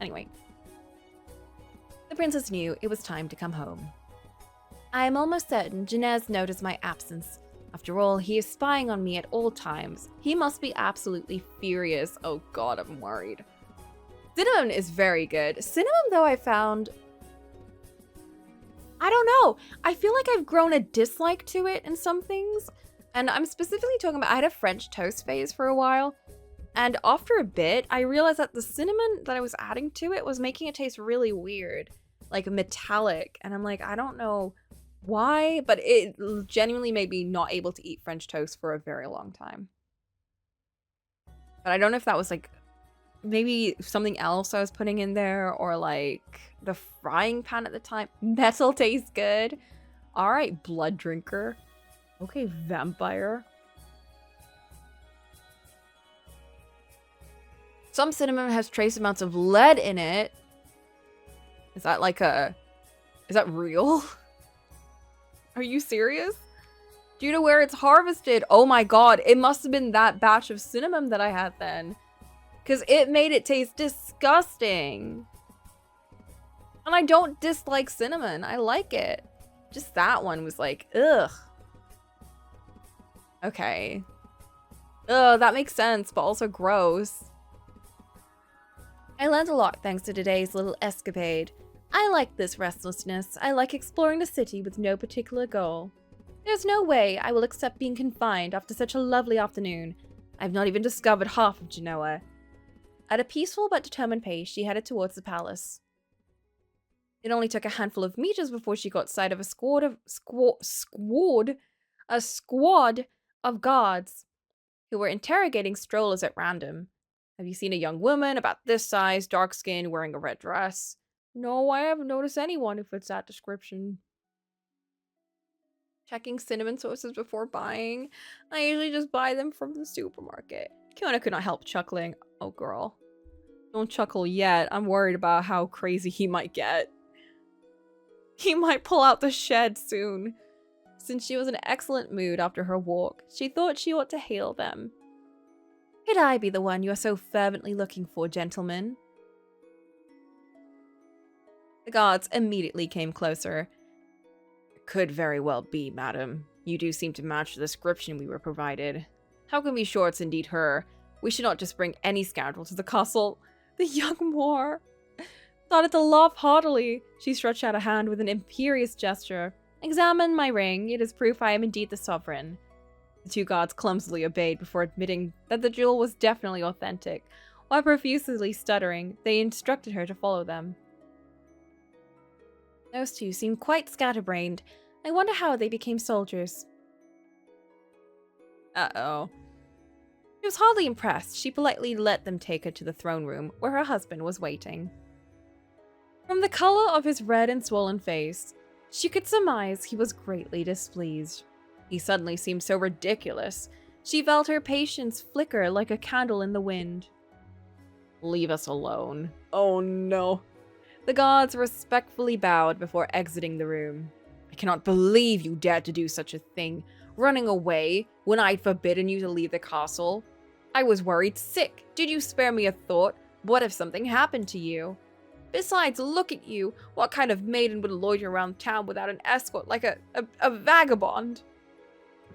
Anyway. The princess knew it was time to come home. I am almost certain Janez noticed my absence. After all, he is spying on me at all times. He must be absolutely furious. Oh god, I'm worried. Cinnamon is very good. Cinnamon, though, I found... I don't know. I feel like I've grown a dislike to it in some things. And I'm specifically talking about... I had a French toast phase for a while. And after a bit, I realized that the cinnamon that I was adding to it was making it taste really weird. Like metallic. And I'm like, I don't know... why, but it genuinely made me not able to eat French toast for a very long time. But I don't know if that was like maybe something else I was putting in there or like the frying pan at the time. Metal tastes good. All right, blood drinker. Okay, vampire. Some cinnamon has trace amounts of lead in it. Is that like a... Is that real? Are you serious? Due to where it's harvested. Oh my god, it must have been that batch of cinnamon that I had then. Because it made it taste disgusting. And I don't dislike cinnamon. I like it. Just that one was like, ugh. Okay. Ugh, that makes sense, but also gross. I learned a lot thanks to today's little escapade. I like this restlessness. I like exploring the city with no particular goal. There's no way I will accept being confined after such a lovely afternoon. I've not even discovered half of Genoa. At a peaceful but determined pace, she headed towards the palace. It only took a handful of meters before she got sight of a squad of guards who were interrogating strollers at random. Have you seen a young woman about this size, dark skin, wearing a red dress? No, I haven't noticed anyone who fits that description. Checking cinnamon sources before buying. I usually just buy them from the supermarket. Kiona could not help chuckling. Oh, girl. Don't chuckle yet. I'm worried about how crazy he might get. He might pull out the shed soon. Since she was in excellent mood after her walk, she thought she ought to hail them. Could I be the one you are so fervently looking for, gentlemen? The guards immediately came closer. It could very well be, madam. You do seem to match the description we were provided. How can we be sure it's indeed her? We should not just bring any scoundrel to the castle. The young Moor started to laugh heartily. She stretched out a hand with an imperious gesture. Examine my ring. It is proof I am indeed the sovereign. The two guards clumsily obeyed before admitting that the jewel was definitely authentic. While profusely stuttering, they instructed her to follow them. Those two seemed quite scatterbrained. I wonder how they became soldiers. Uh-oh. She was hardly impressed. She politely let them take her to the throne room, where her husband was waiting. From the color of his red and swollen face, she could surmise he was greatly displeased. He suddenly seemed so ridiculous. She felt her patience flicker like a candle in the wind. Leave us alone. Oh no. The guards respectfully bowed before exiting the room. I cannot believe you dared to do such a thing, running away when I'd forbidden you to leave the castle. I was worried sick. Did you spare me a thought? What if something happened to you? Besides, look at you. What kind of maiden would loiter around town without an escort like a vagabond?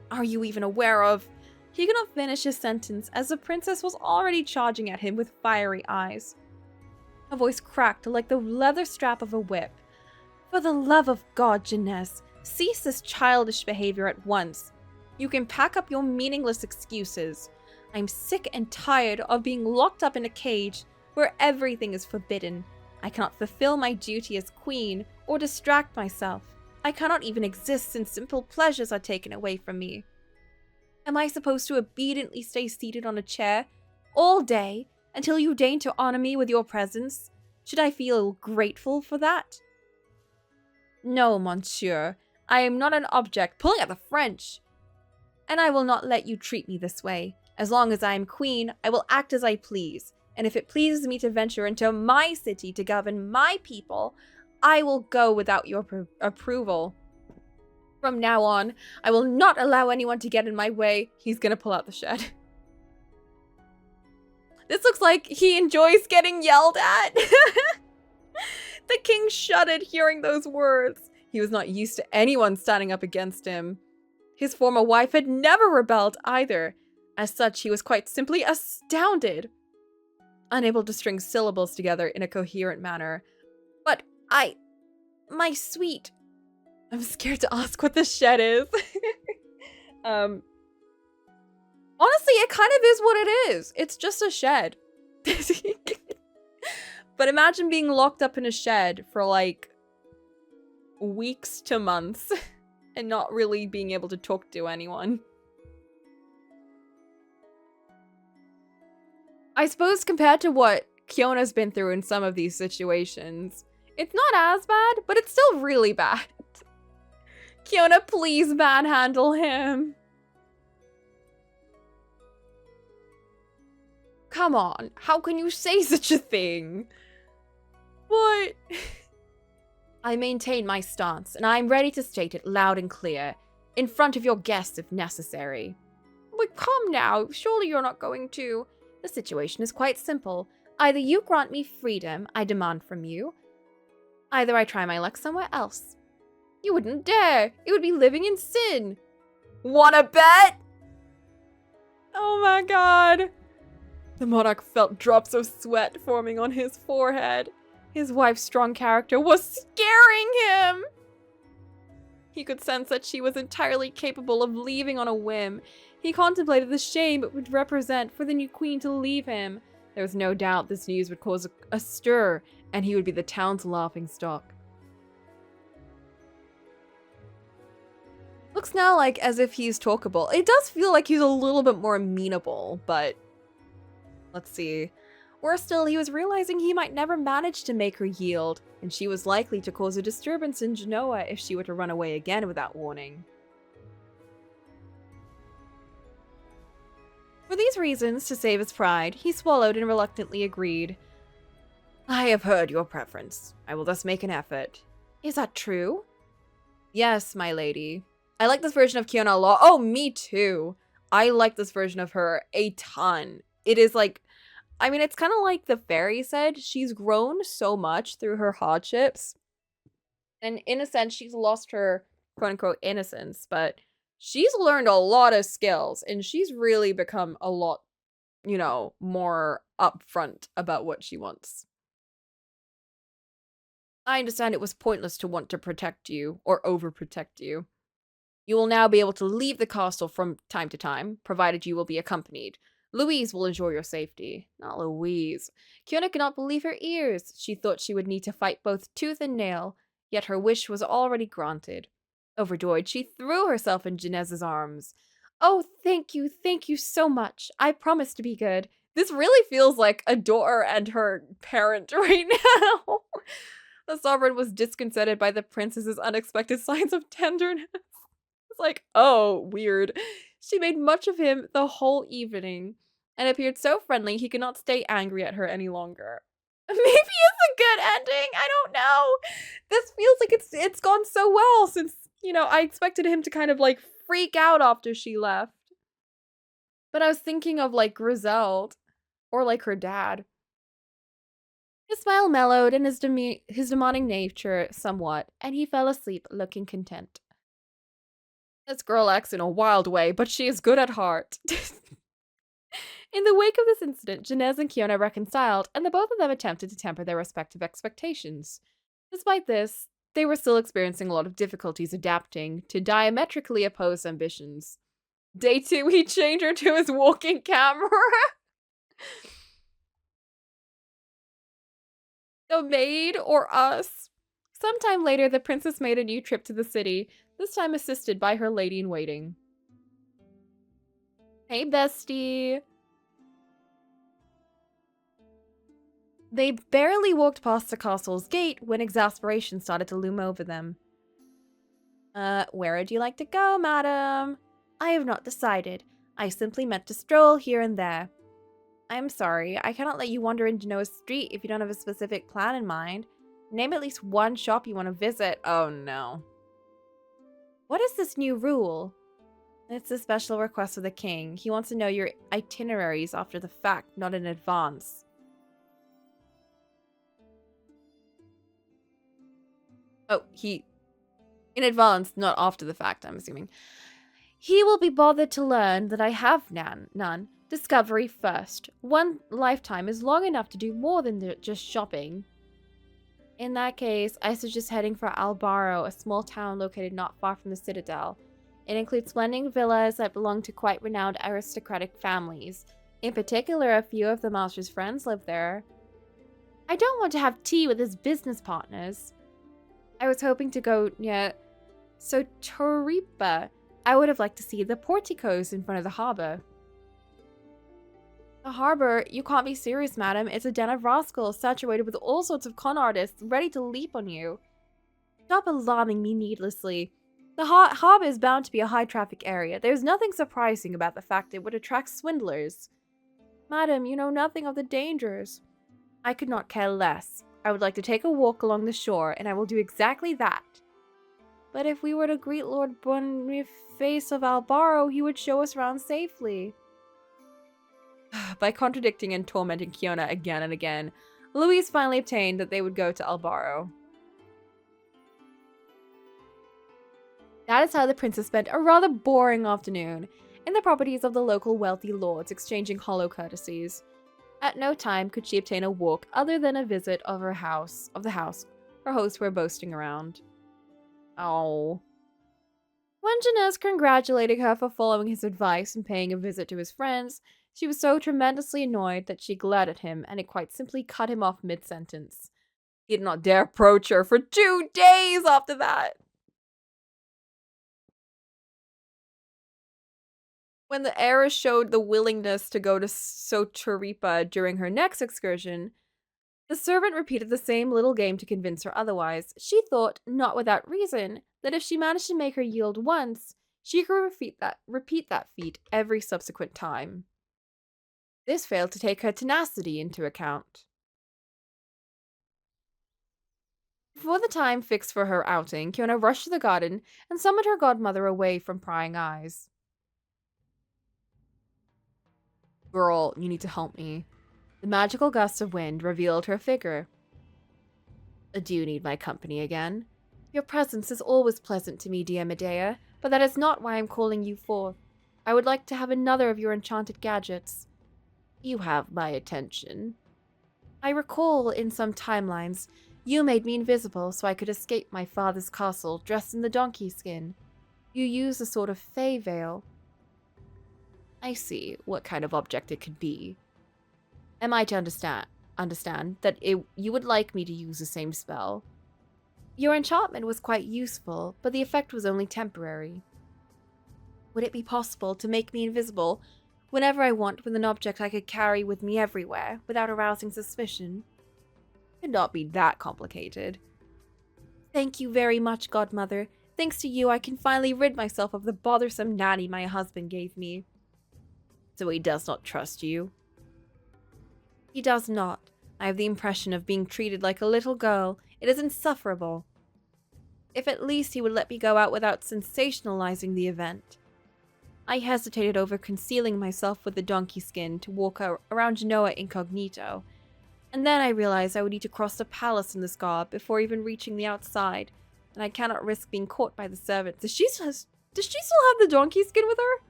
Are you even aware of... He could not finish his sentence as the princess was already charging at him with fiery eyes. Her voice cracked like the leather strap of a whip. For the love of God, Jeunesse, cease this childish behavior at once. You can pack up your meaningless excuses. I'm sick and tired of being locked up in a cage where everything is forbidden. I cannot fulfill my duty as queen or distract myself. I cannot even exist since simple pleasures are taken away from me. Am I supposed to obediently stay seated on a chair all day until you deign to honor me with your presence? Should I feel grateful for that? No, monsieur. I am not an object, pulling out the French. And I will not let you treat me this way. As long as I am queen, I will act as I please. And if it pleases me to venture into my city to govern my people, I will go without your approval. From now on, I will not allow anyone to get in my way. He's gonna pull out the shed. This looks like he enjoys getting yelled at. The king shuddered hearing those words. He was not used to anyone standing up against him. His former wife had never rebelled either. As such, he was quite simply astounded, unable to string syllables together in a coherent manner. But my sweet... I'm scared to ask what this shed is. Honestly, it kind of is what it is. It's just a shed. But imagine being locked up in a shed for like weeks to months and not really being able to talk to anyone. I suppose compared to what Kiona's been through in some of these situations, it's not as bad, but it's still really bad. Kiona, please manhandle him. Come on, how can you say such a thing? What? I maintain my stance, and I am ready to state it loud and clear, in front of your guests if necessary. But come now, surely you're not going to... The situation is quite simple. Either you grant me freedom I demand from you, either I try my luck somewhere else. You wouldn't dare! It would be living in sin! Wanna bet? Oh my god! The monarch felt drops of sweat forming on his forehead. His wife's strong character was scaring him! He could sense that she was entirely capable of leaving on a whim. He contemplated the shame it would represent for the new queen to leave him. There was no doubt this news would cause a stir, and he would be the town's laughingstock. Looks now like as if he's talkable. It does feel like he's a little bit more amenable, but... Let's see. Worse still, he was realizing he might never manage to make her yield, and she was likely to cause a disturbance in Genoa if she were to run away again without warning. For these reasons, to save his pride, he swallowed and reluctantly agreed. I have heard your preference. I will thus make an effort. Is that true? Yes, my lady. I like this version of Kiona a lot. Oh, me too. I like this version of her a ton. It is like, I mean, it's kind of like the fairy said. She's grown so much through her hardships. And in a sense, she's lost her quote unquote innocence, but she's learned a lot of skills and she's really become a lot, you know, more upfront about what she wants. I understand it was pointless to want to protect you or overprotect you. You will now be able to leave the castle from time to time, provided you will be accompanied. Louise will ensure your safety. Not Louise. Kiona could not believe her ears. She thought she would need to fight both tooth and nail, yet her wish was already granted. Overjoyed, she threw herself in Janez's arms. Oh, thank you so much. I promise to be good. This really feels like a daughter and her parent right now. The sovereign was disconcerted by the princess's unexpected signs of tenderness. It's like, oh, weird. She made much of him the whole evening and appeared so friendly he could not stay angry at her any longer. Maybe it's a good ending. I don't know. This feels like it's gone so well since, you know, I expected him to kind of like freak out after she left. But I was thinking of like Griselda or like her dad. His smile mellowed in his demanding nature somewhat, and he fell asleep looking content. This girl acts in a wild way, but she is good at heart. In the wake of this incident, Janez and Kiona reconciled, and the both of them attempted to temper their respective expectations. Despite this, they were still experiencing a lot of difficulties adapting to diametrically opposed ambitions. Day 2, he changed her to his walking camera. The maid or us? Sometime later, the princess made a new trip to the city, this time assisted by her lady-in-waiting. Hey, bestie. They barely walked past the castle's gate when exasperation started to loom over them. Where would you like to go, madam? I have not decided. I simply meant to stroll here and there. I'm sorry, I cannot let you wander into Noah's street if you don't have a specific plan in mind. Name at least one shop you want to visit. Oh no. What is this new rule? It's a special request of the king. He wants to know your itineraries after the fact, not in advance. Oh, in advance, not after the fact, I'm assuming. He will be bothered to learn that I have none. Discovery first. One lifetime is long enough to do more than just shopping. In that case, I suggest heading for Albaro, a small town located not far from the citadel. It includes splendid villas that belong to quite renowned aristocratic families. In particular, a few of the master's friends live there. I don't want to have tea with his business partners. I was hoping to go near Sotoripa. I would have liked to see the porticos in front of the harbor. The harbor? You can't be serious, madam. It's a den of rascals saturated with all sorts of con artists ready to leap on you. Stop alarming me needlessly. The harbor is bound to be a high-traffic area. There's nothing surprising about the fact it would attract swindlers. Madam, you know nothing of the dangers. I could not care less. I would like to take a walk along the shore, and I will do exactly that. But if we were to greet Lord Boniface of Albaro, he would show us around safely. By contradicting and tormenting Kiona again and again, Louise finally obtained that they would go to Albaro. That is how the princess spent a rather boring afternoon in the properties of the local wealthy lords, exchanging hollow courtesies. At no time could she obtain a walk other than a visit of the house her hosts were boasting around. Oh. When Janez congratulated her for following his advice and paying a visit to his friends, she was so tremendously annoyed that she glared at him and it quite simply cut him off mid-sentence. He did not dare approach her for 2 days after that. When the heiress showed the willingness to go to Sotoripa during her next excursion, the servant repeated the same little game to convince her otherwise. She thought, not without reason, that if she managed to make her yield once, she could repeat that feat every subsequent time. This failed to take her tenacity into account. Before the time fixed for her outing, Kiona rushed to the garden and summoned her godmother away from prying eyes. Girl, you need to help me. The magical gust of wind revealed her figure. Do you need my company again? Your presence is always pleasant to me, dear Medea, but that is not why I'm calling you forth. I would like to have another of your enchanted gadgets. You have my attention. I recall in some timelines, you made me invisible so I could escape my father's castle dressed in the donkey skin. You used a sort of fey veil. I see what kind of object it could be. Am I to understand that you would like me to use the same spell? Your enchantment was quite useful, but the effect was only temporary. Would it be possible to make me invisible whenever I want with an object I could carry with me everywhere without arousing suspicion? It could not be that complicated. Thank you very much, Godmother. Thanks to you, I can finally rid myself of the bothersome nanny my husband gave me. So he does not trust you? He does not. I have the impression of being treated like a little girl. It is insufferable. If at least he would let me go out without sensationalizing the event. I hesitated over concealing myself with the donkey skin to walk around Genoa incognito, and then I realized I would need to cross the palace in this garb before even reaching the outside, and I cannot risk being caught by the servants. Does she still have the donkey skin with her?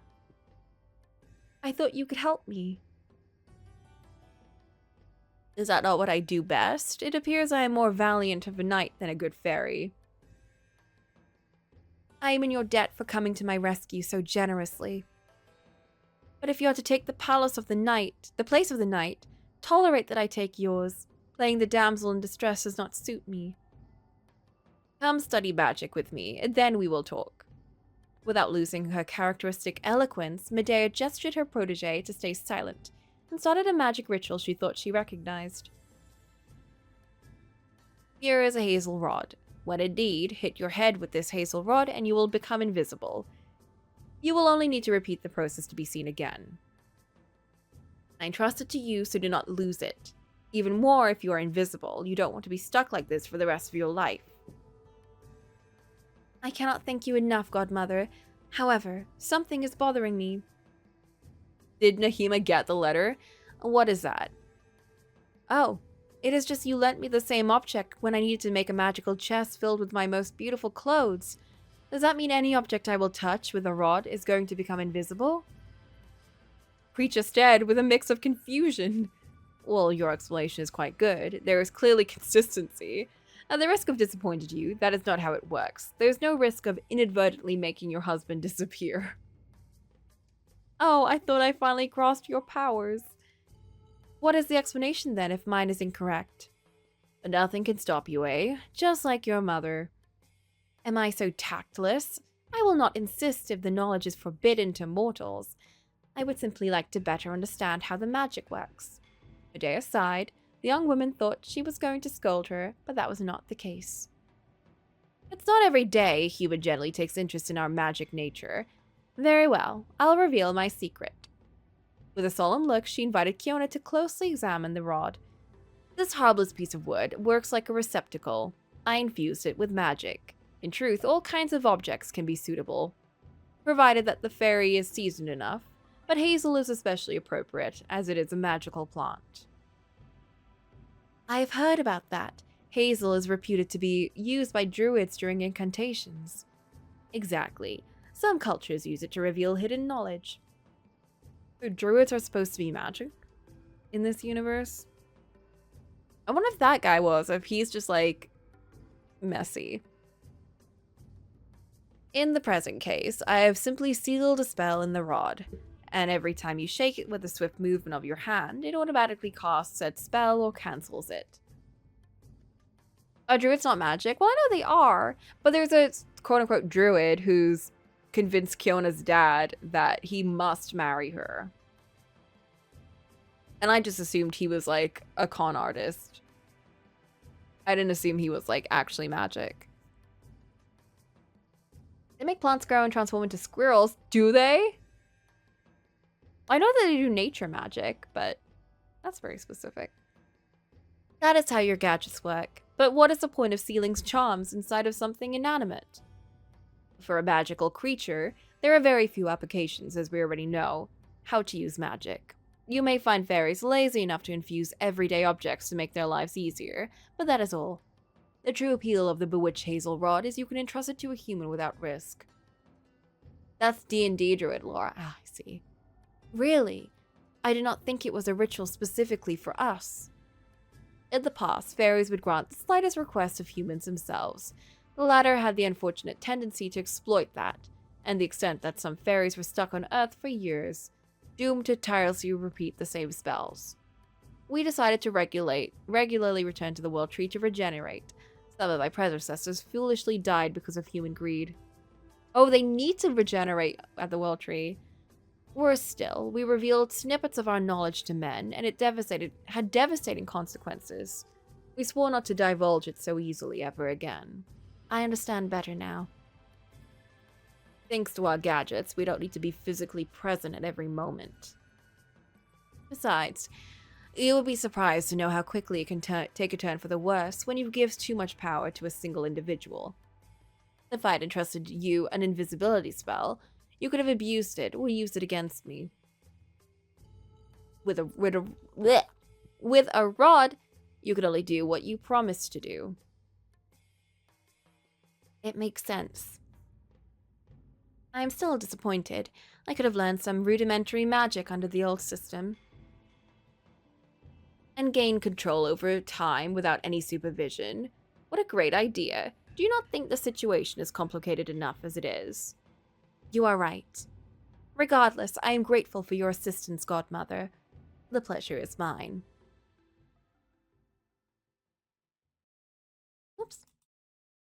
I thought you could help me. Is that not what I do best? It appears I am more valiant of a knight than a good fairy. I am in your debt for coming to my rescue so generously. But if you are to take the place of the knight, tolerate that I take yours. Playing the damsel in distress does not suit me. Come study magic with me, and then we will talk. Without losing her characteristic eloquence, Medea gestured her protege to stay silent, and started a magic ritual she thought she recognized. Here is a hazel rod. When indeed, hit your head with this hazel rod and you will become invisible. You will only need to repeat the process to be seen again. I entrust it to you, so do not lose it. Even more, if you are invisible, you don't want to be stuck like this for the rest of your life. I cannot thank you enough, Godmother. However, something is bothering me. Did Nahima get the letter? What is that? Oh, it is just you lent me the same object when I needed to make a magical chest filled with my most beautiful clothes. Does that mean any object I will touch with a rod is going to become invisible? Preacher stared with a mix of confusion. Well, your explanation is quite good. There is clearly consistency. At the risk of disappointing you, that is not how it works. There's no risk of inadvertently making your husband disappear. Oh, I thought I finally grasped your powers. What is the explanation then if mine is incorrect? Nothing can stop you, eh? Just like your mother. Am I so tactless? I will not insist if the knowledge is forbidden to mortals. I would simply like to better understand how the magic works. Medea sighed. The young woman thought she was going to scold her, but that was not the case. It's not every day a human generally takes interest in our magic nature. Very well, I'll reveal my secret. With a solemn look, she invited Kiona to closely examine the rod. This harmless piece of wood works like a receptacle. I infused it with magic. In truth, all kinds of objects can be suitable, provided that the fairy is seasoned enough, but hazel is especially appropriate, as it is a magical plant. I have heard about that. Hazel is reputed to be used by druids during incantations. Exactly. Some cultures use it to reveal hidden knowledge. So druids are supposed to be magic in this universe? I wonder if that guy was, if he's just like messy. In the present case, I have simply sealed a spell in the rod, and every time you shake it with a swift movement of your hand, it automatically casts said spell or cancels it. Are druids not magic? Well, I know they are, but there's a quote-unquote druid who's convinced Kiona's dad that he must marry her. And I just assumed he was like a con artist. I didn't assume he was like actually magic. They make plants grow and transform into squirrels. Do they? I know that they do nature magic, but that's very specific. That is how your gadgets work. But what is the point of sealing charms inside of something inanimate? For a magical creature, there are very few applications, as we already know, how to use magic. You may find fairies lazy enough to infuse everyday objects to make their lives easier, but that is all. The true appeal of the bewitched hazel rod is you can entrust it to a human without risk. That's D&D druid lore. Ah, I see. Really? I did not think it was a ritual specifically for us. In the past, fairies would grant the slightest request of humans themselves. The latter had the unfortunate tendency to exploit that, and the extent that some fairies were stuck on Earth for years, doomed to tirelessly repeat the same spells. We decided to regularly return to the World Tree to regenerate. Some of my predecessors foolishly died because of human greed. Oh, they need to regenerate at the World Tree. Worse still, we revealed snippets of our knowledge to men, and it had devastating consequences. We swore not to divulge it so easily ever again. I understand better now. Thanks to our gadgets, we don't need to be physically present at every moment. Besides, you would be surprised to know how quickly it can take a turn for the worse when you give too much power to a single individual. If I'd entrusted you an invisibility spell, you could have abused it or used it against me. With a rod, you could only do what you promised to do. It makes sense. I am still disappointed. I could have learned some rudimentary magic under the old system. And gain control over time without any supervision. What a great idea. Do you not think the situation is complicated enough as it is? You are right. Regardless, I am grateful for your assistance, Godmother. The pleasure is mine. Oops.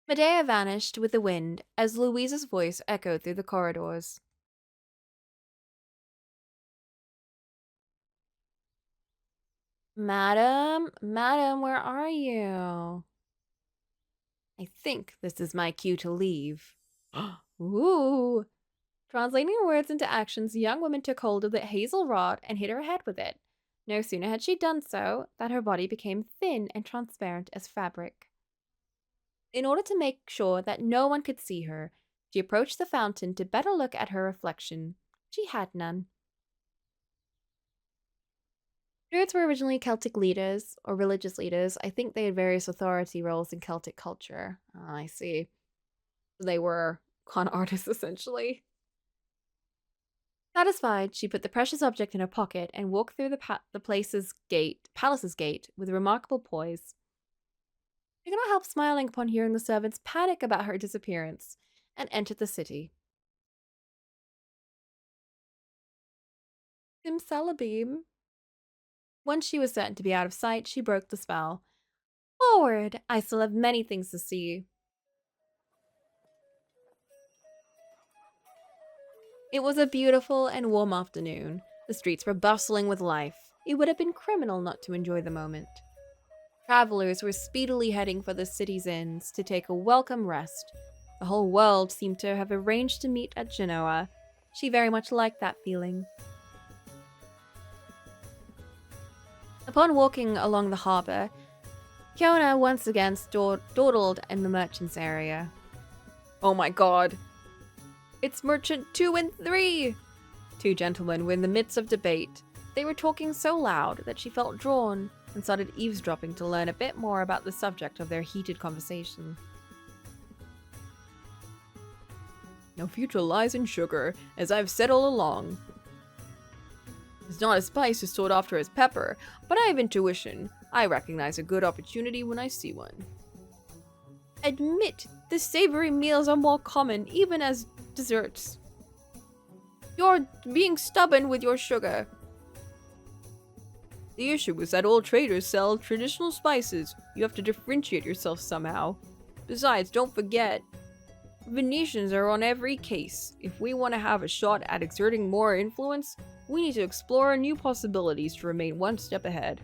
Medea vanished with the wind as Louisa's voice echoed through the corridors. Madam, where are you? I think this is my cue to leave. Ooh. Translating her words into actions, the young woman took hold of the hazel rod and hit her head with it. No sooner had she done so than her body became thin and transparent as fabric. In order to make sure that no one could see her, she approached the fountain to better look at her reflection. She had none. Druids were originally Celtic leaders, or religious leaders. I think they had various authority roles in Celtic culture. Oh, I see. They were con artists, essentially. Satisfied, she put the precious object in her pocket and walked through the palace's gate with remarkable poise. She could not help smiling upon hearing the servants panic about her disappearance, and entered the city. Simsalabim. Once she was certain to be out of sight, she broke the spell. Forward! I still have many things to see. It was a beautiful and warm afternoon. The streets were bustling with life. It would have been criminal not to enjoy the moment. Travelers were speedily heading for the city's inns to take a welcome rest. The whole world seemed to have arranged to meet at Genoa. She very much liked that feeling. Upon walking along the harbor, Kiona once again dawdled in the merchant's area. Oh my god! It's Merchant 2 and 3! Two gentlemen were in the midst of debate. They were talking so loud that she felt drawn and started eavesdropping to learn a bit more about the subject of their heated conversation. No future lies in sugar, as I've said all along. It's not a spice as sought after as pepper, but I have intuition. I recognize a good opportunity when I see one. Admit, the savory meals are more common, even as desserts. You're being stubborn with your sugar. The issue is that all traders sell traditional spices. You have to differentiate yourself somehow. Besides, don't forget, Venetians are on every case. If we want to have a shot at exerting more influence, we need to explore new possibilities to remain one step ahead.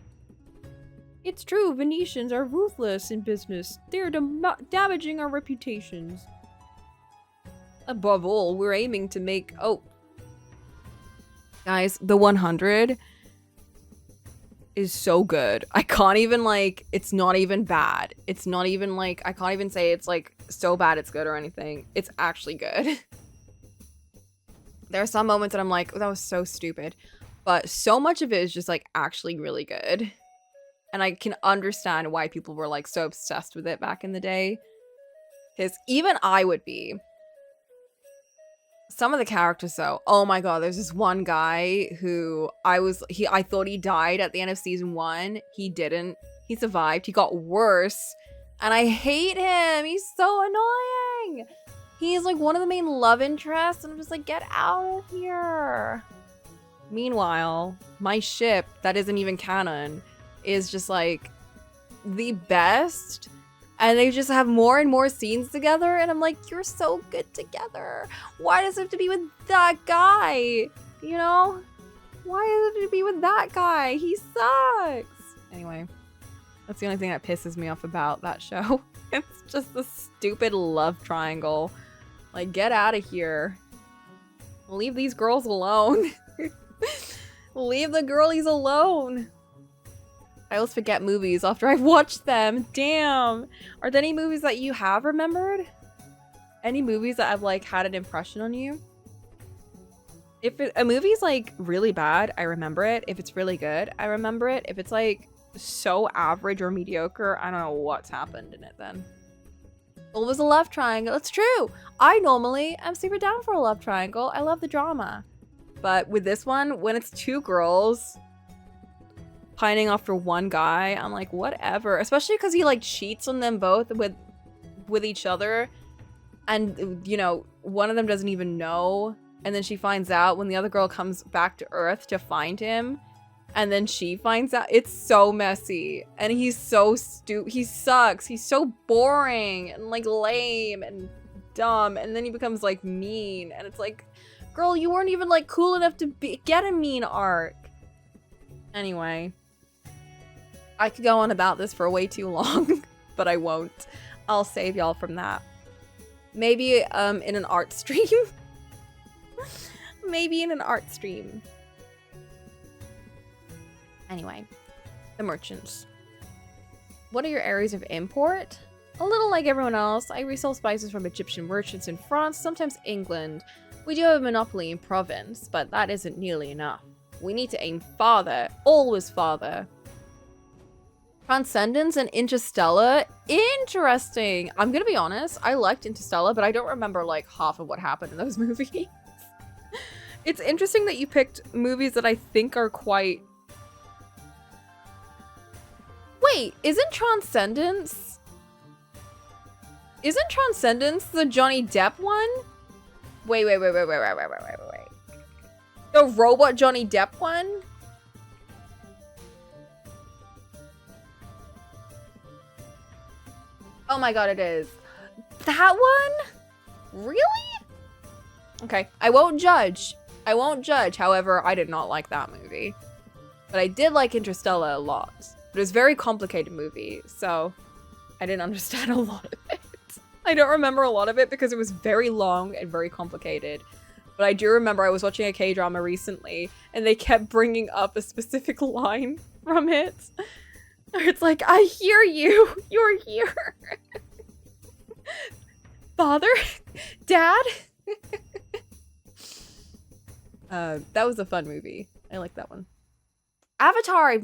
It's true, Venetians are ruthless in business. They're damaging our reputations. Above all, we're aiming to make... Oh. Guys, the 100... is so good. I can't even like, it's not even bad. It's not even like, I can't even say it's like so bad it's good or anything. It's actually good. There are some moments that I'm like, oh, that was so stupid. But so much of it is just like actually really good. And I can understand why people were like so obsessed with it back in the day. Because even I would be. Some of the characters though, oh my god, there's this one guy who I thought he died at the end of season 1. He didn't. He survived. He got worse. And I hate him. He's so annoying. He's like one of the main love interests and I'm just like, get out of here. Meanwhile, my ship that isn't even canon is just like the best. And they just have more and more scenes together. And I'm like, you're so good together. Why does it have to be with that guy? You know? Why does it have to be with that guy? He sucks. Anyway, that's the only thing that pisses me off about that show. It's just the stupid love triangle. Like, get out of here. Leave these girls alone. Leave the girlies alone. I always forget movies after I've watched them. Damn. Are there any movies that you have remembered? Any movies that have like had an impression on you? If a movie's like really bad, I remember it. If it's really good, I remember it. If it's like so average or mediocre, I don't know what's happened in it then. Well, it was a love triangle. It's true. I normally am super down for a love triangle. I love the drama. But with this one, when it's two girls pining after one guy, I'm like, whatever. Especially because he like cheats on them both with each other. And, you know, one of them doesn't even know. And then she finds out when the other girl comes back to Earth to find him. And then she finds out. It's so messy. And he's so stupid. He sucks. He's so boring and like lame and dumb. And then he becomes like mean. And it's like, girl, you weren't even like cool enough to get a mean arc. Anyway. I could go on about this for way too long. But I won't. I'll save y'all from that. Maybe in an art stream. Maybe in an art stream. Anyway, the merchants. What are your areas of import? A little like everyone else, I resell spices from Egyptian merchants in France, sometimes England. We do have a monopoly in Provence, but that isn't nearly enough. We need to aim farther, always farther. Transcendence and Interstellar? Interesting! I'm gonna be honest, I liked Interstellar, but I don't remember like half of what happened in those movies. It's interesting that you picked movies that I think are quite... Wait, isn't Transcendence the Johnny Depp one? Wait. The robot Johnny Depp one? Oh my god, it is. That one? Really? Okay, I won't judge. However, I did not like that movie. But I did like Interstellar a lot. But it was a very complicated movie, so I didn't understand a lot of it. I don't remember a lot of it because it was very long and very complicated. But I do remember I was watching a K-drama recently, and they kept bringing up a specific line from it. It's like, I hear you! You're here! Father? Dad? That was a fun movie. I like that one. Avatar, I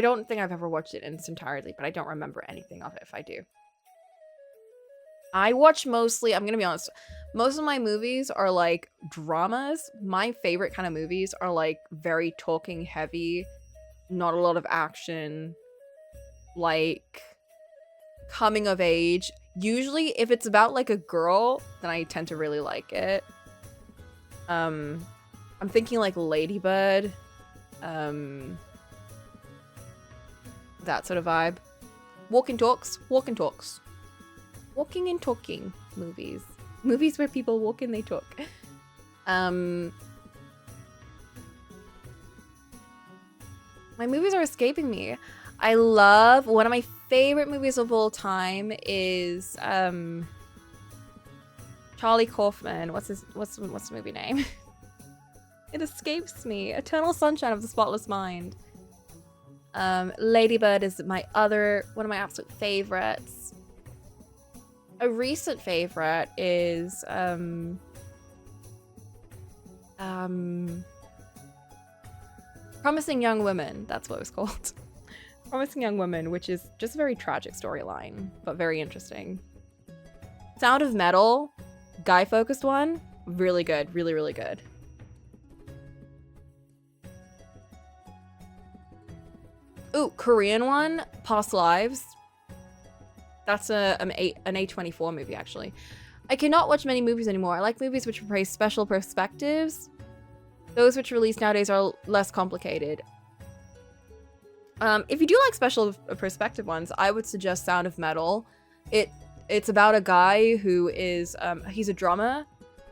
don't think I've ever watched it in its entirety, but I don't remember anything of it if I do. I watch mostly, I'm gonna be honest, most of my movies are like dramas. My favorite kind of movies are like very talking heavy, not a lot of action, like coming of age. Usually if it's about like a girl, then I tend to really like it. I'm thinking like Ladybird. That sort of vibe. Walking and talking movies. Movies where people walk and they talk. My movies are escaping me. I love, one of my favorite movies of all time is Charlie Kaufman. What's the movie name? It escapes me. Eternal Sunshine of the Spotless Mind. Ladybird is one of my absolute favorites. A recent favorite is Promising Young Woman. That's what it was called. Promising Young Woman, which is just a very tragic storyline, but very interesting. Sound of Metal, guy-focused one, really good, really, really good. Ooh, Korean one, Past Lives. That's an A24 movie, actually. I cannot watch many movies anymore. I like movies which portray special perspectives. Those which are released nowadays are less complicated. If you do like special perspective ones, I would suggest Sound of Metal. It's about a guy who is, he's a drummer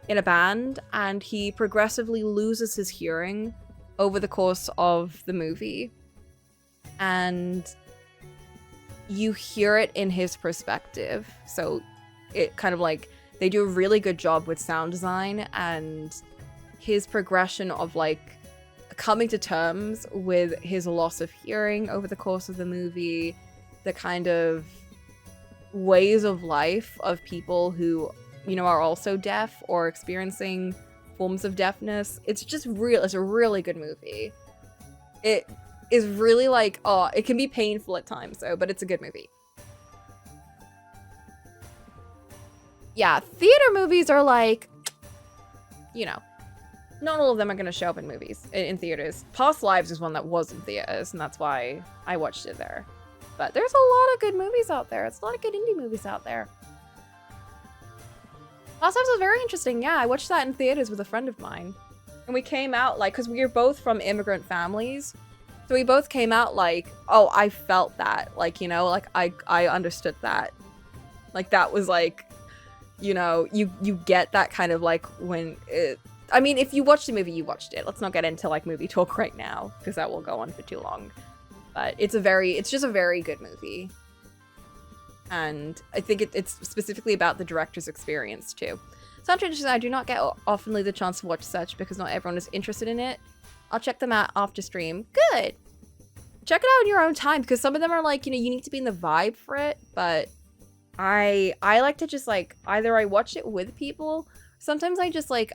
in a band, and he progressively loses his hearing over the course of the movie. And you hear it in his perspective. So it kind of like, they do a really good job with sound design and his progression of like coming to terms with his loss of hearing over the course of the movie, the kind of ways of life of people who, you know, are also deaf or experiencing forms of deafness. It's just it's a really good movie. It is really like, oh, it can be painful at times though, but it's a good movie. Yeah, theater movies are like, you know, not all of them are going to show up in movies, in theaters. Past Lives is one that was in theaters, and that's why I watched it there. But there's a lot of good movies out there. It's a lot of good indie movies out there. Past Lives was very interesting. Yeah, I watched that in theaters with a friend of mine. And we came out, like, because we were both from immigrant families. So we both came out like, oh, I felt that. Like, you know, like, I understood that. Like, that was like, you know, you get that kind of like when it... I mean, if you watched the movie, you watched it. Let's not get into like movie talk right now, because that will go on for too long. But it's just a very good movie. And I think it's specifically about the director's experience too. Sound transitions, I do not get oftenly the chance to watch such because not everyone is interested in it. I'll check them out after stream. Good. Check it out in your own time, because some of them are like, you know, you need to be in the vibe for it. But I like to just like, either I watch it with people. Sometimes I just like,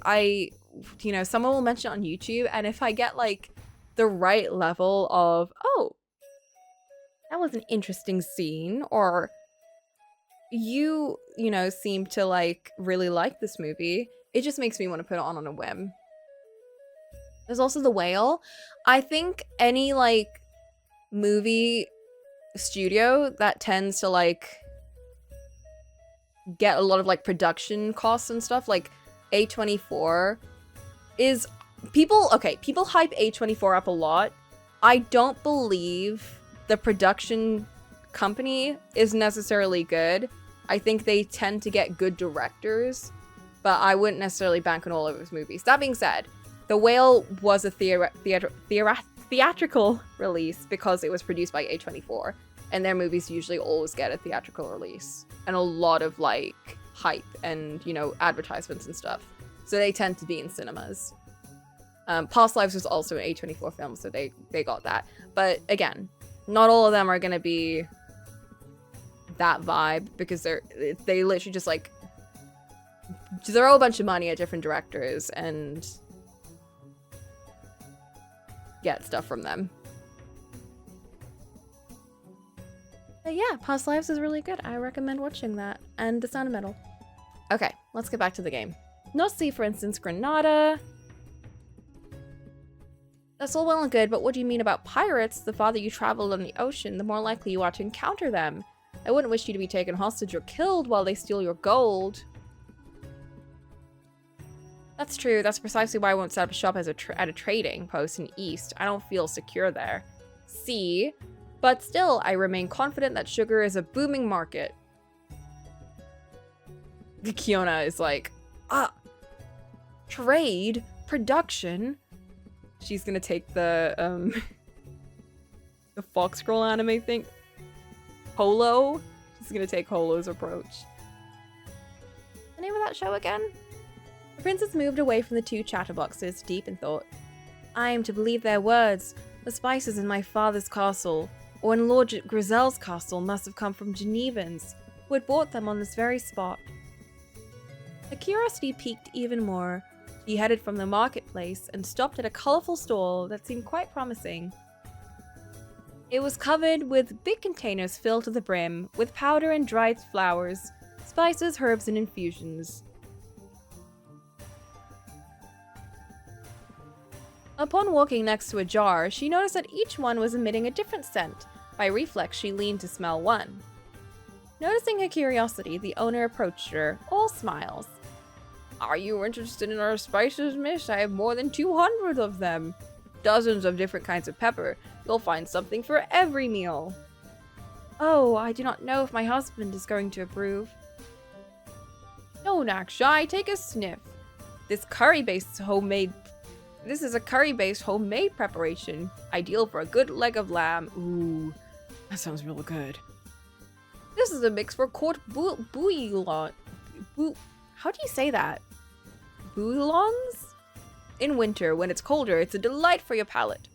you know, someone will mention it on YouTube, and if I get like the right level of, oh, that was an interesting scene, or you know, seem to like really like this movie, it just makes me want to put it on a whim. There's also The Whale. I think any like movie studio that tends to like get a lot of like production costs and stuff, like A24 is people hype A24 up a lot. I don't believe the production company is necessarily good. I think they tend to get good directors, but I wouldn't necessarily bank on all of his movies. That being said, The Whale was a theatrical release because it was produced by A24, and their movies usually always get a theatrical release and a lot of like hype and, you know, advertisements and stuff. So they tend to be in cinemas. Past Lives was also an A24 film, so they got that. But again, not all of them are gonna be that vibe, because they literally just like throw a bunch of money at different directors and get stuff from them. But yeah, Past Lives is really good. I recommend watching that. And The Sound of Metal. Okay, let's get back to the game. Not see, for instance, Granada. That's all well and good, but what do you mean about pirates? The farther you travel on the ocean, the more likely you are to encounter them. I wouldn't wish you to be taken hostage or killed while they steal your gold. That's true. That's precisely why I won't set up a shop as at a trading post in East. I don't feel secure there. See? But still, I remain confident that sugar is a booming market. Kiona is like, trade? Production? She's gonna take the the Fox Scroll anime thing. Holo? She's gonna take Holo's approach. The name of that show again? The princess moved away from the two chatterboxes, deep in thought. I am to believe their words. The spices in my father's castle, or in Lord Grizel's castle, must have come from Genevans, who had bought them on this very spot. Her curiosity piqued even more. She headed from the marketplace and stopped at a colourful stall that seemed quite promising. It was covered with big containers filled to the brim with powder and dried flowers, spices, herbs, and infusions. Upon walking next to a jar, she noticed that each one was emitting a different scent. By reflex, she leaned to smell one. Noticing her curiosity, the owner approached her, all smiles. "Are you interested in our spices, miss? I have more than 200 of them. Dozens of different kinds of pepper. You'll find something for every meal." "Oh, I do not know if my husband is going to approve." "Don't act shy, take a sniff. This is a curry-based homemade preparation, ideal for a good leg of lamb." Ooh, that sounds real good. "This is a mix for court bouillon. How do you say that? Bouillons? In winter, when it's colder, it's a delight for your palate."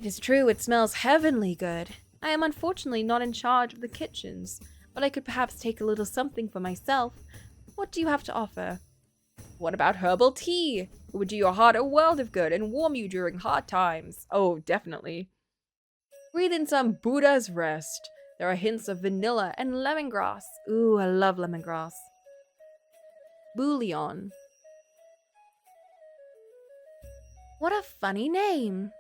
"It is true, it smells heavenly good. I am unfortunately not in charge of the kitchens, but I could perhaps take a little something for myself. What do you have to offer?" "What about herbal tea? It would do your heart a world of good and warm you during hard times." "Oh, definitely." "Breathe in some Buddha's rest. There are hints of vanilla and lemongrass." Ooh, I love lemongrass. "Bouillon." What a funny name.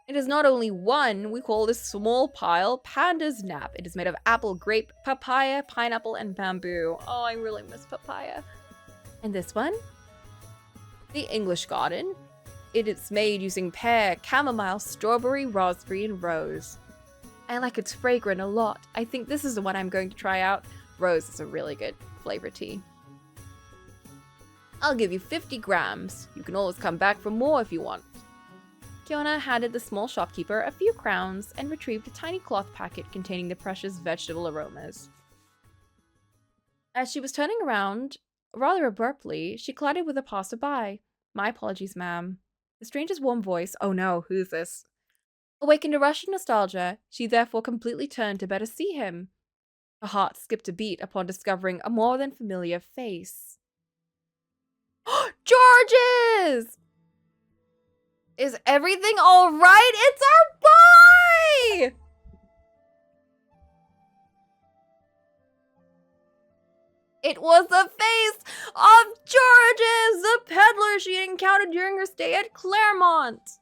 "It is not only one, we call this small pile Panda's Nap. It is made of apple, grape, papaya, pineapple, and bamboo." Oh, I really miss papaya. "And this one?" "The English Garden. It is made using pear, chamomile, strawberry, raspberry, and rose." I like its fragrance a lot. I think this is the one I'm going to try out. Rose is a really good flavor tea. "I'll give you 50 grams. You can always come back for more if you want." Kiona handed the small shopkeeper a few crowns and retrieved a tiny cloth packet containing the precious vegetable aromas. As she was turning around, rather abruptly, she collided with a passerby. "My apologies, ma'am." The stranger's warm voice, oh no, who's this? Awakened a rush of nostalgia. She therefore completely turned to better see him. Her heart skipped a beat upon discovering a more than familiar face. "Georges! Is everything all right? It's our boy!" It was the face of Georges, the peddler she had encountered during her stay at Claremont.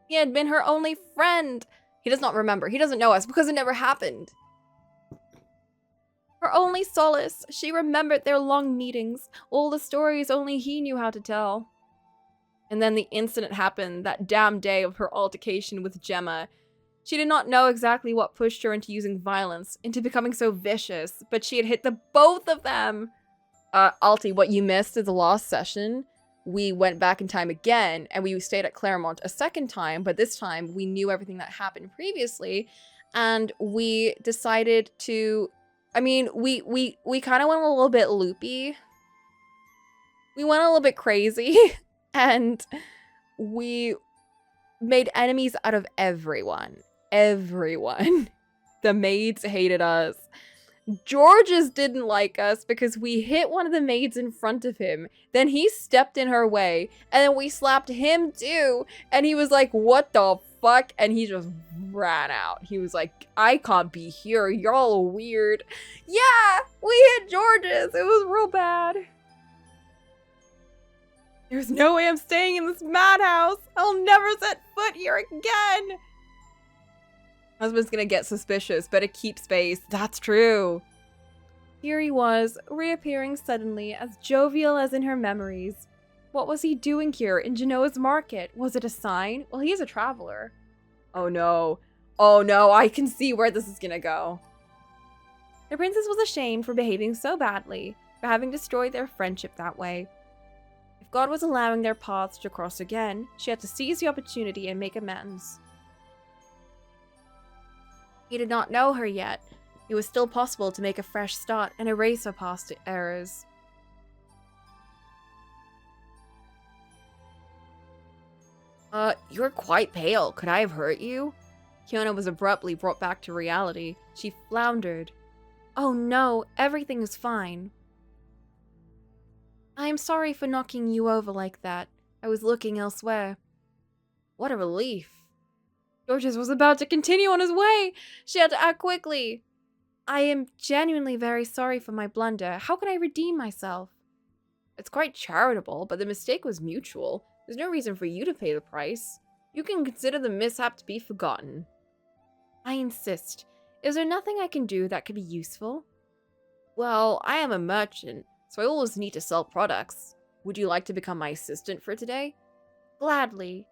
He had been her only friend. He does not remember. He doesn't know us because it never happened. Her only solace. She remembered their long meetings, all the stories only he knew how to tell. And then the incident happened, that damn day of her altercation with Gemma. She did not know exactly what pushed her into using violence, into becoming so vicious, but she had hit the both of them. Alti, what you missed is the last session. We went back in time again, and we stayed at Claremont a second time, but this time we knew everything that happened previously, and we decided to... I mean, we kind of went a little bit loopy. We went a little bit crazy, and we made enemies out of everyone. Everyone. The maids hated us. Georges didn't like us because we hit one of the maids in front of him. Then he stepped in her way, and then we slapped him too. And he was like, "What the fuck?" And he just ran out. He was like, "I can't be here. Y'all weird." Yeah, we hit Georges. It was real bad. There's no way I'm staying in this madhouse. I'll never set foot here again. Husband's gonna get suspicious. Better keep space. That's true. Here he was, reappearing suddenly, as jovial as in her memories. What was he doing here in Genoa's market? Was it a sign? Well, he's a traveler. Oh no. Oh no, I can see where this is gonna go. The princess was ashamed for behaving so badly, for having destroyed their friendship that way. If God was allowing their paths to cross again, she had to seize the opportunity and make amends. He did not know her yet. It was still possible to make a fresh start and erase her past errors. You're quite pale. Could I have hurt you? Kiona was abruptly brought back to reality. She floundered. Oh no, everything is fine. I am sorry for knocking you over like that. I was looking elsewhere. What a relief. Georges was about to continue on his way. She had to act quickly. I am genuinely very sorry for my blunder. How can I redeem myself? It's quite charitable, but the mistake was mutual. There's no reason for you to pay the price. You can consider the mishap to be forgotten. I insist. Is there nothing I can do that could be useful? Well, I am a merchant, so I always need to sell products. Would you like to become my assistant for today? Gladly.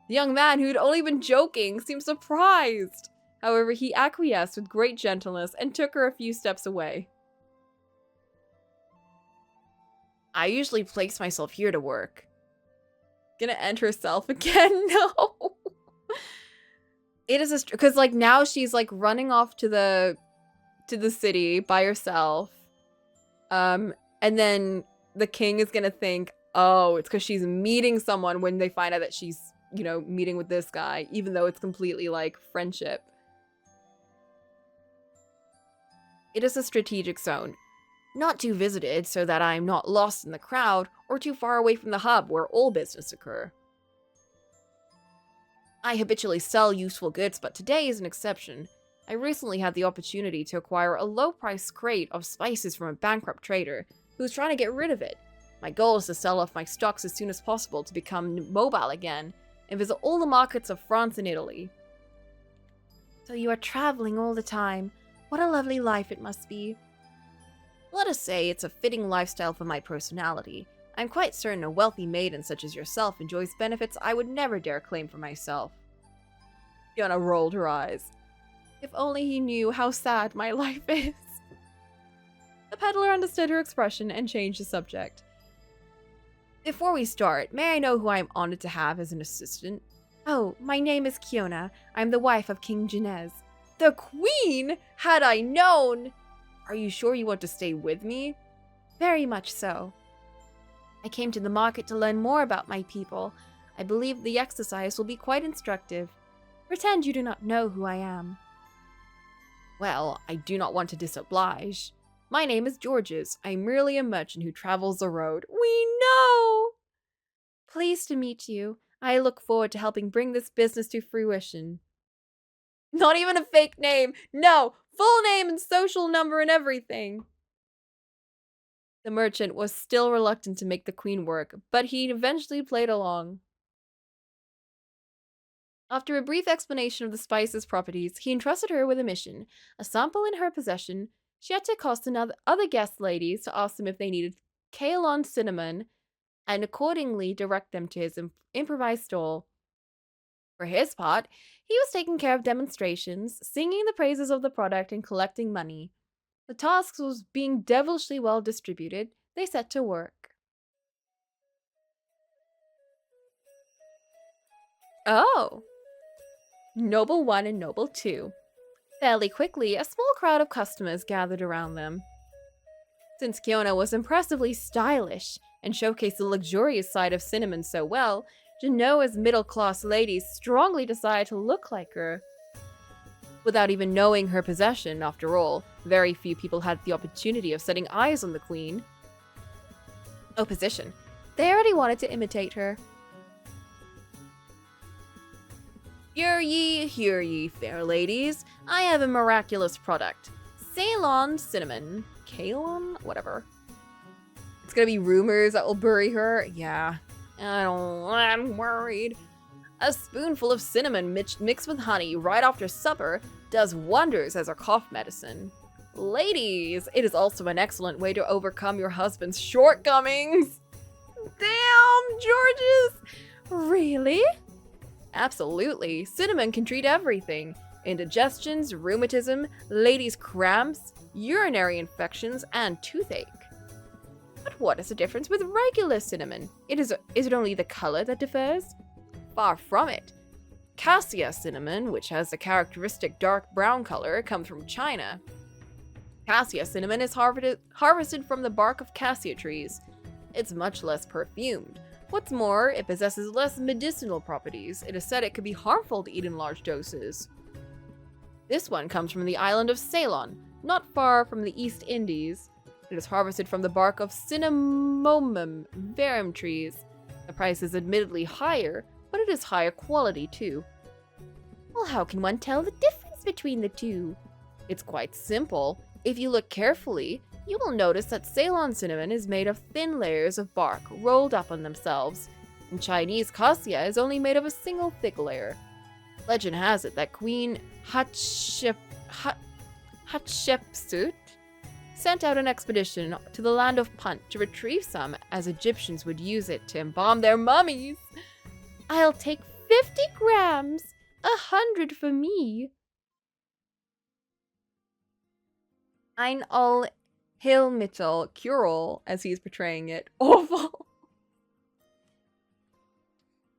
The young man, who'd only been joking, seemed surprised. However, he acquiesced with great gentleness and took her a few steps away. I usually place myself here to work. Gonna end herself again? No. It is because like now she's like running off to the city by herself. And then the king is gonna think, oh, it's because she's meeting someone when they find out that she's, you know, meeting with this guy, even though it's completely like friendship. It is a strategic zone. Not too visited so that I am not lost in the crowd or too far away from the hub where all business occur. I habitually sell useful goods, but today is an exception. I recently had the opportunity to acquire a low-priced crate of spices from a bankrupt trader who's trying to get rid of it. My goal is to sell off my stocks as soon as possible to become mobile again and visit all the markets of France and Italy. So you are traveling all the time. What a lovely life it must be. Let us say it's a fitting lifestyle for my personality. I'm quite certain a wealthy maiden such as yourself enjoys benefits I would never dare claim for myself. Fiona rolled her eyes. If only he knew how sad my life is. The peddler understood her expression and changed the subject. Before we start, may I know who I am honored to have as an assistant? Oh, my name is Kiona. I'm the wife of King Genez. The Queen? Had I known! Are you sure you want to stay with me? Very much so. I came to the market to learn more about my people. I believe the exercise will be quite instructive. Pretend you do not know who I am. Well, I do not want to disoblige. My name is Georges. I am merely a merchant who travels the road. We know! Pleased to meet you. I look forward to helping bring this business to fruition. Not even a fake name. No, full name and social number and everything. The merchant was still reluctant to make the queen work, but he eventually played along. After a brief explanation of the spice's properties, he entrusted her with a mission. A sample in her possession, she had to accost other guest ladies to ask them if they needed Kaelon cinnamon, and accordingly direct them to his improvised stall. For his part, he was taking care of demonstrations, singing the praises of the product, and collecting money. The tasks was being devilishly well distributed. They set to work. Oh! Noble 1 and Noble 2. Fairly quickly, a small crowd of customers gathered around them. Since Kiona was impressively stylish and showcased the luxurious side of cinnamon so well, Genoa's middle-class ladies strongly decided to look like her. Without even knowing her possession, after all, very few people had the opportunity of setting eyes on the queen. Oh, position. They already wanted to imitate her. Hear ye, fair ladies. I have a miraculous product. Ceylon cinnamon. Kaelon? Whatever. It's gonna be rumors that will bury her. Yeah. I'm worried. A spoonful of cinnamon mixed with honey right after supper does wonders as a cough medicine. Ladies, it is also an excellent way to overcome your husband's shortcomings. Damn, Georges! Really? Absolutely. Cinnamon can treat everything. Indigestions, rheumatism, ladies' cramps, urinary infections, and toothache. But what is the difference with regular cinnamon? Is it only the color that differs? Far from it. Cassia cinnamon, which has the characteristic dark brown color, comes from China. Cassia cinnamon is harvested from the bark of cassia trees. It's much less perfumed, What's more, it possesses less medicinal properties. It is said it could be harmful to eat in large doses. This one comes from the island of Ceylon, not far from the East Indies. It is harvested from the bark of Cinnamomum verum trees. The price is admittedly higher, but it is higher quality too. Well, how can one tell the difference between the two? It's quite simple. If you look carefully, you will notice that Ceylon cinnamon is made of thin layers of bark rolled up on themselves, and Chinese cassia is only made of a single thick layer. Legend has it that Queen Hatshepsut sent out an expedition to the land of Punt to retrieve some, as Egyptians would use it to embalm their mummies. I'll take 50 grams, 100 for me. Ein all Hilmittel cure-all, as he's portraying it. Awful.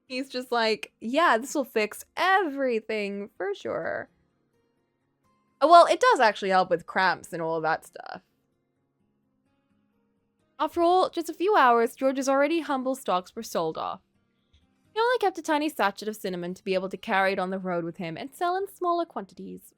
He's just like, yeah, this will fix everything for sure. Well, it does actually help with cramps and all of that stuff. After all, just a few hours, George's already humble stocks were sold off. He only kept a tiny sachet of cinnamon to be able to carry it on the road with him and sell in smaller quantities.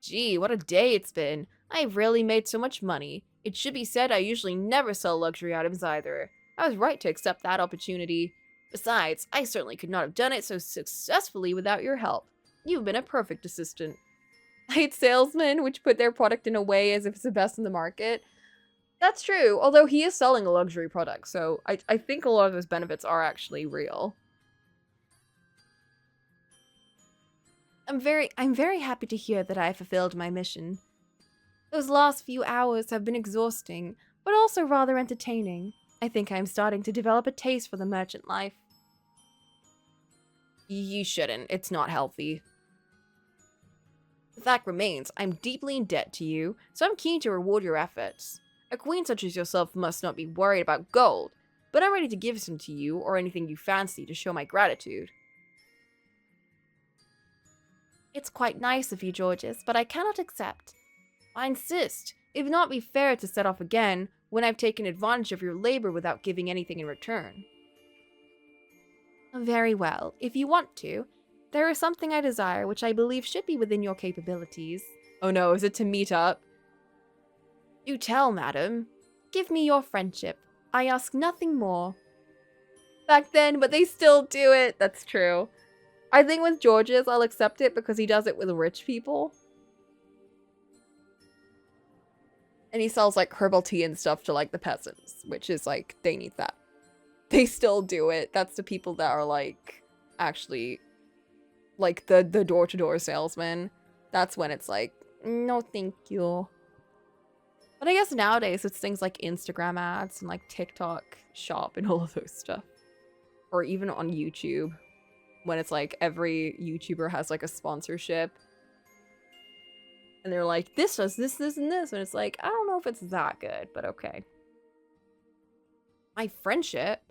Gee, what a day it's been. I've rarely made so much money. It should be said I usually never sell luxury items either. I was right to accept that opportunity. Besides, I certainly could not have done it so successfully without your help. You've been a perfect assistant. I hate salesmen, which put their product in a way as if it's the best in the market. That's true, although he is selling a luxury product, so I think a lot of those benefits are actually real. I'm very happy to hear that I fulfilled my mission. Those last few hours have been exhausting, but also rather entertaining. I think I'm starting to develop a taste for the merchant life. You shouldn't. It's not healthy. The fact remains, I'm deeply in debt to you, so I'm keen to reward your efforts. A queen such as yourself must not be worried about gold, but I'm ready to give some to you or anything you fancy to show my gratitude. It's quite nice of you, Georges, but I cannot accept. I insist. It would not be fair to set off again when I've taken advantage of your labor without giving anything in return. Very well. If you want to, there is something I desire which I believe should be within your capabilities. Oh no, is it to meet up? Do tell, madam. Give me your friendship. I ask nothing more. Back then, but they still do it. That's true. I think with Georges, I'll accept it because he does it with rich people. And he sells like herbal tea and stuff to like the peasants, which is like, they need that. They still do it. That's the people that are like, actually, like the door-to-door salesman. That's when it's like, no thank you. But I guess nowadays it's things like Instagram ads and like TikTok shop and all of those stuff. Or even on YouTube, when it's like every YouTuber has like a sponsorship. And they're like, this does this, this, and this. And it's like, I don't know if it's that good, but okay. My friendship?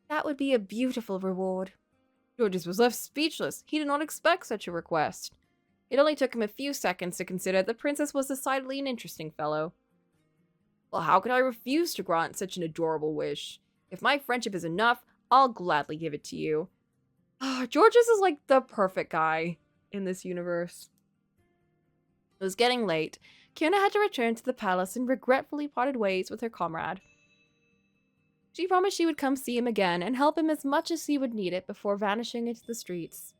That would be a beautiful reward. Georges was left speechless. He did not expect such a request. It only took him a few seconds to consider the princess was decidedly an interesting fellow. Well, how could I refuse to grant such an adorable wish? If my friendship is enough, I'll gladly give it to you. Georges is like the perfect guy in this universe. It was getting late. Kiona had to return to the palace and regretfully parted ways with her comrade. She promised she would come see him again and help him as much as he would need it before vanishing into the streets.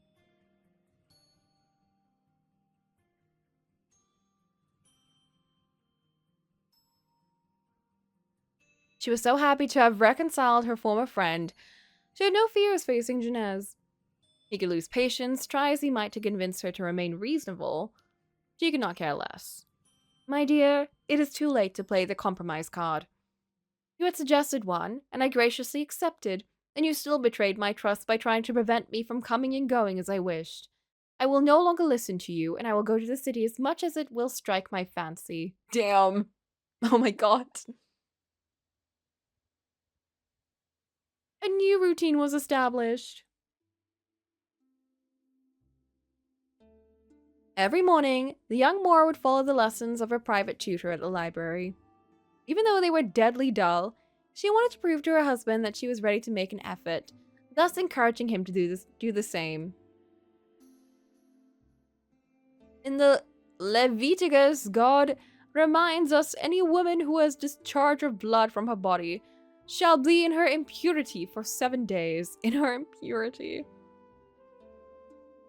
She was so happy to have reconciled her former friend. She had no fears facing Genez. He could lose patience, try as he might to convince her to remain reasonable. She could not care less. My dear, it is too late to play the compromise card. You had suggested one, and I graciously accepted, and you still betrayed my trust by trying to prevent me from coming and going as I wished. I will no longer listen to you, and I will go to the city as much as it will strike my fancy. Damn. Oh my god. A new routine was established. Every morning, the young Moor would follow the lessons of her private tutor at the library. Even though they were deadly dull, She wanted to prove to her husband that she was ready to make an effort, thus encouraging him to do the same. In the Leviticus, God reminds us any woman who has discharge of blood from her body shall be in her impurity for 7 days. In her impurity.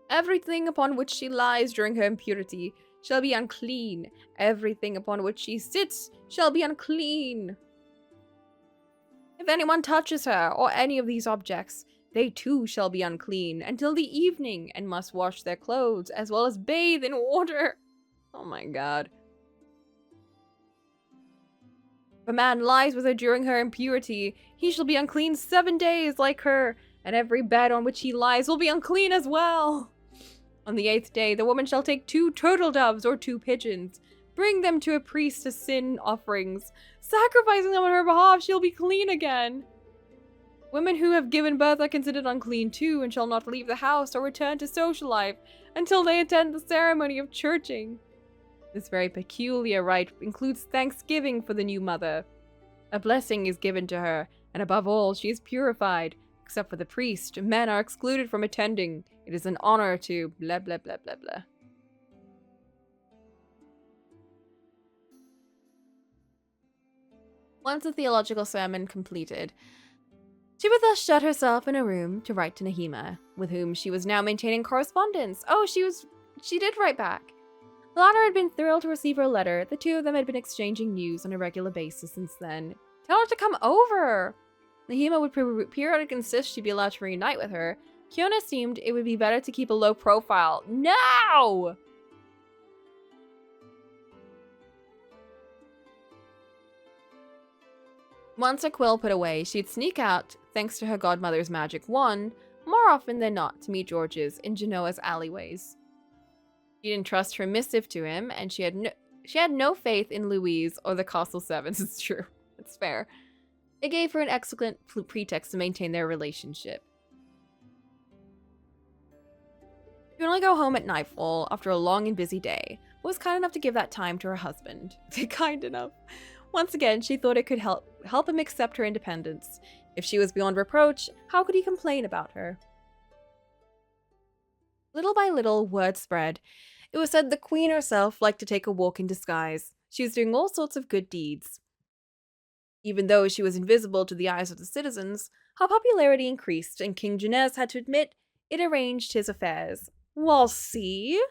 Everything upon which she lies during her impurity shall be unclean. Everything upon which she sits shall be unclean. If anyone touches her or any of these objects, they too shall be unclean until the evening and must wash their clothes as well as bathe in water. Oh my god. If a man lies with her during her impurity, he shall be unclean 7 days like her, and every bed on which he lies will be unclean as well. On the 8th day, the woman shall take 2 turtle doves or 2 pigeons, bring them to a priest as sin offerings. Sacrificing them on her behalf, she'll be clean again. Women who have given birth are considered unclean too, and shall not leave the house or return to social life until they attend the ceremony of churching. This very peculiar rite includes thanksgiving for the new mother. A blessing is given to her, and above all, she is purified. Except for the priest, men are excluded from attending. It is an honor to blah blah blah blah blah. Once the theological sermon completed, she would thus shut herself in a room to write to Nahima, with whom she was now maintaining correspondence. Oh, she did write back. The latter had been thrilled to receive her letter. The two of them had been exchanging news on a regular basis since then. Tell her to come over! Nahima would periodically insist she be allowed to reunite with her. Kiona seemed it would be better to keep a low profile. No! Once her quill put away, she'd sneak out, thanks to her godmother's magic wand, more often than not to meet George's in Genoa's alleyways. She didn't trust her missive to him, and she had no faith in Louise or the castle servants. It's true. It's fair. It gave her an excellent pretext to maintain their relationship. She would only go home at nightfall after a long and busy day, but was kind enough to give that time to her husband. Kind enough. Once again, she thought it could help him accept her independence. If she was beyond reproach, how could he complain about her? Little by little, word spread. It was said the queen herself liked to take a walk in disguise. She was doing all sorts of good deeds. Even though she was invisible to the eyes of the citizens, her popularity increased, and King Genez had to admit it arranged his affairs. Well, see?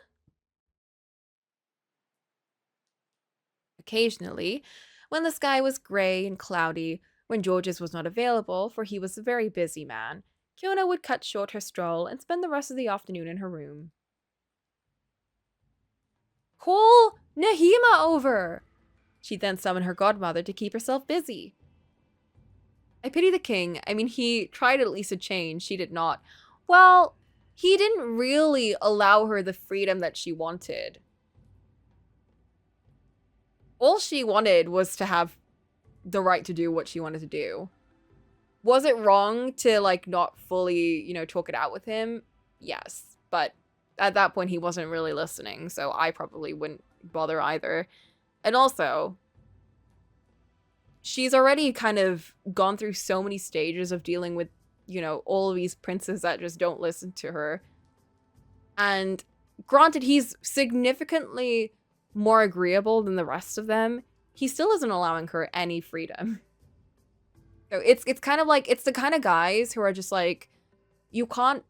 Occasionally, when the sky was grey and cloudy, when Georges was not available, for he was a very busy man, Kiona would cut short her stroll and spend the rest of the afternoon in her room. Call Nahima over! She'd then summon her godmother to keep herself busy. I pity the king. I mean, he tried at least a change. She did not. Well, he didn't really allow her the freedom that she wanted. All she wanted was to have the right to do what she wanted to do. Was it wrong to, like, not fully, you know, talk it out with him? Yes. But at that point, he wasn't really listening, so I probably wouldn't bother either. And also, she's already kind of gone through so many stages of dealing with, you know, all of these princes that just don't listen to her. And granted, he's significantly more agreeable than the rest of them. He still isn't allowing her any freedom. So it's kind of like, it's the kind of guys who are just like, you can't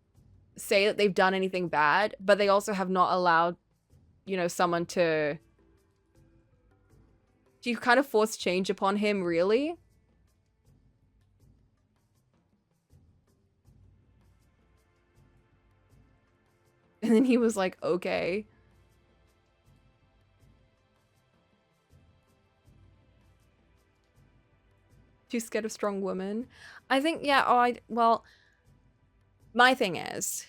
say that they've done anything bad, but they also have not allowed, you know, someone to kind of force change upon him, really. And then he was like, okay. Too scared of strong women. I think, yeah, well, my thing is,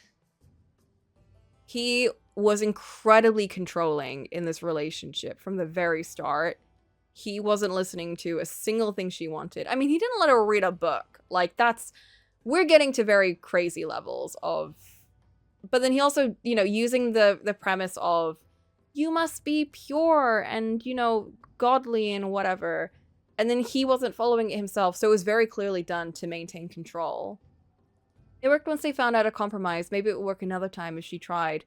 he was incredibly controlling in this relationship from the very start. He wasn't listening to a single thing she wanted. I mean, he didn't let her read a book. Like, we're getting to very crazy levels of, but then he also, you know, using the premise of, you must be pure and, you know, godly and whatever. And then he wasn't following it himself, so it was very clearly done to maintain control. It worked once they found out a compromise. Maybe it would work another time if she tried.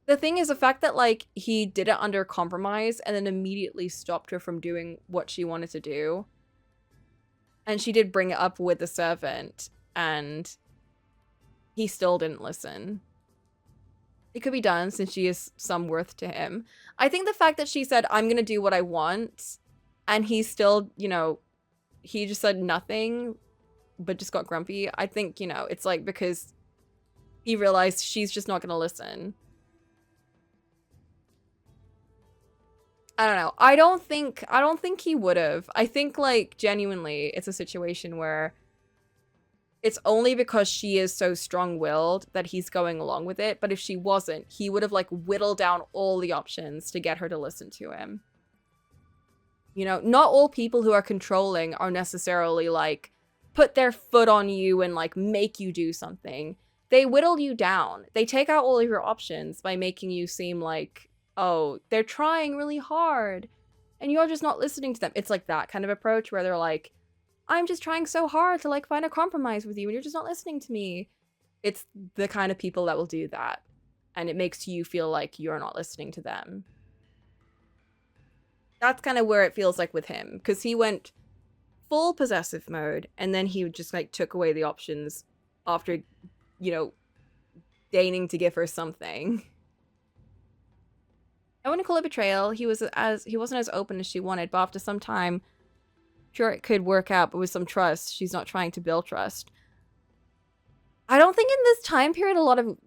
The thing is, the fact that, like, he did it under compromise and then immediately stopped her from doing what she wanted to do. And she did bring it up with the servant, and he still didn't listen. It could be done since she is some worth to him. I think the fact that she said, I'm gonna do what I want, and he still, you know, he just said nothing, but just got grumpy. I think, you know, it's like because he realized she's just not gonna listen. I don't know. I don't think he would have. I think, like, genuinely, it's a situation where it's only because she is so strong-willed that he's going along with it. But if she wasn't, he would have, like, whittled down all the options to get her to listen to him. You know, not all people who are controlling are necessarily, like, put their foot on you and, like, make you do something. They whittle you down. They take out all of your options by making you seem like, oh, they're trying really hard and you're just not listening to them. It's like that kind of approach where they're like, I'm just trying so hard to, like, find a compromise with you and you're just not listening to me. It's the kind of people that will do that. And it makes you feel like you're not listening to them. That's kind of where it feels like with him, because he went full possessive mode and then he just, like, took away the options after, you know, deigning to give her something. I wouldn't call it betrayal. He wasn't as open as she wanted, but after some time, sure, it could work out, but with some trust, she's not trying to build trust. I don't think in this time period a lot of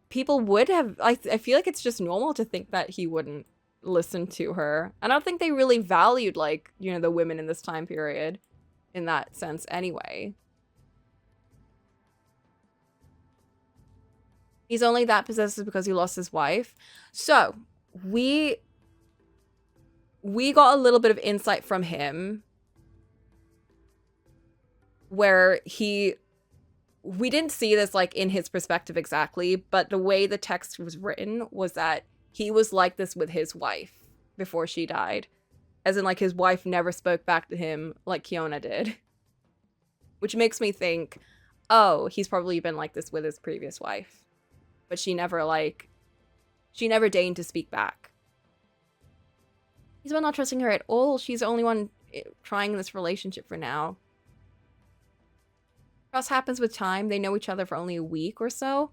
people would have. I feel like it's just normal to think that he wouldn't listen to her. I don't think they really valued, like, you know, the women in this time period in that sense anyway. He's only that possessive because he lost his wife. So we got a little bit of insight from him where we didn't see this, like, in his perspective exactly, but the way the text was written was that he was like this with his wife before she died. As in, like, his wife never spoke back to him like Kiona did. Which makes me think, oh, he's probably been like this with his previous wife. But she never deigned to speak back. He's about not trusting her at all. She's the only one trying this relationship for now. Trust happens with time. They know each other for only a week or so.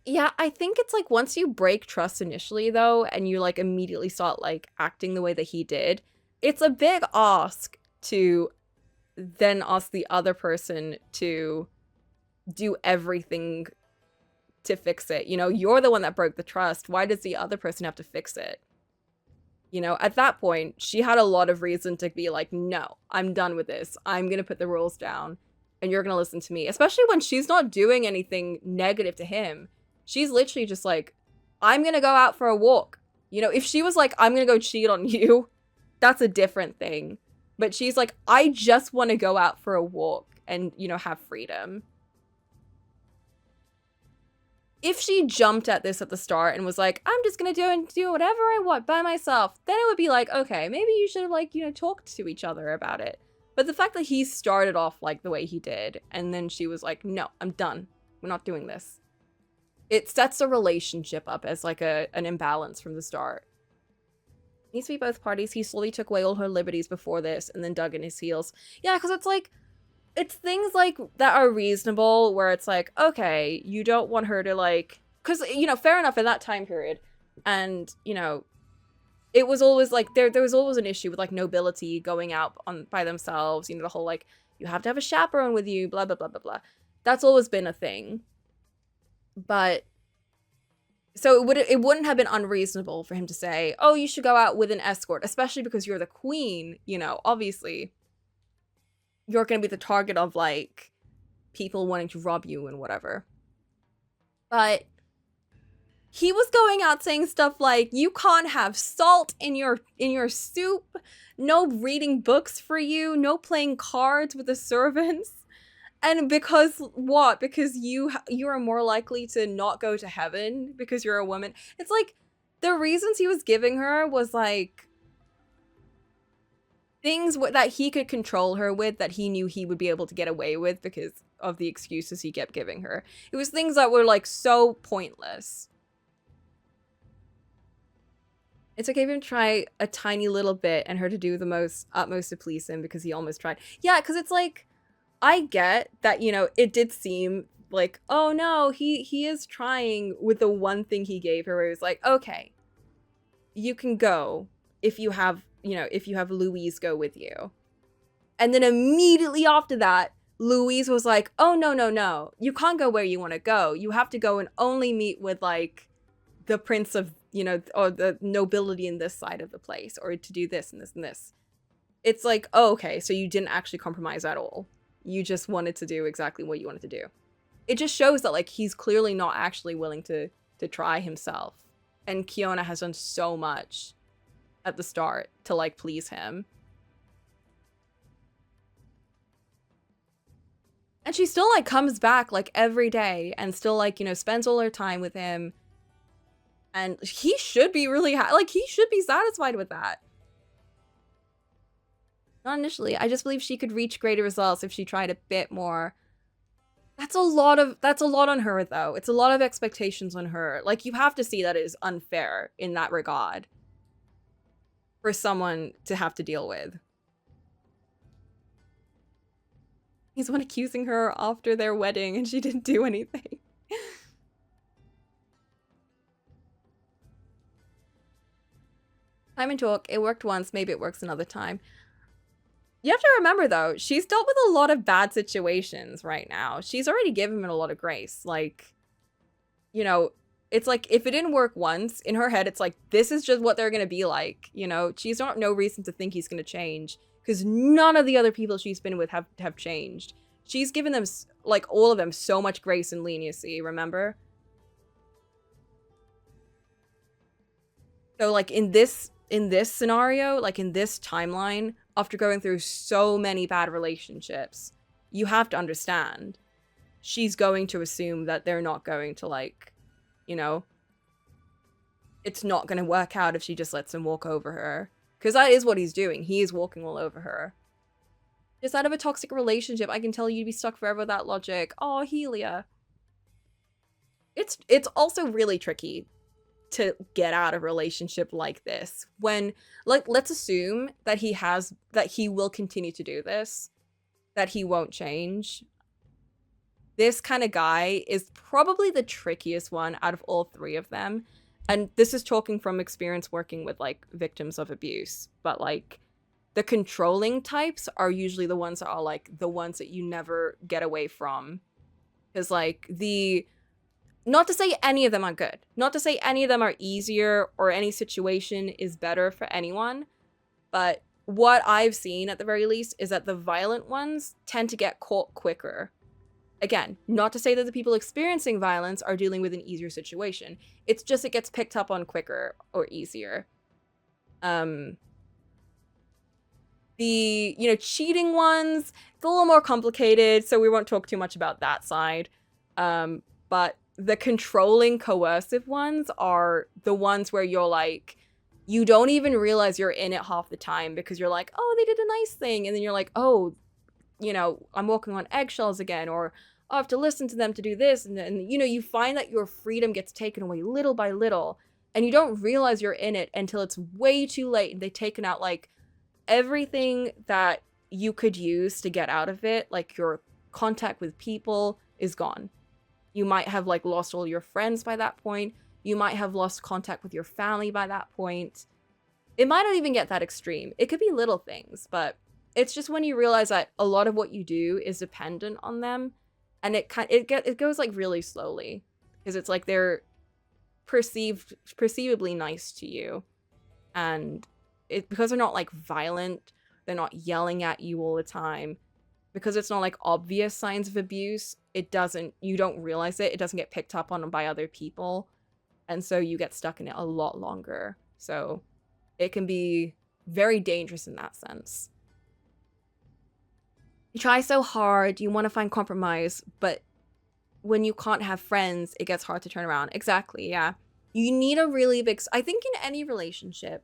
Yeah, I think it's like once you break trust initially, though, and you, like, immediately start, like, acting the way that he did, it's a big ask to then ask the other person to do everything to fix it. You know, you're the one that broke the trust. Why does the other person have to fix it? You know, at that point, she had a lot of reason to be like, no, I'm done with this. I'm going to put the rules down and you're going to listen to me. Especially when she's not doing anything negative to him. She's literally just like, I'm going to go out for a walk. You know, if she was like, I'm going to go cheat on you, that's a different thing. But she's like, I just want to go out for a walk and, you know, have freedom. If she jumped at this at the start and was like, I'm just going to do whatever I want by myself, then it would be like, okay, maybe you should have, like, you know, talked to each other about it. But the fact that he started off like the way he did, and then she was like, no, I'm done. We're not doing this. It sets a relationship up as, like, an imbalance from the start. Needs to be both parties. He slowly took away all her liberties before this and then dug in his heels. Yeah, because it's like, it's things like that are reasonable where it's like, okay, you don't want her to, like, because, you know, fair enough in that time period. And, you know, it was always like, there was always an issue with, like, nobility going out by themselves. You know, the whole, like, you have to have a chaperone with you, blah, blah, blah, blah, blah. That's always been a thing. But so it wouldn't have been unreasonable for him to say, oh, you should go out with an escort, especially because you're the queen. You know, obviously you're going to be the target of, like, people wanting to rob you and whatever. But he was going out saying stuff like, you can't have salt in your soup, no reading books for you, no playing cards with the servants. And because what? Because you are more likely to not go to heaven because you're a woman. It's like the reasons he was giving her was like, things that he could control her with that he knew he would be able to get away with because of the excuses he kept giving her. It was things that were like so pointless. It's okay if him try a tiny little bit and her to do the utmost to please him because he almost tried. Yeah, because it's like, I get that, you know, it did seem like, oh no, he is trying with the one thing he gave her where he was like, okay, you can go if you have, you know, if you have Louise go with you. And then immediately after that, Louise was like, oh no, no, no, you can't go where you want to go. You have to go and only meet with like the prince of, you know, or the nobility in this side of the place, or to do this and this and this. It's like, oh, okay, so you didn't actually compromise at all. You just wanted to do exactly what you wanted to do. It just shows that like he's clearly not actually willing to try himself. And Kiona has done so much at the start to like please him. And she still like comes back like every day and still like, you know, spends all her time with him. And he should be really like he should be satisfied with that. Not initially. I just believe she could reach greater results if she tried a bit more. That's a lot on her though. It's a lot of expectations on her. Like you have to see that it is unfair in that regard for someone to have to deal with. He's one accusing her after their wedding and she didn't do anything. Time and talk. It worked once. Maybe it works another time. You have to remember, though, she's dealt with a lot of bad situations right now. She's already given him a lot of grace. Like, you know, it's like, if it didn't work once, in her head, it's like, this is just what they're going to be like. You know, she's not no reason to think he's going to change. Because none of the other people she's been with have changed. She's given them, like, all of them so much grace and leniency, remember? So, like, in this scenario, like, in this timeline, after going through so many bad relationships, you have to understand she's going to assume that they're not going to, like, you know, it's not going to work out if she just lets him walk over her. Because that is what he's doing. He is walking all over her. Just out of a toxic relationship, I can tell you'd be stuck forever with that logic. Oh, Helia. It's also really tricky to get out of a relationship like this. When, like, let's assume that he will continue to do this. That he won't change. This kind of guy is probably the trickiest one out of all three of them. And this is talking from experience working with, like, victims of abuse. But, like, the controlling types are usually the ones that are, like, the ones that you never get away from. Because, like, not to say any of them are good. Not to say any of them are easier or any situation is better for anyone. But what I've seen, at the very least, is that the violent ones tend to get caught quicker. Again, not to say that the people experiencing violence are dealing with an easier situation. It's just it gets picked up on quicker or easier. The, you know, cheating ones, it's a little more complicated, so we won't talk too much about that side. But the controlling, coercive ones are the ones where you're like, you don't even realize you're in it half the time because you're like, oh, they did a nice thing. And then you're like, oh, you know, I'm walking on eggshells again, or I have to listen to them to do this. And then, you know, you find that your freedom gets taken away little by little, and you don't realize you're in it until it's way too late and they've taken out, like, everything that you could use to get out of it. Like, your contact with people is gone. You might have, like, lost all your friends by that point. You might have lost contact with your family by that point. It might not even get that extreme. It could be little things, but it's just when you realize that a lot of what you do is dependent on them, and it goes, like, really slowly, because it's like they're perceivably nice to you, and because they're not, like, violent, they're not yelling at you all the time, because it's not, like, obvious signs of abuse, you don't realize it doesn't get picked up on by other people, and so you get stuck in it a lot longer. So it can be very dangerous in that sense. You try so hard, you want to find compromise, but when you can't have friends, it gets hard to turn around. Exactly, yeah. You need a really big... I think in any relationship,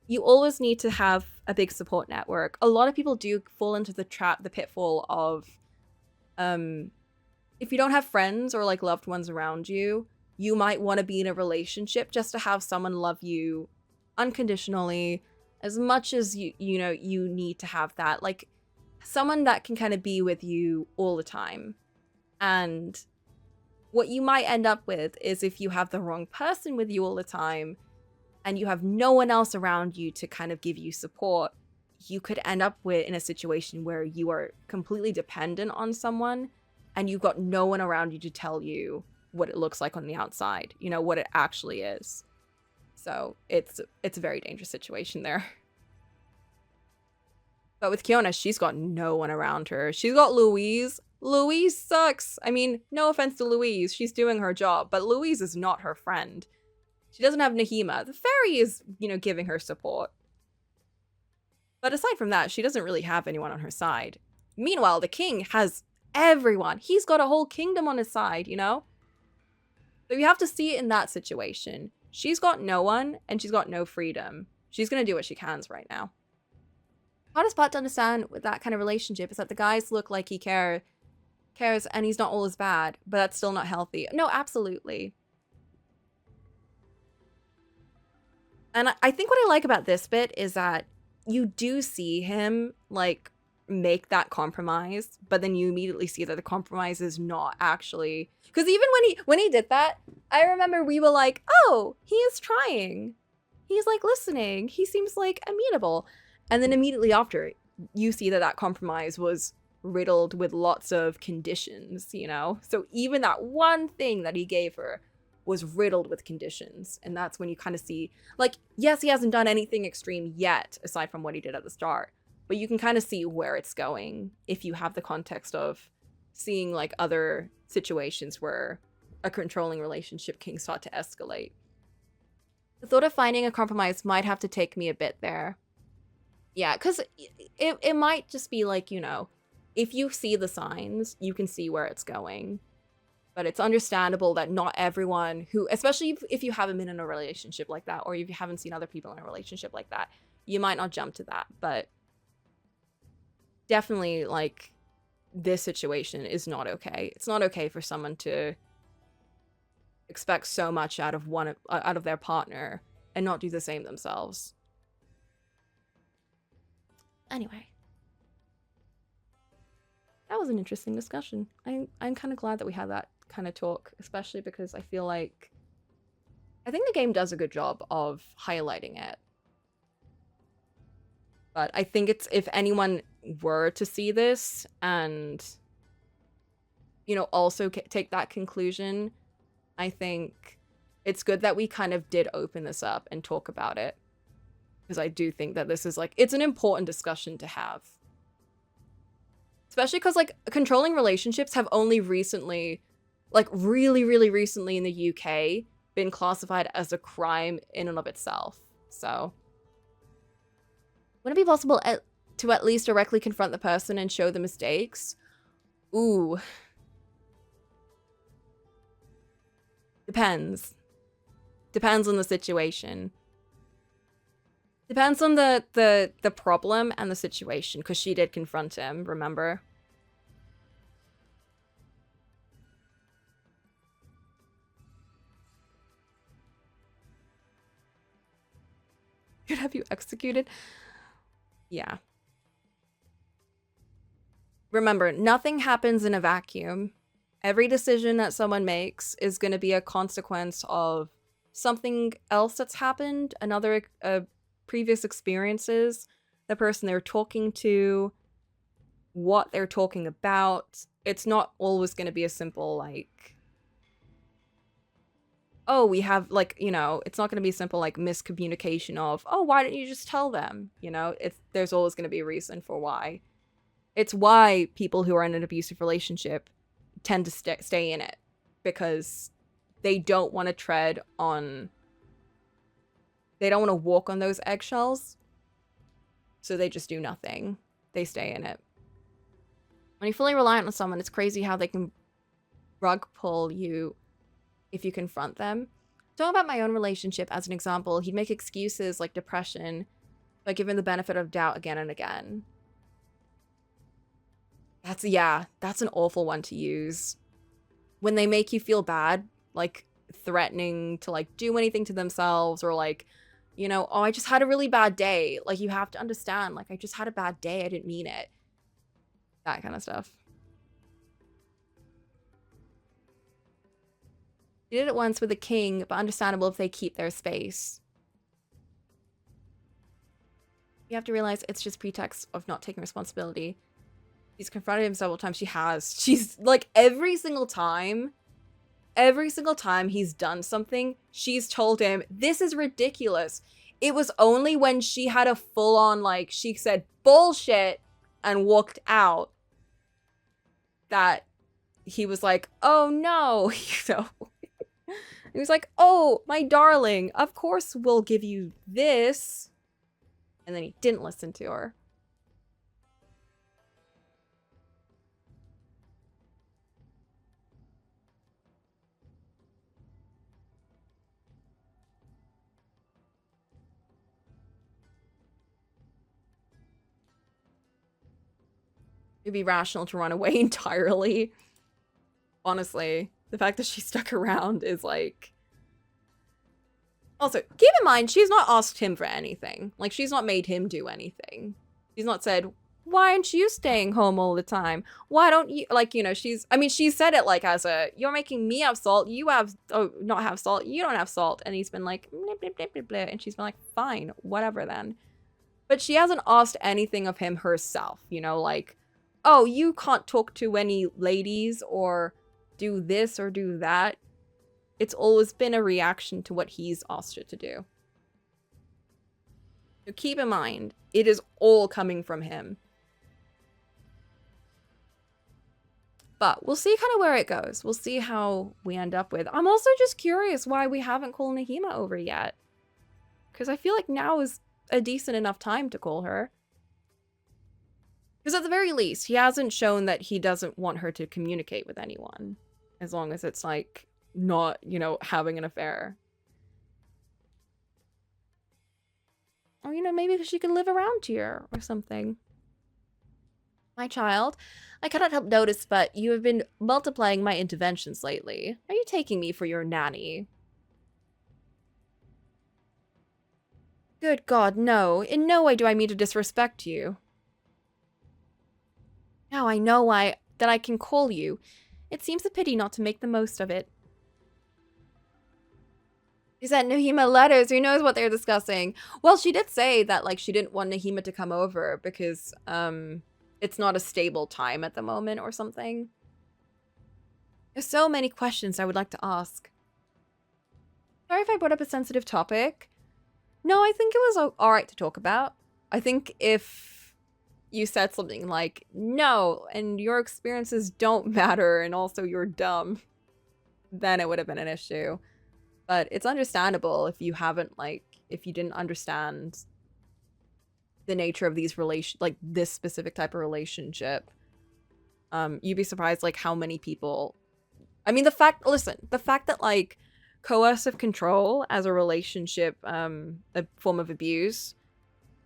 you always need to have a big support network. A lot of people do fall into the pitfall of, if you don't have friends or like loved ones around you, you might want to be in a relationship just to have someone love you unconditionally, as much as you need to have that, like someone that can kind of be with you all the time. And what you might end up with is, if you have the wrong person with you all the time and you have no one else around you to kind of give you support, you could end up in a situation where you are completely dependent on someone and you've got no one around you to tell you what it looks like on the outside, what it actually is. So it's a very dangerous situation there. But with Kiona, she's got no one around her. She's got Louise. Louise sucks. I mean, no offense to Louise. She's doing her job, but Louise is not her friend. She doesn't have Nahima. The fairy is, giving her support. But aside from that, she doesn't really have anyone on her side. Meanwhile, the king has everyone. He's got a whole kingdom on his side, So you have to see it in that situation. She's got no one, and she's got no freedom. She's going to do what she can right now. Hardest part to understand with that kind of relationship is that the guys look like he cares, and he's not all as bad, but that's still not healthy. No, absolutely. And I think what I like about this bit is that you do see him, like, make that compromise, but then you immediately see that the compromise is not actually... Because even when he did that, I remember we were like, oh, he is trying. He's, like, listening. He seems, like, amenable. And then immediately after, you see that compromise was riddled with lots of conditions, So even that one thing that he gave her was riddled with conditions. And that's when you kind of see, like, yes, he hasn't done anything extreme yet, aside from what he did at the start. But you can kind of see where it's going if you have the context of seeing, like, other situations where a controlling relationship can start to escalate. The thought of finding a compromise might have to take me a bit there. Yeah, because it might just be like, if you see the signs, you can see where it's going. But it's understandable that not everyone who, especially if you haven't been in a relationship like that, or if you haven't seen other people in a relationship like that, you might not jump to that. But definitely, like, this situation is not okay. It's not okay for someone to expect so much out of their partner and not do the same themselves. Anyway, that was an interesting discussion. I'm kind of glad that we had that kind of talk, especially because I feel like I think the game does a good job of highlighting it. But I think it's, if anyone were to see this and, also take that conclusion, I think it's good that we kind of did open this up and talk about it. Because I do think that this is, like, it's an important discussion to have. Especially because, like, controlling relationships have only recently, like, really, really recently in the UK, been classified as a crime in and of itself. So, would it be possible to at least directly confront the person and show the mistakes? Ooh. Depends. Depends on the situation. Depends on the problem and the situation, because she did confront him, remember? Should have you executed? Yeah. Remember, nothing happens in a vacuum. Every decision that someone makes is going to be a consequence of something else that's happened, another previous experiences, the person they're talking to, what they're talking about. It's not always going to be a simple, like, oh, we have, like, it's not going to be simple, like, miscommunication of, oh, why didn't you just tell them? There's always going to be a reason for why. It's why people who are in an abusive relationship tend to stay in it, because they don't want to they don't want to walk on those eggshells, so they just do nothing. They stay in it. When you're fully reliant on someone, it's crazy how they can rug pull you if you confront them. Talking about my own relationship as an example, he'd make excuses like depression Like, given the benefit of doubt again and again. That's an awful one to use. When they make you feel bad, like threatening to like do anything to themselves, or like, you know, oh, I just had a really bad day. Like, you have to understand, like, I just had a bad day. I didn't mean it. That kind of stuff. She did it once with a king, but understandable if they keep their space. You have to realize it's just pretext of not taking responsibility. He's confronted him several times. She has. She's like, every single time he's done something, she's told him, this is ridiculous. It was only when she had a full-on, like, she said bullshit and walked out that he was like, oh no, you know. He was like, oh, my darling, of course we'll give you this. And then he didn't listen to her. It'd be rational to run away entirely. Honestly, the fact that she stuck around is like... Also, keep in mind, she's not asked him for anything. Like, she's not made him do anything. She's not said, why aren't you staying home all the time? Why don't you... Like, you know, she's... I mean, she said it like as a, you're making me have salt, you have... Oh, not have salt, you don't have salt. And he's been like, blah, blah, blah, blah, blah. And she's been like, fine, whatever then. But she hasn't asked anything of him herself, you know, like, oh, you can't talk to any ladies or do this or do that. It's always been a reaction to what he's asked her to do. So keep in mind, it is all coming from him. But we'll see kind of where it goes. We'll see how we end up with. I'm also just curious why we haven't called Nahima over yet. Because I feel like now is a decent enough time to call her. Because at the very least, he hasn't shown that he doesn't want her to communicate with anyone. As long as it's like, not, you know, having an affair. Or, you know, maybe she can live around here or something. My child, I cannot help notice, but you have been multiplying my interventions lately. Are you taking me for your nanny? Good God, no. In no way do I mean to disrespect you. Now I know that I can call you. It seems a pity not to make the most of it. She sent Nahima letters. Who knows what they're discussing? Well, she did say that, like, she didn't want Nahima to come over because, it's not a stable time at the moment or something. There's so many questions I would like to ask. Sorry if I brought up a sensitive topic. No, I think it was alright to talk about. I think if you said something like, no, and your experiences don't matter, and also you're dumb, then it would have been an issue. But it's understandable if you haven't, like, if you didn't understand the nature of these like, this specific type of relationship. You'd be surprised, like, how many people... I mean, the fact that, like, coercive control as a relationship, a form of abuse,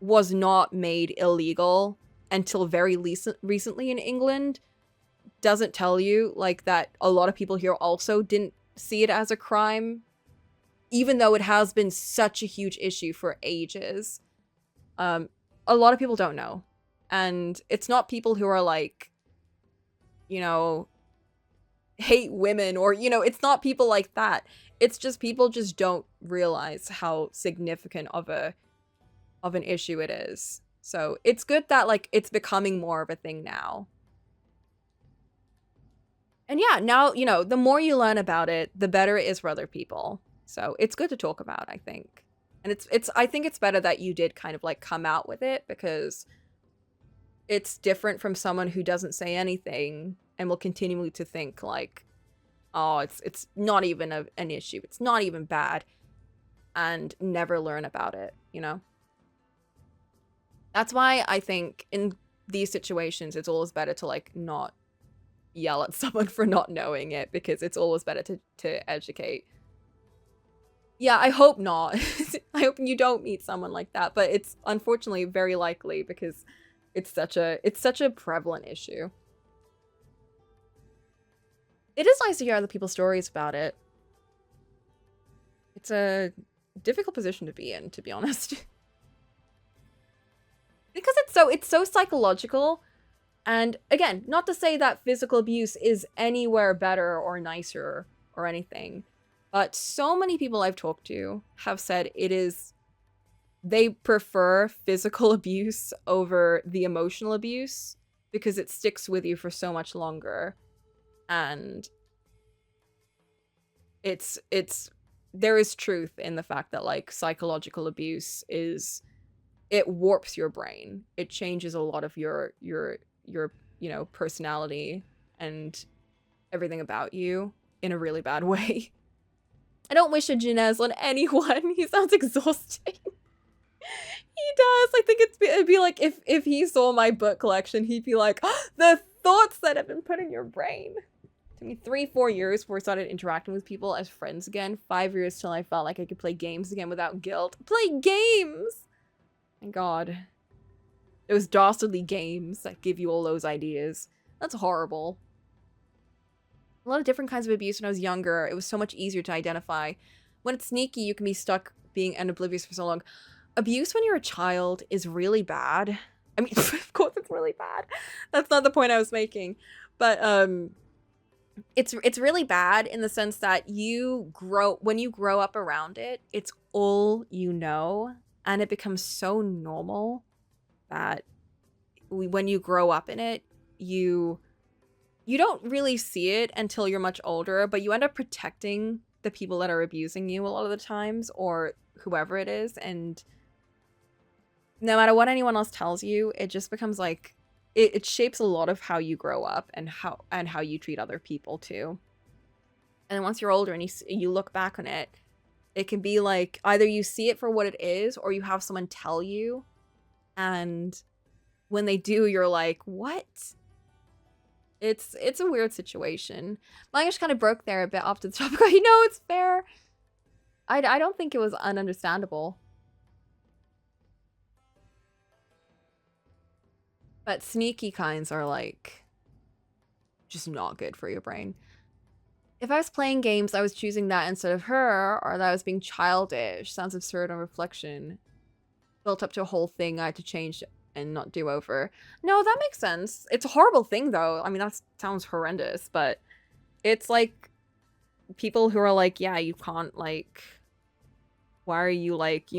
was not made illegal until very recently in England, doesn't tell you, like, that a lot of people here also didn't see it as a crime, even though it has been such a huge issue for ages. A lot of people don't know. And it's not people who are like, you know, hate women or, you know, it's not people like that. It's just people just don't realize how significant of an issue it is. So it's good that, like, it's becoming more of a thing now. And yeah, now, you know, the more you learn about it, the better it is for other people. So it's good to talk about, I think. And I think it's better that you did kind of, like, come out with it, because it's different from someone who doesn't say anything and will continue to think, like, oh, it's not even an issue. It's not even bad, and never learn about it, you know? That's why I think in these situations, it's always better to, like, not yell at someone for not knowing it, because it's always better to educate. Yeah, I hope not. I hope you don't meet someone like that, but it's unfortunately very likely because it's such a prevalent issue. It is nice to hear other people's stories about it. It's a difficult position to be in, to be honest. Because it's so psychological. And again, not to say that physical abuse is anywhere better or nicer or anything, but so many people I've talked to have said they prefer physical abuse over the emotional abuse because it sticks with you for so much longer. And there is truth in the fact that like psychological abuse it warps your brain. It changes a lot of your personality and everything about you in a really bad way. I don't wish a Jinez on anyone. He sounds exhausting. He does. I think it'd be like if he saw my book collection, he'd be like, oh, the thoughts that have been put in your brain. It took me 3-4 years before I started interacting with people as friends again. 5 years till I felt like I could play games again without guilt. Play games! Thank God. Those dastardly games that give you all those ideas. That's horrible. A lot of different kinds of abuse when I was younger. It was so much easier to identify. When it's sneaky, you can be stuck being oblivious for so long. Abuse when you're a child is really bad. I mean, of course it's really bad. That's not the point I was making. But it's really bad in the sense that when you grow up around it, it's all you know, and it becomes so normal that when you grow up in it, you don't really see it until you're much older, but you end up protecting the people that are abusing you a lot of the times, or whoever it is, and no matter what anyone else tells you, it just becomes like it shapes a lot of how you grow up and how you treat other people too. And then once you're older and you look back on it, it can be like either you see it for what it is, or you have someone tell you, and when they do, you're like, what? It's a weird situation. My English kind of broke there a bit off to the topic. You know, it's fair. I don't think it was ununderstandable. But sneaky kinds are like just not good for your brain. If I was playing games, I was choosing that instead of her, or that I was being childish. Sounds absurd on reflection. Built up to a whole thing I had to change and not do over. No, that makes sense. It's a horrible thing, though. I mean, that sounds horrendous, but it's like people who are like, yeah, you can't, like, why are you, like,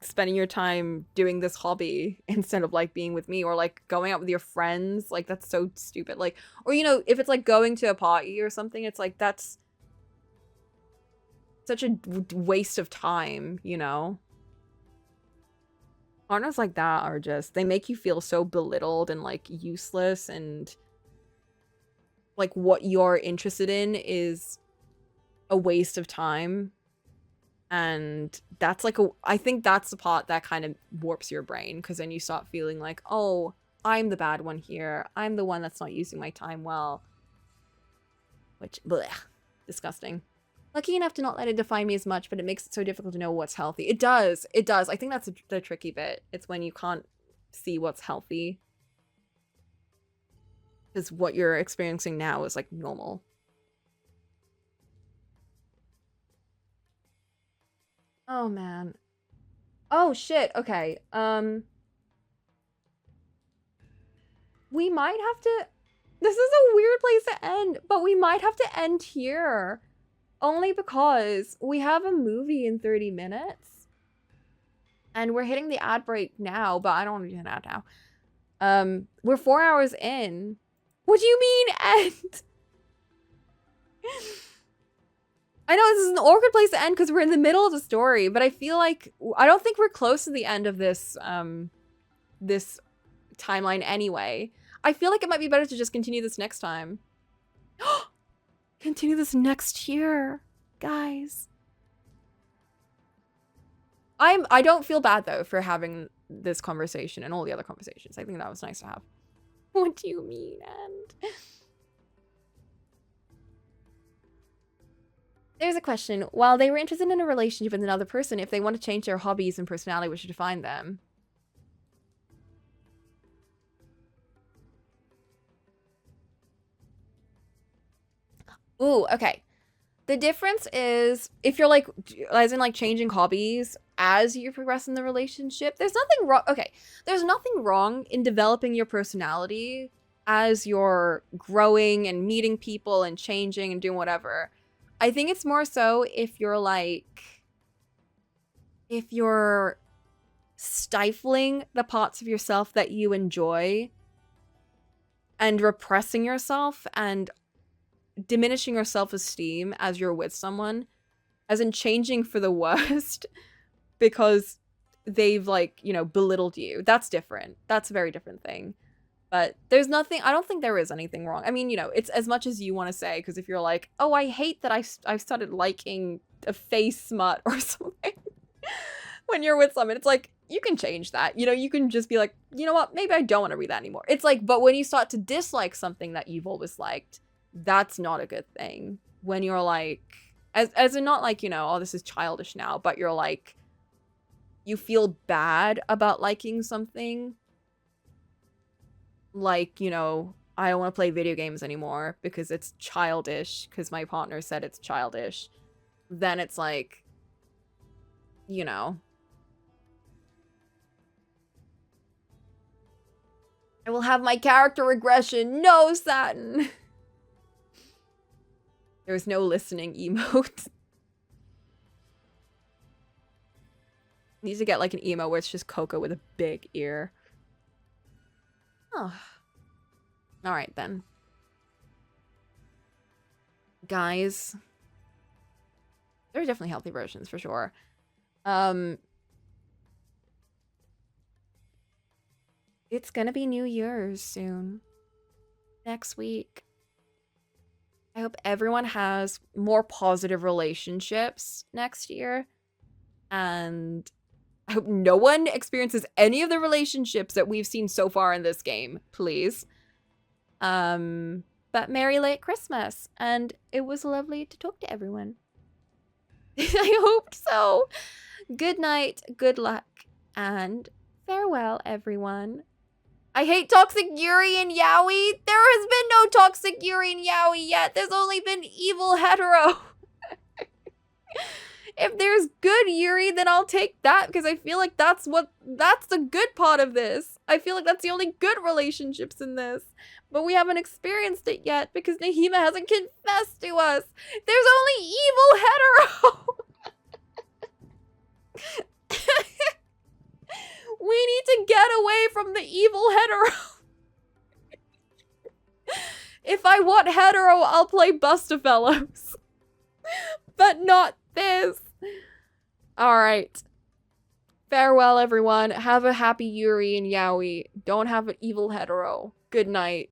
spending your time doing this hobby instead of, like, being with me, or, like, going out with your friends? Like, that's so stupid. Like, or, if it's, like, going to a party or something, it's like, that's such a waste of time, Partners like that are just, they make you feel so belittled and like useless, and like what you're interested in is a waste of time. And that's like I think that's the part that kind of warps your brain, because then you start feeling like, oh, I'm the bad one here. I'm the one that's not using my time well. Which, bleh, disgusting. Lucky enough to not let it define me as much, but it makes it so difficult to know what's healthy. It does. It does. I think that's the tricky bit. It's when you can't see what's healthy. Because what you're experiencing now is like normal. Oh, man. Oh, shit. Okay. We might have to... This is a weird place to end, but we might have to end here. Only because we have a movie in 30 minutes. And we're hitting the ad break now, but I don't want to do an ad now. We're 4 hours in. What do you mean end? I know this is an awkward place to end because we're in the middle of the story, but I feel like I don't think we're close to the end of this this timeline anyway. I feel like it might be better to just continue this next time. Continue this next year, guys. I don't feel bad though for having this conversation and all the other conversations. I think that was nice to have. What do you mean, end? There's a question. While they were interested in a relationship with another person, if they want to change their hobbies and personality, what should define them? Ooh, okay. The difference is if you're like, as in like changing hobbies as you progress in the relationship, there's nothing wrong. Okay, there's nothing wrong in developing your personality as you're growing and meeting people and changing and doing whatever. I think it's more so if you're stifling the parts of yourself that you enjoy and repressing yourself and diminishing your self-esteem as you're with someone, as in changing for the worst because they've like, you know, belittled you. That's different. That's a very different thing. But there's nothing, I don't think there is anything wrong. I mean, you know, it's as much as you want to say, because if you're like, oh, I hate that I've started liking a face smut or something when you're with someone, it's like, you can change that. You know, you can just be like, you know what, maybe I don't want to read that anymore. It's like, but when you start to dislike something that you've always liked, that's not a good thing. When you're like, as in not like, you know, oh, this is childish now, but you're like, you feel bad about liking something. Like, you know, I don't want to play video games anymore because it's childish, because my partner said it's childish. Then it's like, you know. I will have my character regression. No, Satin. There's no listening emote. Needs to get like an emo where it's just Coco with a big ear. Oh. Alright then. Guys. There are definitely healthy versions for sure. It's gonna be New Year's soon. Next week. I hope everyone has more positive relationships next year. And I hope no one experiences any of the relationships that we've seen so far in this game, please. But Merry Late Christmas. And it was lovely to talk to everyone. I hope so. Good night, good luck, and farewell, everyone. I hate Toxic Yuri and Yaoi. There has been no Toxic Yuri and Yaoi yet. There's only been evil hetero. If there's good Yuri, then I'll take that because I feel like that's the good part of this. I feel like that's the only good relationships in this. But we haven't experienced it yet because Nahima hasn't confessed to us. There's only evil hetero. We need to get away from the evil hetero. If I want hetero, I'll play Bustafellows. But not this. Alright. Farewell, everyone. Have a happy Yuri and Yaoi. Don't have an evil hetero. Good night.